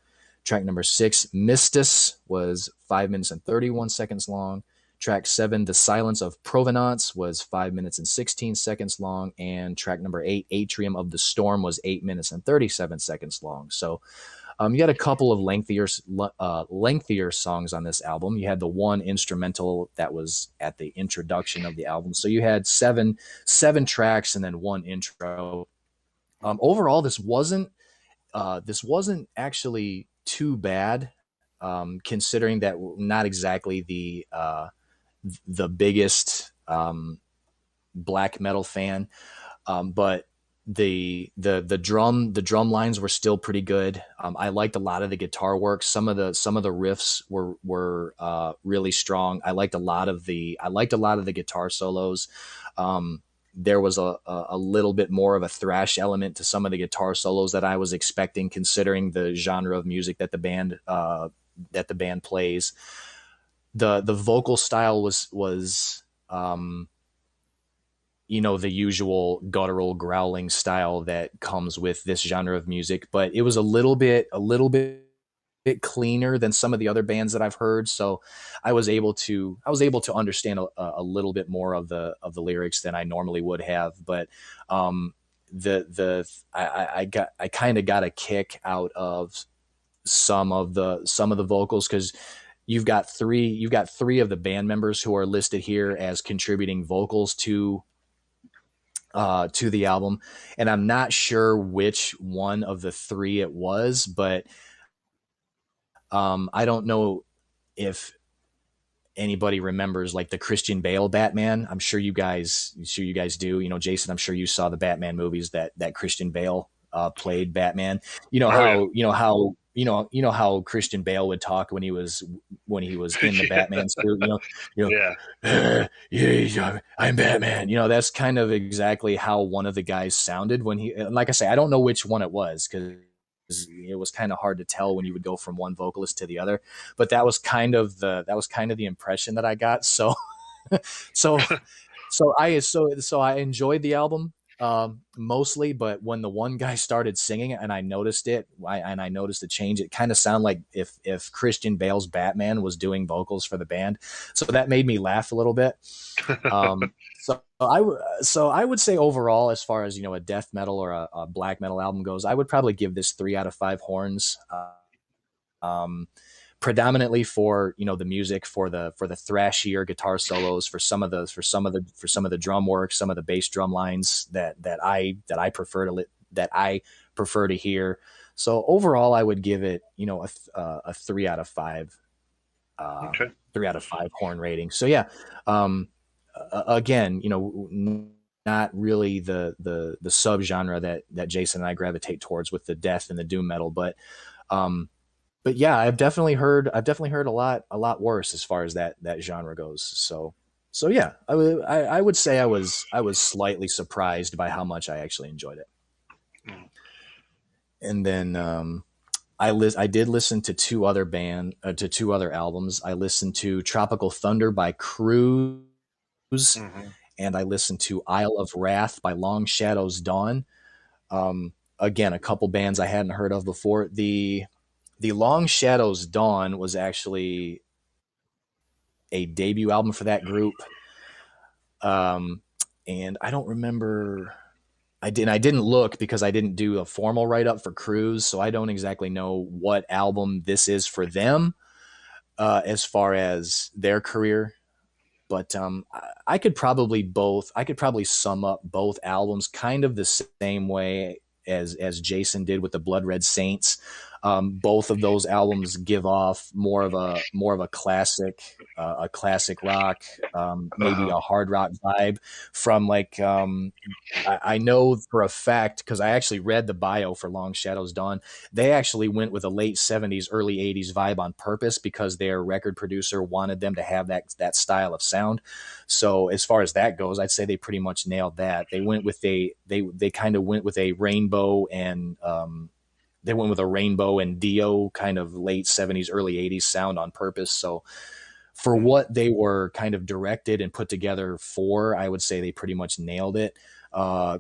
Track number 6, Mistus, was 5 minutes and 31 seconds long. Track 7, The Silence of Provenance, was 5 minutes and 16 seconds long. And track number 8, Atrium of the Storm, was 8 minutes and 37 seconds long. So you had a couple of lengthier songs on this album. You had the one instrumental that was at the introduction of the album. So you had seven tracks and then one intro. Overall, this wasn't actually too bad, considering that we're not exactly the biggest black metal fan, but the drum lines were still pretty good. I liked a lot of the guitar work. Some of the riffs were really strong. I liked a lot of the guitar solos. There was a little bit more of a thrash element to some of the guitar solos that I was expecting, considering the genre of music that the band plays. The vocal style was the usual guttural growling style that comes with this genre of music, but it was a little bit cleaner than some of the other bands that I've heard. So I was able to understand a little bit more of the lyrics than I normally would have. But I kind of got a kick out of some of the vocals, because you've got three of the band members who are listed here as contributing vocals to the album, and I'm not sure which one of the 3 it was, but I don't know if anybody remembers like the Christian Bale Batman. I'm sure you guys do. Jason, I'm sure you saw the Batman movies that Christian Bale played Batman. How Christian Bale would talk when he was in the Batman suit. Yeah, I'm Batman. That's kind of exactly how one of the guys sounded when he. Like I say, I don't know which one it was, because it was kind of hard to tell when you would go from one vocalist to the other. But that was kind of the impression that I got. So I enjoyed the album. mostly, but when the one guy started singing and I noticed it, I noticed the change. It kind of sounded like if Christian Bale's Batman was doing vocals for the band, so that made me laugh a little bit. So I would say overall, as far as a death metal or a black metal album goes, I would probably give this 3 out of 5 horns. Um, Predominantly for the music, for the thrashier guitar solos, for some of the drum work, some of the bass drum lines that I prefer to hear. So overall, I would give it a 3 out of 5 Okay. 3 out of 5 horn rating. So yeah, again, not really the subgenre that Jason and I gravitate towards with the death and the doom metal, um, but yeah, I've definitely heard a lot worse as far as that genre goes. So yeah, I would say I was slightly surprised by how much I actually enjoyed it. Mm. And then I did listen to two other albums. I listened to Tropical Thunder by Cruise, Mm-hmm. and I listened to Isle of Wrath by Long Shadows Dawn. Again, a couple bands I hadn't heard of before. The Long Shadows Dawn was actually a debut album for that group. And I don't remember. I didn't look because I didn't do a formal write up for Cruise, so I don't exactly know what album this is for them as far as their career. But I could probably sum up both albums kind of the same way as Jason did with the Blood Red Saints. Both of those albums give off more of a classic rock, maybe Uh-huh. a hard rock vibe from like I know for a fact because I actually read the bio for Long Shadows Dawn. They actually went with a late 70s, early 80s vibe on purpose because their record producer wanted them to have that style of sound. So as far as that goes, I'd say they pretty much nailed that. They went with they kind of went with a rainbow and Dio kind of late 70s, early 80s sound on purpose. So for what they were kind of directed and put together for, I would say they pretty much nailed it.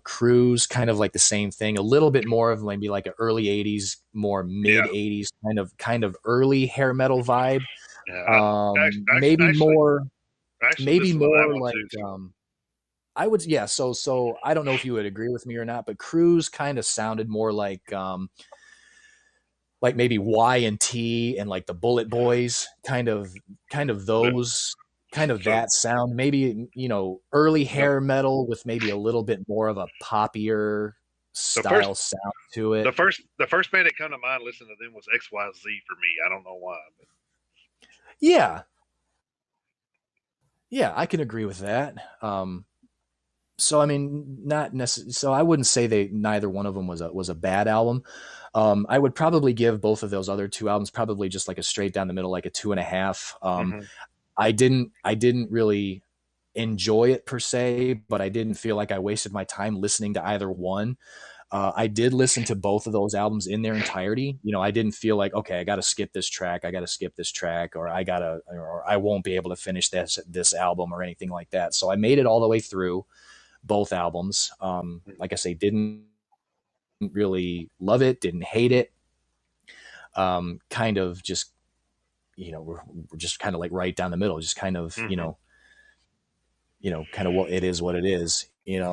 Cruise, kind of like the same thing, a little bit more of maybe like an early 80s, more mid Yeah. 80s kind of early hair metal vibe. Yeah. Maybe more, I actually listened to that one like, too. I would, yeah. So I don't know if you would agree with me or not, but Cruise kind of sounded more like maybe Y and T and like the Bullet Boys, kind of Yeah. those, kind of So that sound. Maybe early the, hair metal with maybe a little bit more of a poppier the first style sound to it. the first band that come to mind listening to them was XYZ for me. I don't know why, but Yeah, yeah, I can agree with that. So I mean, not necessarily. So I wouldn't say neither one of them was a bad album. I would probably give both of those other two albums probably just like a straight down the middle, like a 2.5. mm-hmm. I didn't really enjoy it per se, but I didn't feel like I wasted my time listening to either one. I did listen to both of those albums in their entirety. I didn't feel like, okay, I got to skip this track. I got to skip this track, or I won't be able to finish this album or anything like that. So I made it all the way through both albums. Like I say, didn't really love it, didn't hate it. Kind of just, we're just kind of like right down the middle, just kind of, Mm-hmm. kind of what it is, what it is.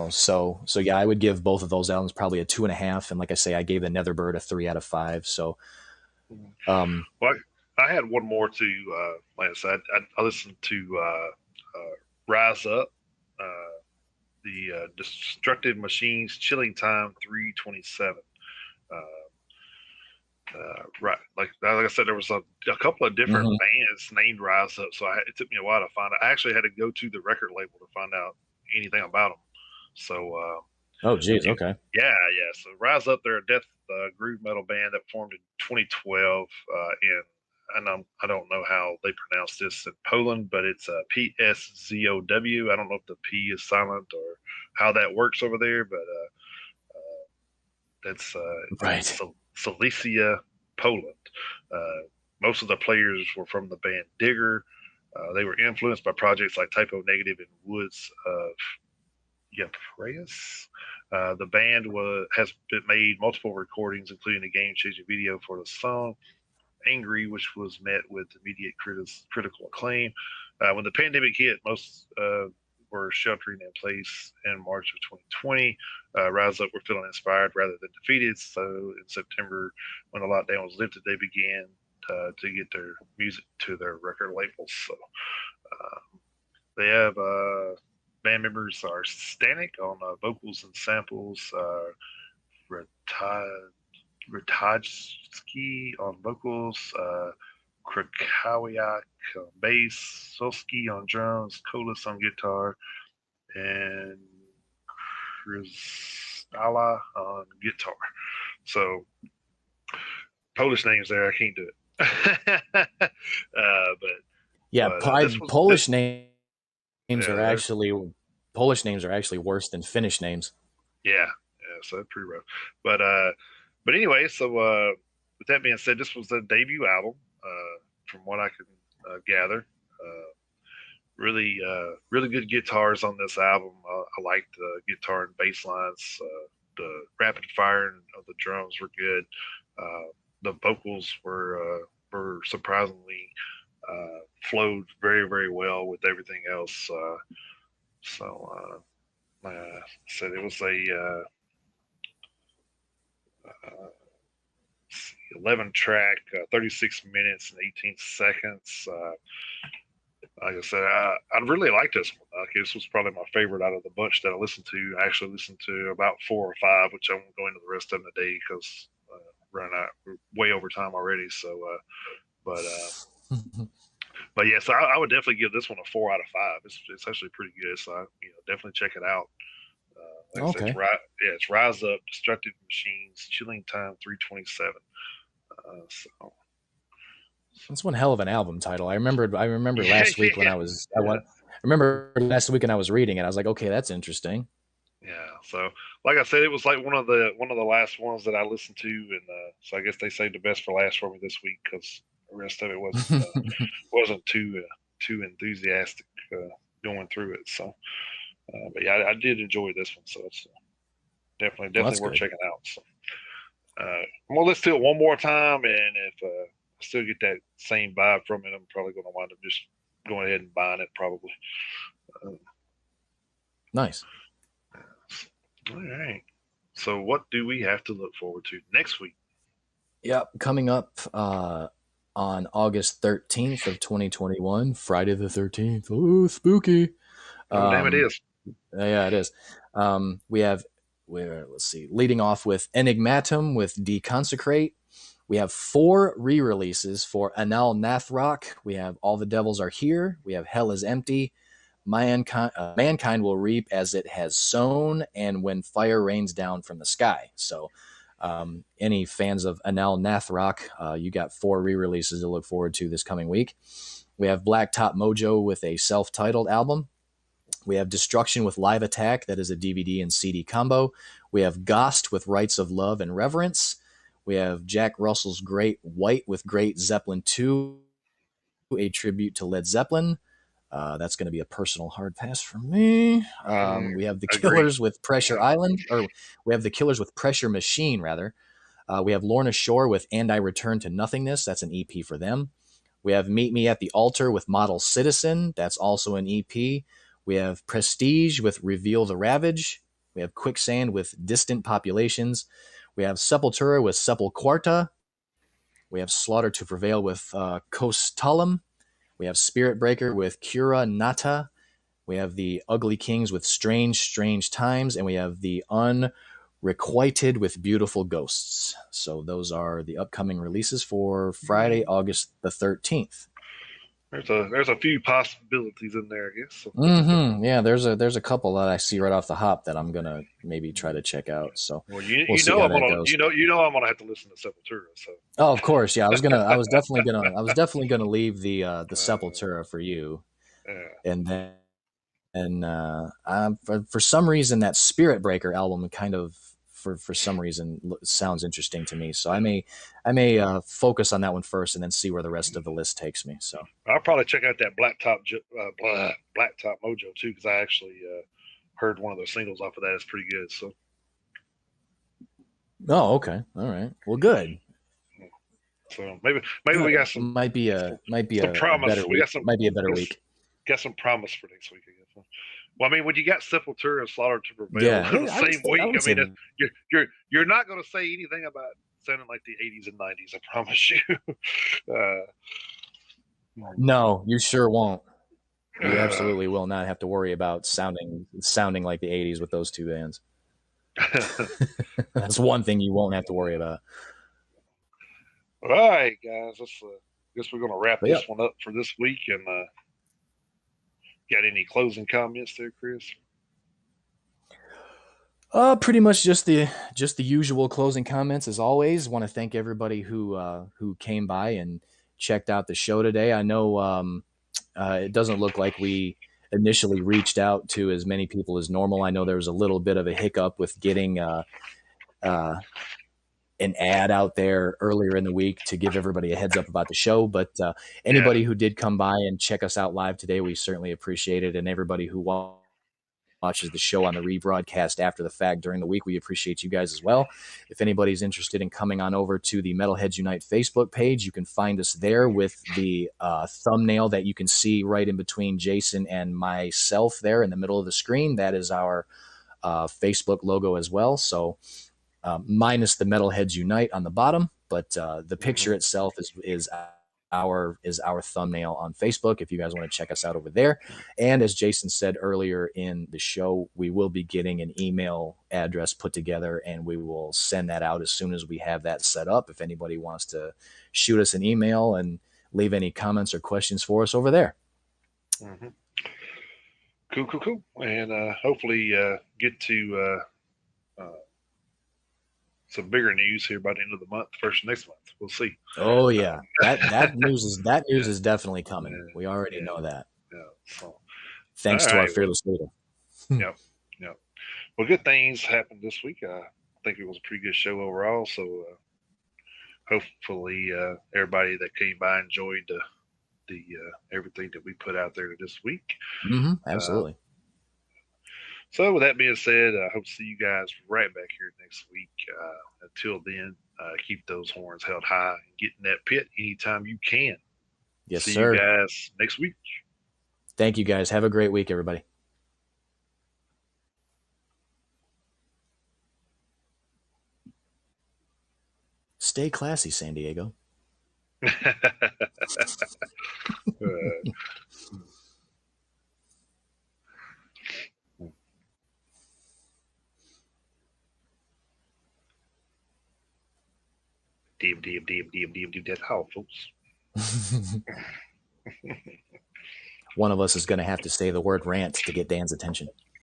So yeah, I would give both of those albums probably a 2.5, and like I say, I gave the Netherbird a 3 out of 5. So um, Well, I had one more to like I said, I listened to Rise Up, the Destructive Machines, Chilling Time 327. Uh, right, like I said, there was a couple of different mhm. bands named Rise Up, so it took me a while to find out. I actually had to go to the record label to find out anything about them. So Oh geez, okay. yeah, yeah. So Rise Up, they're a death groove metal band that formed in 2012 I don't know how they pronounce this in Poland, but it's PSZOW. I don't know if the P is silent or how that works over there, but that's in Right. Silesia, Poland. Most of the players were from the band Digger. They were influenced by projects like Typo Negative and Woods of Yapreus. The band has been made multiple recordings, including a game-changing video for the song "Angry," which was met with immediate critical acclaim. When the pandemic hit, most were sheltering in place in March of 2020. Rise Up were feeling inspired rather than defeated. So in September, when the lockdown was lifted, they began to get their music to their record labels. So they have band members are Stanek on vocals and samples, Ratajski on vocals, Krakawiak on bass, Solski on drums, Kolis on guitar, and Kristala on guitar. So Polish names there, I can't do it. Polish names Yeah, are actually worse than Finnish names. yeah, so that's pretty rough. But anyway, so with that being said, this was the debut album, from what I can gather. Really good guitars on this album. I liked the guitar and bass lines. The rapid fire of the drums were good. The vocals were surprisingly flowed very, very well with everything else. Like I said, it was a 11 track, 36 minutes and 18 seconds. Like I said, I really liked this one. This was probably my favorite out of the bunch that I listened to. I actually listened to about 4 or 5, which I won't go into the rest of them today because running out way over time already. So, but yeah, so I would definitely give this one a 4 out of 5. It's actually pretty good. So definitely check it out. Like Okay. I said, it's Rise Up, Destructive Machines, Chilling Time 327. So that's one hell of an album title. I remember last week when I remember last week when I was reading it, I was like, okay, that's interesting. Yeah. So like I said, it was like one of the last ones that I listened to, and so I guess they saved the best for last for me this week because the rest of it wasn't too enthusiastic going through it. So, but yeah, I did enjoy this one. So it's definitely worth good. checking out. So, I'm gonna listen to it one more time, and if I still get that same vibe from it, I'm probably going to wind up just going ahead and buying it. Probably. Nice. All right. So, what do we have to look forward to next week? Yep, coming up on August 13th of 2021, Friday the 13th. Oh, spooky. Oh, damn, it is. Yeah, it is. Let's see, leading off with Enigmatum with Deconsecrate. We have 4 re-releases for Anal Nathrok. We have All the Devils Are Here. We have Hell is Empty. Mankind will reap as it has sown, and when fire rains down from the sky. So any fans of Anal Nathrok, you got 4 re-releases to look forward to this coming week. We have Blacktop Mojo with a self-titled album. We have Destruction with Live Attack, that is a DVD and CD combo. We have Ghost with Rites of Love and Reverence. We have Jack Russell's Great White with Great Zeppelin 2, a tribute to Led Zeppelin. That's going to be a personal hard pass for me. We have The Killers with Pressure Island, or we have The Killers with Pressure Machine, rather. We have Lorna Shore with And I Return to Nothingness. That's an EP for them. We have Meet Me at the Altar with Model Citizen. That's also an EP. We have Prestige with Reveal the Ravage. We have Quicksand with Distant Populations. We have Sepultura with Sepulquarta. We have Slaughter to Prevail with Kostalum. We have Spirit Breaker with Cura Nata. We have the Ugly Kings with Strange, Strange Times. And we have the Unrequited with Beautiful Ghosts. So those are the upcoming releases for Friday, August the 13th. There's a few possibilities in there, I guess. So. Mm-hmm. Yeah, there's a couple that I see right off the hop that I'm gonna maybe try to check out. So well, you know I'm gonna have to listen to Sepultura. So of course, yeah, I was definitely gonna leave the Sepultura for you, and then for some reason that Spirit Breaker album kind of for some reason sounds interesting to me. So I may focus on that one first and then see where the rest of the list takes me. So I'll probably check out that Blacktop Mojo too, because I actually heard one of the singles off of that. It's pretty good. So Oh, okay. All right. Well, good. maybe we got some might be a promise. better We week. got some Might be a better week. Got some promise for next week, I guess. Well, I mean, when you got Sepultura and Slaughter to Prevail Yeah, the I would same say- week, I would say that- you're not going to say anything about sounding like the 80s and 90s. I promise you. No, you sure won't. You absolutely will not have to worry about sounding like the 80s with those two bands. That's one thing you won't have to worry about. All right, guys. Guess we're going to wrap But this one up for this week. And got any closing comments there, Chris? Pretty much just the usual closing comments as always. Want to thank everybody who came by and checked out the show today. I know it doesn't look like we initially reached out to as many people as normal. I know there was a little bit of a hiccup with getting an ad out there earlier in the week to give everybody a heads up about the show. But anybody who did come by and check us out live today, we certainly appreciate it. And everybody who watches the show on the rebroadcast after the fact during the week, we appreciate you guys as well. If anybody's interested in coming on over to the Metalheads Unite Facebook page, you can find us there with the thumbnail that you can see right in between Jason and myself there in the middle of the screen. That is our Facebook logo as well. So minus the Metalheads Unite on the bottom, but the picture itself is our thumbnail on Facebook if you guys want to check us out over there. And as Jason said earlier in the show, we will be getting an email address put together and we will send that out as soon as we have that set up. If anybody wants to shoot us an email and leave any comments or questions for us over there. Mm-hmm. Cool. And hopefully get to some bigger news here by the end of the month, first next month. We'll see. Oh yeah, that news is definitely coming. We already know that. Yeah. So thanks to our fearless leader. Yep. Well, good things happened this week. I think it was a pretty good show overall. So hopefully everybody that came by enjoyed the everything that we put out there this week. Mm-hmm, absolutely. So with that being said, I hope to see you guys right back here next week. Until then, keep those horns held high and get in that pit anytime you can. Yes, see sir. you guys next week. Thank you, guys. Have a great week, everybody. Stay classy, San Diego. Damn, that's how, folks. One of us is going to have to say the word rant to get Dan's attention.